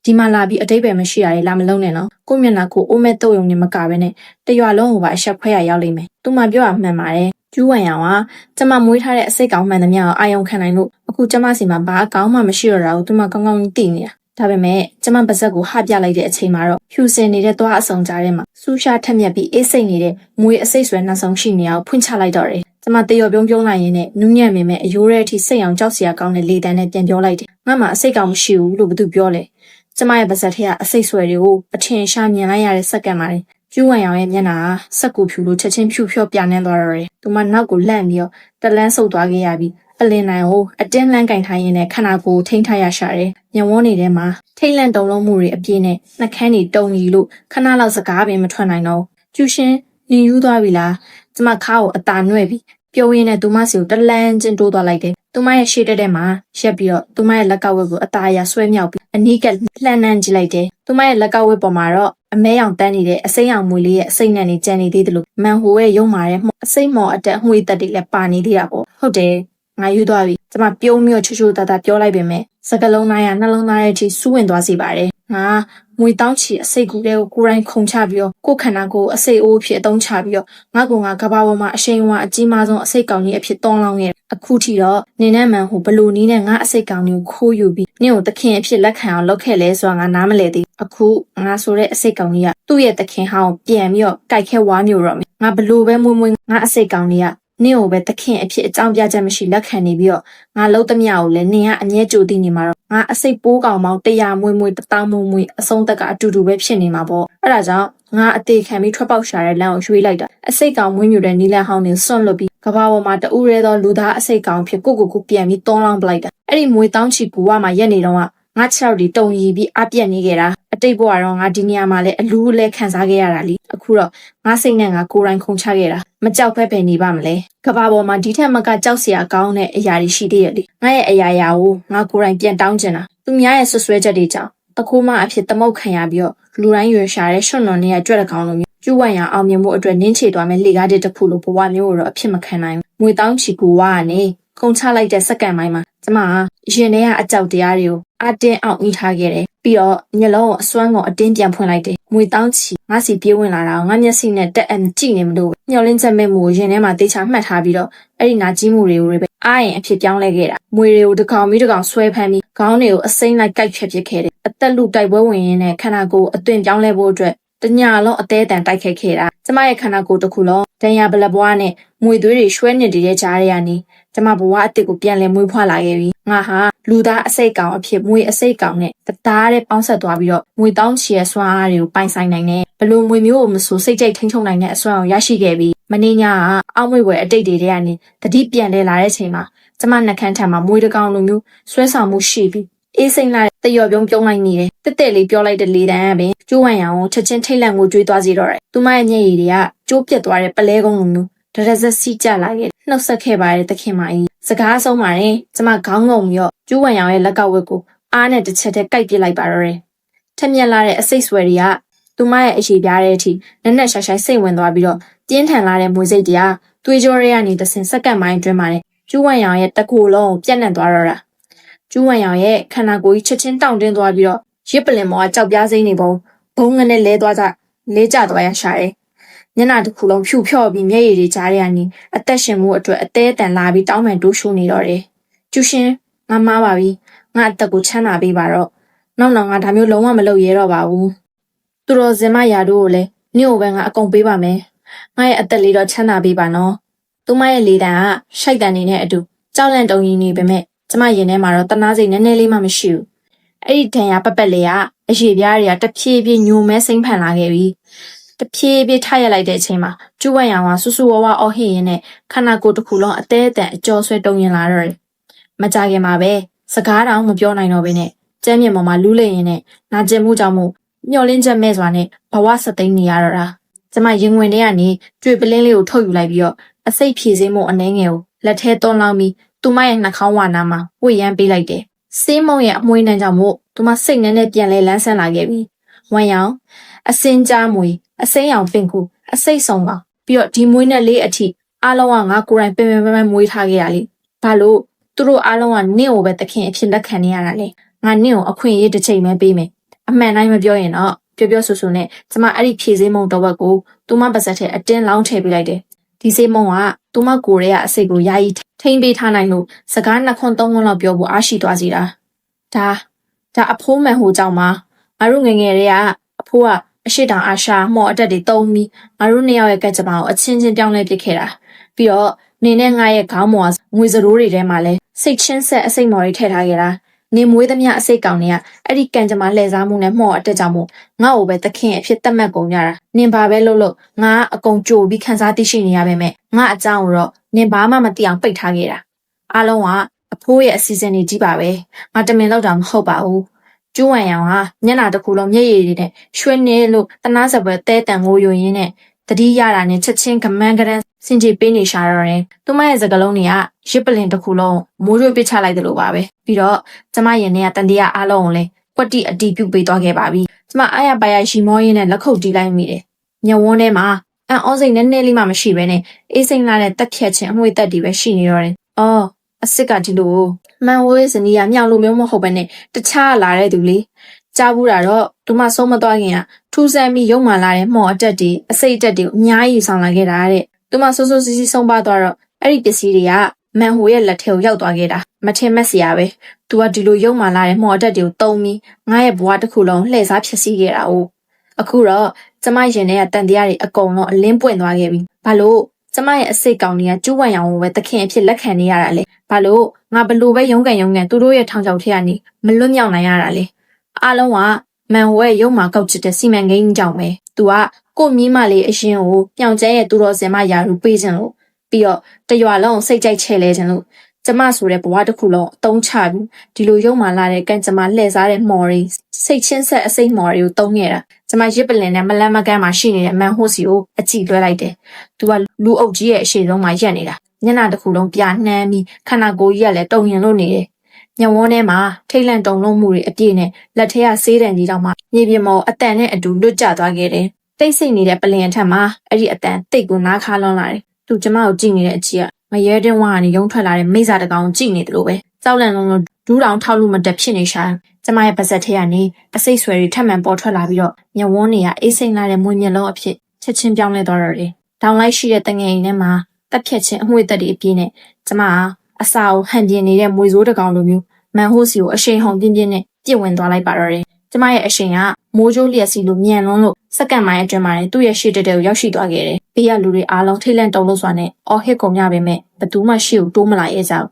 ဒီမှာလာပြီးအတိတ်ပဲမရှိရလေလာမလုံးနဲ့နော်ကိုမျက်နှာကိုအိုးမဲ့တုပ်ယုံနေမကပဲနဲ့တရွာလုံးကိုပါအဆက်ခွဲရရောက်လိမ့်မယ်သူမှပြောရမှန်ပါတယ်ကျူးဝံရောင်ကကျမမွေးထားတဲ့အစိတ်ကောင်မှန်သမျှကိုအာယုံခံနိုင်လို့အခုကျမစီမှာဘာအကောင်မှမရှိတော့တာကိုသူမှကောင်းကောင်းသိနေတာဒါပေမဲ့ကျမပါဇက်ကိုဟပြလိုက်တဲ့အချိန်မှာတော့ဖြူစင်နေတဲ့သွားအစုံကြားထဲမှာစူးရှားထက်မြက်ပြီးအေးစိတ်နေတဲ့မွေအစိတ်ဆွဲနှဆောင်ရှိနေအောင်ဖွင့်ချလိုက်တော့တယ်ကျမတရော်ပြုံးလိုက်ရင်းနဲ့နူးညံ့မြင်မဲ့အယိုးရဲအထိစိတ်အောင်ကြောက်စရာကောင်းတဲ့လေတန်းနဲ့ပြန်ပြောလိုက်တယ်ငါမှအစိတ်ကောင်မရှိဘူးလို့ဘသူပြောလဲကျမရဲ့ပါဇက်ထက်ကအစိတ်ဆွဲတွေကိုအထင်ရှားမြင်လိုက်ရတဲ့စက္ကန့်မှာကျူးဝံရောင်ရဲ့မျက်နှာကစက်ကူဖြူလို့ချက်ချင်းဖြူဖြော့ပြနှင်းသွားတော့တယ်သူမနောက်ကိုလှန့်ပြီးတော့တလန်းဆုပ်သွားခဲ့ရပြီးပလင်နိုင်ကိုအတင်းလန်းကင်ထားရင်းနဲ့ခန္ဓာကိုယ်ထိန်းထားရရှာတယ်ညဝန်းနေတဲ့မှာထိတ်လန့်တုန်လုံးမှုတွေအပြည့်နဲ့နှကန်းတွေတုံကြီးလို့ခဏလောက်စကားပင်မထွက်နိုင်တော့ကျူရှင်နင်ယူသွားပြီလားကျမခါကိုအတာနှဲ့ပြီးပြုံးရင်းနဲ့သူမစီကိုတလန်းချင်းတိုးသွားလိုက်တယ်သူမရဲ့ရှေ့တက်မှာရက်ပြီးတော့သူမရဲ့လက်ကဝက်ကိုအတာအရဆွဲမြောက်ပြီးအနီးကလှမ်းနှမ်းကြည့်လိုက်တယ်သူမရဲ့လက်ကဝက်ပေါ်မှာတော့အမဲရောင်တန်းနေတဲ့အစိမ်းရောင်မွေလေးရဲ့အစိမ့်နဲ့နေကြံနေသေးတယ်လို့မန်ဟိုရဲ့ရုံမာတဲ့အစိမ့်မော်အတက်အငွေတက်တွေလည်းပါနေသေးတာပေါ့ဟုတ်တယ်ငါယူသွားပြီကျမပြုံးမြို့ချူချူတတပြောလိုက်ပေမဲ့စကလုံးသားရနှလုံးသားရဲ့အထိစူးဝင်သွားစေပါတယ်ငါမွေတောင်းချီအစိတ်ကူတဲ့ကိုကိုယ်တိုင်ခုန်ချပြီးတော့ကိုယ်ခန္ဓာကိုယ်အစိတ်အိုးဖြစ်အသုံးချပြီးတော့ငါကကဘာပေါ်မှာအရှိန်ဝါအကြီးမားဆုံးအစိတ်ကောင်ကြီးအဖြစ်တွန်းလောင်းခဲ့အခုထိတော့နင်းနဲ့မှန်ဟိုဘလူနီးနဲ့ငါအစိတ်ကောင်ကြီးကိုခိုးယူပြီးနင့်ကိုသခင်အဖြစ်လက်ခံအောင်လုပ်ခဲ့လဲဆိုတာငါနားမလည်သေးအခုငါဆိုတဲ့အစိတ်ကောင်ကြီးကသူ့ရဲ့သခင်ဟောင်းပြန်ပြီးတော့ကြိုက်ခဲဝါမျိုးတော့မယ်ငါဘလူပဲမွေးငါအစိတ်ကောင်ကြီးကနင့်ကိုပဲသခင်အဖြစ်အကြောင်းပြချက်မရှိလက်ခံနေပြီးတော့ငါလုံးသမျှကိုလည်းနင်ကအငဲကြိုသိနေမှာတော့ငါအစိတ်ပိုးကောင်ပေါင်း100မွေ1000မွေအဆုံးသက်ကအတူတူပဲဖြစ်နေမှာပေါ့အဲ့ဒါကြောင့်ငါအသေးခံပြီးထွက်ပေါက်ရှာတဲ့လမ်းကိုရွှေ့လိုက်တာအစိတ်ကောင်မွေးမြူတဲ့နီလန်ဟောင်းတွေစွန့်လွတ်ပြီးကဘာပေါ်မှာတူရဲသောလူသားအစိတ်ကောင်ဖြစ်ကိုပြန်ပြီးတွန်းလောင်းပလိုက်တာအဲ့ဒီမွေတောင်းချီကူဝမှာရက်နေတော့ငါ6ရောက်ဒီတုံရီပြီးအပြက်နေခဲ့တာအတိတ်ဘဝတော့ငါဒီနေရာမှာလည်းအလူးလဲခံစားခဲ့ရတာလीအခုတော့ငါစိတ်နဲ့ငါကိုယ်တိုင်ခုန်ချခဲ့တာမကြောက်ဖက်ပဲနေပါမလဲကဘာပေါ်မှာဒီထက်မကကြောက်စရာကောင်းတဲ့အရာတွေရှိသေးရဲ့လीငါရဲ့အရာကိုငါကိုယ်တိုင်ပြန်တောင်းချင်တာသူများရဲ့ဆွဆွဲချက်တွေကြောင့်တခိုးမအဖြစ်သမုတ်ခံရပြီးတော့လူတိုင်းရွေရှာတဲ့ရွှွန်တော်နဲ့ကြွက်တကောင်လိုမျိုးကျူးဝံရအောင်မြင်ဖို့အတွက်နင်းချေသွားမယ်လေကားတစ်ခုလိုဘဝမျိုးကိုတော့အဖြစ်မခံနိုင်ဘူးမွေတောင်းချီကူဝါကနေခုန်ချလိုက်တဲ့စက္ကန့်ပိုင်းမှာကျမရင်ထဲကအကြောက်တရားတွေကိုအတင်းအောင်ဤထားခဲ့တယ်ပြီးတော့မျက်လုံးကိုအစွမ်းကုန်အတင်းပြန်ဖွင့်လိုက်တယ်မွေတောင်းချီငါစီပြေးဝင်လာတာကိုငါမျက်စိနဲ့တက်အံကြည့်နေမလို့မျောလင်းချက်မဲ့မှုကိုရင်ထဲမှာတေချာမှတ်ထားပြီးတော့အဲ့ဒီနာကြီးမှုတွေကိုပဲအားရင်အဖြစ်ပြောင်းလဲခဲ့တာမွေတွေကိုတစ်ကောင်ပြီးတစ်ကောင်ဆွဲဖမ်းပြီးခေါင်းတွေကိုအစိမ့်လိုက်ကိုက်ဖြတ်ပစ်ခဲ့တယ်အသက်လူတိုက်ပွဲဝင်ရင်းနဲ့ခန္ဓာကိုယ်အသွင်ပြောင်းလဲဖို့အတွက်တညာလုံးအသေးအတန်တိုက်ခတ်ခဲ့တာကျမရဲ့ခန္ဓာကိုယ်တစ်ခုလုံးဒဏ်ရာဘလပွားနဲ့မွေသွေးတွေရွှဲနေတဲ့ကြားရကနေကျမဘဝအစ်စ်ကိုပြန်လည်မွေးဖွားလာခဲ့ပြီငါဟာလူသားအစိတ်ကောင်အဖြစ်မွေအစိတ်ကောင်နဲ့တသားတဲ့ပေါင်းဆက်သွားပြီးတော့မွေတောင်းချီရဲ့စွမ်းအားတွေကိုပိုင်ဆိုင်နိုင်တယ်ဘလို့မွေမျိုးကိုမဆိုစိတ်ကြိတ်ထိန်းချုပ်နိုင်တဲ့အစွမ်းကိုရရှိခဲ့ပြီးမင်းညာကအောက်မွေဝယ်အတိတ်တွေကနေတတိပြန်လဲလာတဲ့အချိန်မှာကျမနှကန်းထံမှာမွေတကောင်လိုမျိုးဆွဲဆောင်မှုရှိပြီးအေးစိမ့်လာတဲ့တရော်ပြုံးလိုက်နေတယ်တက်တက်လေးပြောလိုက်တဲ့လေတန်းကပင်ကျိုးဝံရောင်ကိုချက်ချင်းထိတ်လန့်ကိုကြွေးသွားစေတော့တယ်သူမရဲ့မျက်ရည်တွေကကျိုးပြက်သွားတဲ့ပလဲကုန်းလိုမျိုးဒရဇက်စီးကျလာခဲ့နှုတ်ဆက်ခဲ့ပါတယ်သခင်မကြီးစကားဆုံးပါတယ်ကျမခေါင်းငုံပြီးတော့ကျိုးဝံရောင်ရဲ့လက်ကဝက်ကိုအားနဲ့တစ်ချက်တည်းကိုက်ပစ်လိုက်ပါတော့တယ်ထက်မြက်လာတဲ့အစိတ်ဆွဲတွေကသူမရဲ့အရှိပြားတဲ့အထိနက်နက်ရှိုင်းရှိုင်းစိတ်ဝင်သွားပြီးတော့ပြင်းထန်လာတဲ့မွေစိတ်တရားသွေးကြောတွေကနေတဆင်စက္ကန့်ပိုင်းအတွင်းမှာကျိုးဝံရောင်ရဲ့တကူလုံးကိုပြက်နှံ့သွားတော့တာကျူးဝံရောင်ရဲ့ခန္ဓာကိုယ်ကြီးချက်ချင်းတောင့်တင်းသွားပြီးတော့ရစ်ပလင်မောကကြောက်ပြားစိမ့်နေပုံဘုံငနဲ့လဲကျသွားရရှာတယ်မျက်နှာတစ်ခုလုံးဖြူဖြော့ပြီးမျက်ရည်တွေကြားရကနေအသက်ရှင်မှုအတွက်အသေးအတန်လာပြီးတောင်းပန်တိုးရှူနေတော့တယ်ကျူရှင်ငါမားပါပြီငါအသက်ကိုချမ်းသာပေးပါတော့နောက်ငါဒါမျိုးလုံးဝမလုပ်ရတော့ပါဘူးသူတော်စင်မရာတို့ကိုလည်းနင့်ကိုပဲငါအကုန်ပေးပါမယ်ငါရဲ့အသက်လေးတော့ချမ်းသာပေးပါနော်သူမရဲ့လေတံကရှိုက်တန်နေတဲ့အတူကြောက်လန့်တုံရင်နေပေမဲ့ကျမရင်ထဲမှာတော့တနာစိတ်နည်းနည်းလေးမှမရှိဘူးအဲ့ဒီဒဏ်ရာပက်လေးကအရေပြားတွေကတဖြည်းဖြည်းညိုမဲစိမ့်ဖန်လာခဲ့ပြီးတဖြည်းဖြည်းထရက်လိုက်တဲ့အချိန်မှာကျူဝံရောင်ကဆူဆူဝါးဝါအော်ဟစ်ရင်းနဲ့ခန္ဓာကိုယ်တစ်ခုလုံးအသေးအတန်အကျော်ဆွဲတုံရင်လာတော့တယ်မကြခင်မှာပဲစကားတောင်မပြောနိုင်တော့ဘဲနဲ့ကျမ်းမြေပေါ်မှာလူးလိမ့်ရင်းနဲ့နာကျင်မှုကြောင့်မို့မျောလင်းချက်မဲ့စွာနဲ့ဘဝဆက်သိမ်းနေရတော့တာကျမရင်ဝင်ထဲကနေကြွေပလင်းလေးကိုထုတ်ယူလိုက်ပြီးတော့အစိတ်ဖြည့်စင်းမှုအနှဲငယ်ကိုလက်ထဲသွန်းလောင်းပြီးသူမရဲ့နှာခေါင်းဝါနာမှာဝှေ့ရမ်းပေးလိုက်တယ်။ဆေးမုံရဲ့အမွှေးနှံကြောင့်မို့သူမစိတ်နဲ့ပြန်လဲလန်းဆန်းလာခဲ့ပြီ။ဝမ်းရောင်အစင်းကြားမွေအစိမ်းရောင်ပင်ကူ အစိတ်ဆုံးပါပြီးတော့ဒီမွေးနဲ့လေးအထိအားလုံးကငါကိုယ်တိုင်ပင်ပန်းမွေးထားခဲ့ရလေဘာလို့သူတို့အားလုံးကနင့်ကိုပဲသခင်အဖြစ်လက်ခံနေရတာလေငါနင့်ကိုအခွင့်အရေးတစ်ချိန်ပဲပေးမယ်အမှန်တိုင်းမပြောရင်တော့ပြောဆူနဲ့ကျမအဲ့ဒီဖြည့်စည်းမုံတော့ဘက်ကိုသူမပါဇက်ထဲအတင်းလောင်းထည့်ပေးလိုက်တယ်ဒီစိတ်မုံကသူမကိုယ်ရဲ့အစိတ်ကိုယာယီထိမ့်ပေးထားနိုင်လို့စကား2ခွန်း3ခွန်းလောက်ပြောဖို့အားရှိသွားစီတာဒါအဖိုးမှန်ဟိုကြောင့်ပါငါတို့ငယ်ငယ်တွေကအဖိုးကအရှိတောင်အာရှမော်အတက်တွေတုံးပြီးငါတို့နှစ်ယောက်ရဲ့ကကြမ္မာကိုအချင်းချင်းပြောင်းလဲပစ်ခဲ့တာပြီးတော့နေနဲ့ငါရဲ့ခေါင်းမော်ငွေစရိုးတွေထဲမှာလဲစိတ်ချင်းဆက်အစိတ်မော်တွေထည့်ထားခဲ့တာနေမွေးသမျှအစိတ်ကောင်တွေကအဲ့ဒီကံကြမ္မာလှည့်စားမှုနဲ့မော်အတက်ကြောင့်မို့ငါ့ကိုပဲသခင်အဖြစ်သတ်မှတ်ကုန်ကြတာနင်ဘာပဲလို့ငါအကုန်ကြိုပြီးခန်းစားသိရှိနေရပါမယ်ငါအကြောင်းကိုတော့နင်ဘာမှမသိအောင်ပိတ်ထားခဲ့တာအားလုံးကအဖိုးရဲ့အစီအစဉ်တွေကြီးပါပဲငါတမင်လောက်တာမဟုတ်ပါဘူးကျူးဝံရောင်ဟာမျက်နှာတစ်ခုလုံးမျက်ရည်တွေနဲ့ရွှဲနေလို့တနာစပွဲတဲတန်ငိုယိုရင်းနဲ့တတိရတာနဲ့ချက်ချင်းကမန်းကရန်စင်ကြီးပေးနေရှာတော့တယ်သူမရဲ့စကလုံးတွေကရစ်ပလင်တစ်ခုလုံးမိုးရွေးပစ်ချလိုက်တယ်လို့ပါပဲပြီးတော့ကျမရင်ထဲကတန်တရားအားလုံးကိုလည်းကွက်တိအတီးပြုတ်ပေးသွားခဲ့ပါပြီကျမအားရပါရရှိမောရင်းနဲ့လက်ခုပ်တီးလိုက်မိတယ်ညဝန်းထဲမှာအန်အောစိတ်နည်းနည်းလေးမှမရှိဘဲနဲ့အေးစိမ့်လာတဲ့တက်ဖြတ်ခြင်းအမွေတက်တွေပဲရှိနေတော့တယ်အော်အစ်စ်ကဒီလိုမန်ဝဲစနီးကမြောက်လို့မျိုးမဟုတ်ဘဲနဲ့တခြားလာတဲ့သူလေကြားဘူးတာတော့သူမဆုံးမသွားခင်ကထူးဆန်းပြီးရုံမှလာတဲ့မော်အတက်တွေအစိတ်တက်တွေအများကြီးဆောင်လာခဲ့တာတဲ့သူမဆိုးစီးဆုံးပါသွားတော့အဲ့ဒီပစ္စည်းတွေကမန်ဟိုရဲ့လက်ထဲကိုရောက်သွားခဲ့တာမထင်မဲ့စရာပဲသူကဒီလိုရုံမှလာတဲ့မော်အတက်တွေကိုတုံးပြီးငါရဲ့ဘဝတစ်ခုလုံးလှည့်စားဖြစ်စီခဲ့တာ哦အခုတော့ကျမရင်ထဲကတန်တရားတွေအကုန်လုံးအလင်းပွင့်သွားခဲ့ပြီဘာလို့ကျမရဲ့အစိတ်ကောင်တွေကကျူးဝံရောင်ကိုပဲသခင်အဖြစ်လက်ခံနေရတာလေဘာလို့ငါဘလို့ပဲရုံးကန်သူတို့ရဲ့ထောင်ချောက်ထဲကနေမလွတ်မြောက်နိုင်ရတာလေအားလုံးကမန်ဟိုရဲ့ရုံမှာကောက်ချစ်တဲ့စီမံကိန်းကြောင့်ပဲသူကကိုမြင်းမလေးအရင်ကိုပြောင်ကျဲရဲ့သူတော်စင်မယာရူပေးခြင်းလို့ပြီးတော့တရွာလုံးစိတ်ကြိုက်ချဲလဲခြင်းလို့ကျမဆိုတဲ့ဘဝတစ်ခုလုံးအတုံးချပြီးဒီလိုရုံမှလာတဲ့ကံကျမလှည့်စားတဲ့မော်ရီစိတ်ချင်းဆက်အစိတ်မော်ရီကိုတုံးနေတာကျမရစ်ပလင်နဲ့မလန်းမကန်းမှာရှိနေတဲ့မန်ဟိုစီကိုအကြည့်လွှဲလိုက်တယ်သူကလူအုပ်ကြီးရဲ့အရှိဆုံးမှာရက်နေတာညနာတစ်ခုလုံးပြနှမ်းပြီးခန္ဓာကိုယ်ကြီးကလည်းတုံရင်လို့နေတယ်ညဝန်းထဲမှာထိတ်လန့်တုန်လှုပ်မှုတွေအပြည့်နဲ့လက်ထဲကဆေးတံကြီးတောင်မှမြေပြင်ပေါ်အတန်နဲ့အတူလွတ်ကျသွားခဲ့တယ်တိတ်ဆိတ်နေတဲ့ပလင်အထက်မှာအဲ့ဒီအတန်တိတ်ကိုနားခါလွန်လာတယ်သူကျမကိုကြည့်နေတဲ့အချီကမရဲတဲ့ဝါကနေရုံထွက်လာတဲ့မိစ္ဆာတကောင်ကြည့်နေတယ်လို့ပဲကြောက်လန့်လုံးလုံးဒူးတောင်ထောက်လို့မတက်ဖြစ်နေရှာကျမရဲ့ပါဇက်ထဲကနေအစိတ်ဆွဲတွေထပ်မံပေါ်ထွက်လာပြီးတော့ညဝန်းတွေကအေးစိမ့်လာတဲ့မွေးမျက်လုံးအဖြစ်ချက်ချင်းပြောင်းလဲသွားတော့တယ်တောင်လိုက်ရှိတဲ့တငယ်အိမ်ထဲမှာတက်ဖြတ်ချင်းအမွှေးသက်တွေအပြည့်နဲ့ကျမကအစာကိုဟန်ပြင်းနေတဲ့မွေစိုးတကောင်လိုမျိုးမန်ဟိုစီကိုအရှိန်ဟုန်ပြင်းပြင်းနဲ့ပြစ်ဝင်သွားလိုက်ပါတော့တယ်ကျမရဲ့အရှိန်ကမိုးကြိုးလျက်စီလိုမြန်လွန်းလို့စက္ကန့်ပိုင်းအတွင်းမှာသူ့ရဲ့ရှေ့တက်တဲ့ကိုရောက်ရှိသွားခဲ့တယ်ဘေးကလူတွေအားလုံးထိတ်လန့်တုန်လှုပ်စွာနဲ့အော်ဟစ်ကုန်ကြပေမဲ့ဘသူမှရှေ့ကိုတိုးမလာရဲ့ကြောင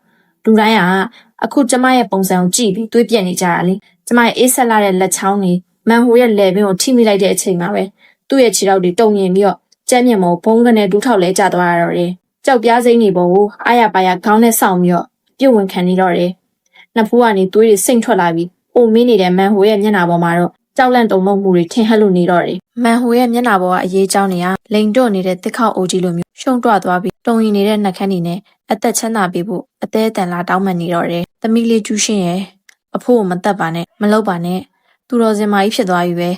်လူတိုင်းကအခုကျမရဲ့ပုံစံကိုကြည့်ပြီးတွေးပြက်နေကြတာလေကျမရဲ့အေးဆက်လာတဲ့လက်ချောင်းတွေမန်ဟိုရဲ့လယ်ပင်ကိုထိမိလိုက်တဲ့အချိန်မှာပဲသူ့ရဲ့ခြေထောက်တွေတုံရင်ပြီးတော့ကြမ်းမြင်မောဘုံကနေဒူးထောက်လဲကျသွားရတော့တယ်ကြောက်ပြားစိမ့်နေပုံကိုအားရပါရခေါင်းနဲ့ဆောင်းပြီးတော့ပြုတ်ဝင်ခံနေတော့တယ်နှစ်ဖူးကနေသွေးတွေစိမ့်ထွက်လာပြီးအိုမင်းနေတဲ့မန်ဟိုရဲ့မျက်နှာပေါ်မှာတော့ကြောက်လန့်တုန်လှုပ်မှုတွေထင်ဟပ်လို့နေတော့တယ်မန်ဟိုရဲ့မျက်နှာပေါ်ကအရေးကြောင်းတွေကလိန်တော့နေတဲ့တစ်ခေါက်အိုကြီးလိုမျိုးရှုံတွသွားပြီးတုံရင်နေတဲ့နှက်ခမ်းတွေနဲ့အသက်ချမ်းသာပေးဖို့အသေးအတန်လာတောင်းပန်နေတော့တယ်သမီးလေးကျူးရှင်ရဲ့အဖိုးကိုမတက်ပါနဲ့မလုပ်ပါနဲ့သူတော်စင်မကြီးဖြစ်သွားပြီပဲ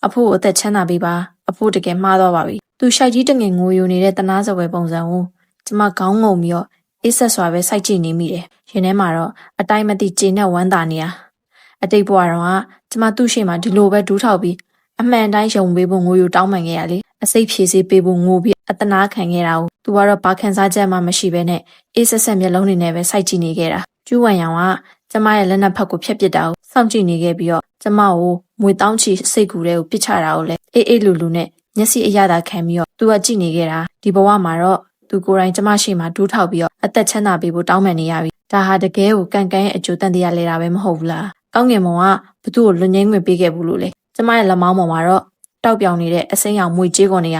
အဖိုးကိုအသက်ချမ်းသာပေးပါအဖိုးတကယ်မှားသွားပါပြီသူရှိုက်ကြီးတငယ်ငိုယိုနေတဲ့တနာစပွဲပုံစံကိုကျမခေါင်းငုံပြီးတော့အေးဆက်စွာပဲစိုက်ကြည့်နေမိတယ်ရင်ထဲမှာတော့အတိုင်းမသိကျေနပ်ဝမ်းသာနေရအတိတ်ဘဝတော့ကျမသူ့ရှိမှဒီလိုပဲဒူးထောက်ပြီးအမှန်တိုင်းယုံပေးဖို့ငိုယိုတောင်းပန်ခဲ့ရလေအစိတ်ဖြည့်စေးပေးဖို့ငိုပြီးအတနာခံခဲ့တာကိုသူကတော့ဘာခံစားချက်မှမရှိဘဲနဲ့အေးဆက်ဆက်မျက်လုံးတွေနဲ့ပဲစိုက်ကြည့်နေခဲ့တာကျူးဝံရောင်ကကျမရဲ့လက်နက်ဖက်ကိုဖျက်ပစ်တာကိုစောင့်ကြည့်နေခဲ့ပြီးတော့ကျမကိုမွေတောင်းချီစိတ်ကူတဲ့ကိုပစ်ချတာကိုလည်းအေးလူလူနဲ့မျက်စိအရသာခံပြီးတော့သူကကြည့်နေခဲ့တာဒီဘဝမှာတော့သူကိုယ်တိုင်ကျမရှိမှဒူးထောက်ပြီးတော့အသက်ချမ်းသာပေးဖို့တောင်းပန်နေရပြီဒါဟာတကယ်ကိုကံရဲ့အကျိုးတန်တရားလဲတာပဲမဟုတ်ဘူးလားကောင်းငင်မောင်ကဘသူ့ကိုလွန်ငင်းငွေပေးခဲ့ဘူးလို့လေကျမရဲ့လက်မောင်းပေါ်မှာတော့တောက်ပြောင်နေတဲ့အစိမ်းရောင်မွေကြေးကုန်တွေ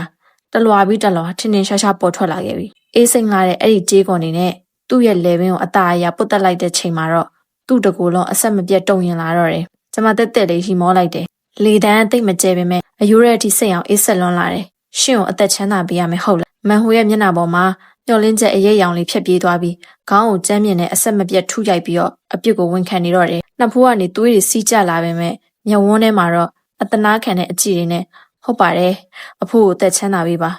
ကတလွာပြီးတလွာထင်းထင်းရှားရှားပေါ်ထွက်လာခဲ့ပြီအေးစိမ့်လာတဲ့အဲ့ဒီကြေးကုန်တွေနဲ့သူ့ရဲ့လယ်ပင်ကိုအသာအရာပုတ်တက်လိုက်တဲ့ချိန်မှာတော့သူ့တကူလုံးအဆက်မပြတ်တုံရင်လာတော့တယ်ကျမတက်တက်လေးရှိမောလိုက်တယ်လေတန်းအသိမကျဲပေမဲ့အယိုးရဲ့အထိစိတ်အောင်အေးဆက်လွန်လာတယ်ရှင့်ကိုအသက်ချမ်းသာပေးရမယ်ဟုတ်လားမန်ဟိုရဲ့မျက်နှာပေါ်မှာမျောလင်းချက်အရေးရောင်လေးဖြတ်ပြေးသွားပြီးခေါင်းကိုကြမ်းမြင်တဲ့အဆက်မပြတ်ထုရိုက်ပြီးတော့အပြစ်ကိုဝန်ခံနေတော့တယ်နှစ်ဖူးကနေသွေးတွေစီးကျလာပေမဲ့မျက်ဝန်းထဲမှာတော့အတနာခံတဲ့အကြည့်တွေနဲ့ဟ ဟုတ်ပါတယ်အဖိုးကိုတက်ချမ်းသာပေးပါ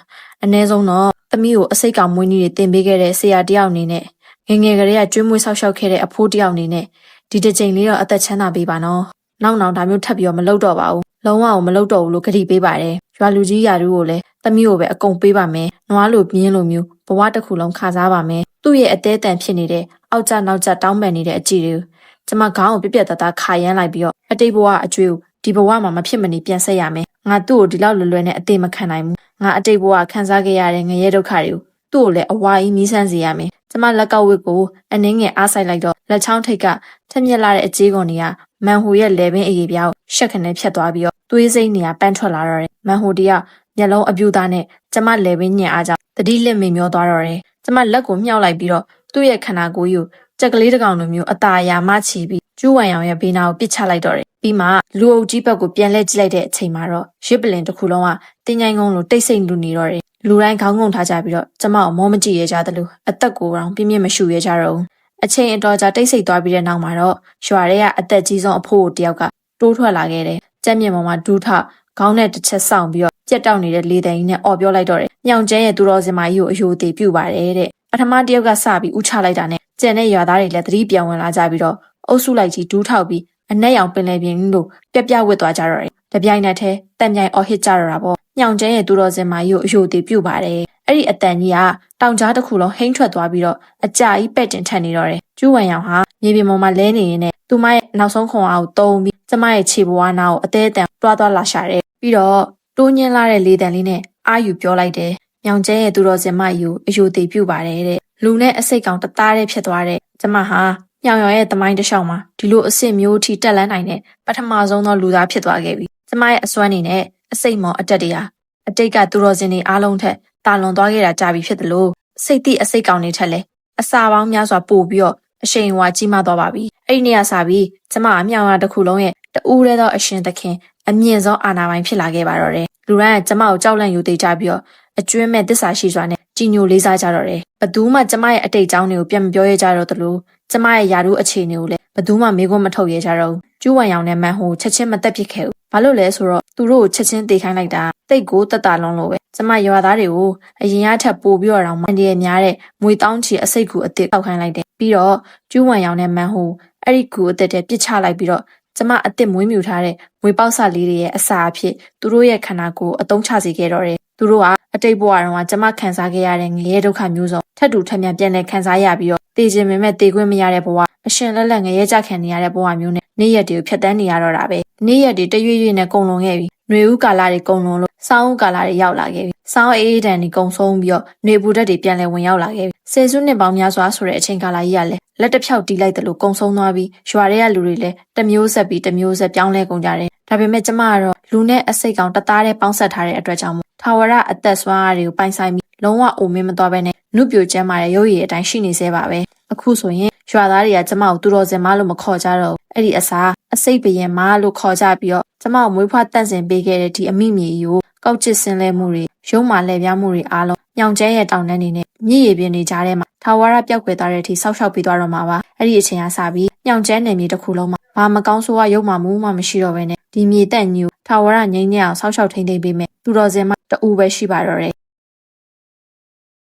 အနည်းဆုံးတော့သမီးကိုအစိတ်ကောင်မွေးနေ့တွေတင်ပေးခဲ့တဲ့ဆရာတယောက်အနေနဲ့ငယ်ငယ်ကလေးကကျွေးမွေးဆောက်ရှောက်ခဲ့တဲ့အဖိုးတယောက်အနေနဲ့ဒီတစ်ချိန်လေးတော့အသက်ချမ်းသာပေးပါနော်နောက်ဒါမျိုးထပ်ပြီးတော့မလုပ်တော့ပါဘူးလုံးဝမလုပ်တော့ဘူးလို့ကတိပေးပါတယ်ရွာလူကြီးယာတို့ကိုလည်းသမီးကိုပဲအကုန်ပေးပါမယ်နွားလိုပြင်းလိုမျိုးဘဝတစ်ခုလုံးခါစားပါမယ်သူ့ရဲ့အသေးအတန်ဖြစ်နေတဲ့အောက်ကျနောက်ကျတောင်းပန်နေတဲ့အကြည့်တွေကိုကျမခေါင်းကိုပြက်ပြက်သားသားခါရမ်းလိုက်ပြီးတော့အတိတ်ဘဝအကျွေးကိုဒီဘဝမှာမဖြစ်မနေပြန်ဆက်ရမယ်ငါသူ့ကိုဒီလောက်လွယ်လွယ်နဲ့အသေးမခံနိုင်ဘူးငါအတိတ်ဘဝခံစားခဲ့ရတဲ့ငရဲဒုက္ခတွေကိုသူ့ကိုလည်းအဝါကြီးမီးဆန်းစေရမယ်ကျမလက်ကဝစ်ကိုအနှင်းငယ်အားဆိုင်လိုက်တော့လက်ချောင်းထိတ်ကထက်မြက်လာတဲ့အကြေးကုန်တွေကမန်ဟိုရဲ့လေပင်အရေးပြားကိုရှက်ခနဲ့ဖြတ်သွားပြီးတော့သွေးစိမ့်နေရပန်းထွက်လာတော့တယ်မန်ဟိုတယောက်မျက်လုံးအပြူသားနဲ့ကျမလေပင်ညင်အားကြောင့်တတိလက်မေမျောသွားတော့တယ်ကျမလက်ကိုမြှောက်လိုက်ပြီးတော့သူ့ရဲ့ခန္ဓာကိုယ်ကြီးကိုကြက်ကလေးတစ်ကောင်လိုမျိုးအตาအယာမချီပြီးကျူးဝံရောင်ရဲ့ဘေးနာကိုပစ်ချလိုက်တော့တယ်ပြီးမှလူအုပ်ကြီးဘက်ကိုပြန်လှည့်ကြည့်လိုက်တဲ့အချိန်မှာတော့ရစ်ပလင်တစ်ခုလုံးကတင်းញိုင်းကုန်းလိုတိတ်ဆိတ်လူနေတော့တယ်လူတိုင်းခေါင်းငုံထားကြပြီးတော့ကျမကိုမောမကြည့်ရကြသလိုအသက်ကိုယ်ပြင်းပြင်းမရှူရကြတော့ဘူးအချိန်အတော်ကြာတိတ်ဆိတ်သွားပြီးတဲ့နောက်မှာတော့ရွာထဲကအသက်ကြီးဆုံးအဖိုးတယောက်ကတိုးထွက်လာခဲ့တယ်ကြက်မြင့်ပေါ်မှာဒူးထောက်ခေါင်းနဲ့တစ်ချက်ဆောင်းပြီးတော့ပြက်တောက်နေတဲ့လေသိန်းနဲ့အော်ပြောလိုက်တော့တယ်ညောင်ကျဲရဲ့သူတော်စင်မကြီးကိုအယိုသေးပြုတ်ပါတယ်တဲ့ပထမတယောက်ကစပြီးဥချလိုက်တာနဲ့ကျန်တဲ့ရွာသားတွေလည်းသတိပြောင်းဝင်လာကြပြီးတော့အုပ်စုလိုက်ကြီးဒူးထောက်ပြီးအနက်ရောင်ပင်လယ်ပြင်လို့ပြဝစ်သွားကြတော့တယ်တပြိုင်နက်တည်းတန်ပြိုင်အော်ဟစ်ကြတော့တာပေါ့ညောင်ကျဲရဲ့သူတော်စင်မကြီးကိုအယိုသေးပြုတ်ပါတယ်အဲ့ဒီအတန်ကြီးကတောင်ကြားတစ်ခုလုံးဟိမ့်ထွက်သွားပြီးတော့အကြာကြီးပဲ့တင်ထက်နေတော့တယ်ကျူးဝံရောင်ဟာမြေပြင်ပေါ်မှာလဲနေရင်းနဲ့သူမရဲ့နောက်ဆုံးခွန်အားကိုတုံးပြီးကျမရဲ့ခြေဘဝနာကိုအသေးအတန်တွားသွားလာရှာတယ်ပြီးတော့တိုးညင်းလာတဲ့လေတံလေးနဲ့အာယူပြောလိုက်တယ်ညောင်ကျဲရဲ့သူတော်စင်မကြီးကိုအယိုသေးပြုတ်ပါတယ်တဲ့လူနဲ့အစိတ်ကောင်တသားတည်းဖြစ်သွားတဲ့ကျမဟာညောင်ရောင်ရဲ့သမိုင်းတစ်လျှောက်မှာဒီလိုအစ်စ်မျိုးထိတက်လန်းနိုင်တဲ့ပထမဆုံးသောလူသားဖြစ်သွားခဲ့ပြီကျမရဲ့အစွမ်းနေနဲ့အစိတ်မော်အတက်တရားအတိတ်ကသူတော်စင်တွေအားလုံးထက်တာလွန်သွားခဲ့တာကြာပြီဖြစ်တယ်လို့စိတ်တိအစိတ်ကောင်တွေထက်လဲအစာပေါင်းများစွာပို့ပြီးတော့အရှိန်အဝါကြီးမားသွားပါပြီအဲ့ဒီနေ့ကစပြီးကျမအမြောင်ရတစ်ခုလုံးရဲ့တူးရဲသောအရှင်သခင်အမြင့်ဆုံးအာဏာပိုင်ဖြစ်လာခဲ့ပါတော့တယ်လူတိုင်းကကျမကိုကြောက်လန့်ယူသေးကြပြီးတော့အကျွမ်းမဲ့တစ္ဆာရှိစွာနဲ့ကြီးညိုလေးစားကြတော့တယ်ဘသူမှကျမရဲ့အတိတ်အကြောင်းတွေကိုပြန်မပြောရကြတော့သလိုကျမရဲ့ယာတို့အခြေအနေကိုလည်းဘသူမှမေးခွန်းမထုတ်ရကြတော့ဘူးကျူးဝံရောင်နဲ့မန်ဟိုချက်ချင်းမတက်ဖြစ်ခဲ့ဘူးဘာလို့လဲဆိုတော့သူတို့ကိုချက်ချင်းတေခိုင်းလိုက်တာတိတ်ကိုတက်တာလုံးလို့ပဲကျမရွာသားတွေကိုအရင်ကထပ်ပို့ပြီးတော့မှန်တရများတဲ့မွေတောင်းချီအစိတ်ကူအစ်စ်တောက်ခိုင်းလိုက်တယ်ပြီးတော့ကျူးဝံရောင်နဲ့မန်ဟိုအဲ့ဒီကူအစ်စ်တဲ့ပစ်ချလိုက်ပြီးတော့ကျမအစ်စ်မွေးမြူထားတဲ့မွေပေါက်စလေးတွေရဲ့အစာအဖြစ်သူတို့ရဲ့ခန္ဓာကိုယ်အသုံးချစေခဲ့တော့တယ်သူတို့ကအတိတ်ဘဝတုန်းကကျမခံစားခဲ့ရတဲ့ငရဲဒုက္ခမျိုးစုံထပ်တူထပ်မြပြန်လဲခံစားရပြီးတော့တေခြင်းမဲ့တေခွင့်မရတဲ့ဘဝအရှင်လက်လက်ငရဲကြခံနေရတဲ့ဘဝမျိုးနဲ့နေ့ရက်တွေကိုဖြတ်တန်းနေရတော့တာပဲနေ့ရက်တွေတရွေ့ရွေ့နဲ့ကုံလွန်ခဲ့ပြီຫນွေဦးကာလတွေကုံလွန်လို့စောင်းဦးကာလတွေရောက်လာခဲ့ပြီစောင်းအေးတန်တွေကုံဆုံးပြီးတော့ຫນွေပူဓာတ်တွေပြန်လဲဝင်ရောက်လာခဲ့ပြီဆယ်စုနှစ်ပေါင်းများစွာဆိုတဲ့အချိန်ကာလကြီးကလည်းလက်တစ်ဖြောက်တီးလိုက်တယ်လို့ကုံဆုံးသွားပြီးရွာထဲကလူတွေလည်းတစ်မျိုးဆက်ပြီးတစ်မျိုးဆက်ပြောင်းလဲကုန်ကြတယ်ဒါပေမဲ့ကျမကတော့လူနဲ့အစိတ်ကောင်တသားတည်းပေါင်းဆက်ထားတဲ့အတွက်ကြောင့်ထာဝရအသက်စွမ်းအားတွေကိုပိုင်ဆိုင်ပြီးလုံးဝအိုမင်းမသွားဘဲနဲ့နုပြိုကျမ်းမာတဲ့ရုပ်ရည်အတိုင်းရှိနေသေးပါပဲအခုဆိုရင်ရွာသားတွေကကျမကိုသူတော်စင်မလို့မခေါ်ကြတော့ဘူးအဲ့ဒီအစားအစိတ်ပရင်မလို့ခေါ်ကြပြီးတော့ကျမကိုမွေးဖွားတန့်စင်ပေးခဲ့တဲ့ဒီအမိမြေကြီးကိုကောက်ချစ်ဆင်းလဲမှုတွေရုံမာလှည့်ပြားမှုတွေအားလုံးညောင်ကျဲရဲ့တောင်တန်းတွေနဲ့မြည်ရည်ပြင်းနေကြတဲ့မှာထာဝရပြောက်ွယ်သွားတဲ့အထိဆောက်ရှောက်ပြီးသွားတော့မှာပါအဲ့ဒီအချိန်ကစပြီးညောင်ကျဲနယ်မြေတစ်ခုလုံးမှာဘာမကောင်းဆိုးဝါးရုံမာမှုမှမရှိတော့ဘဲနဲ့ဒီမြေတက်ညူထာဝရငိမ့်ညံ့အောင်ဆောက်ရှောက်ထိန်းသိမ်းပေးမယ်သူတော်စင်မတူပဲရှိပါတော့တယ်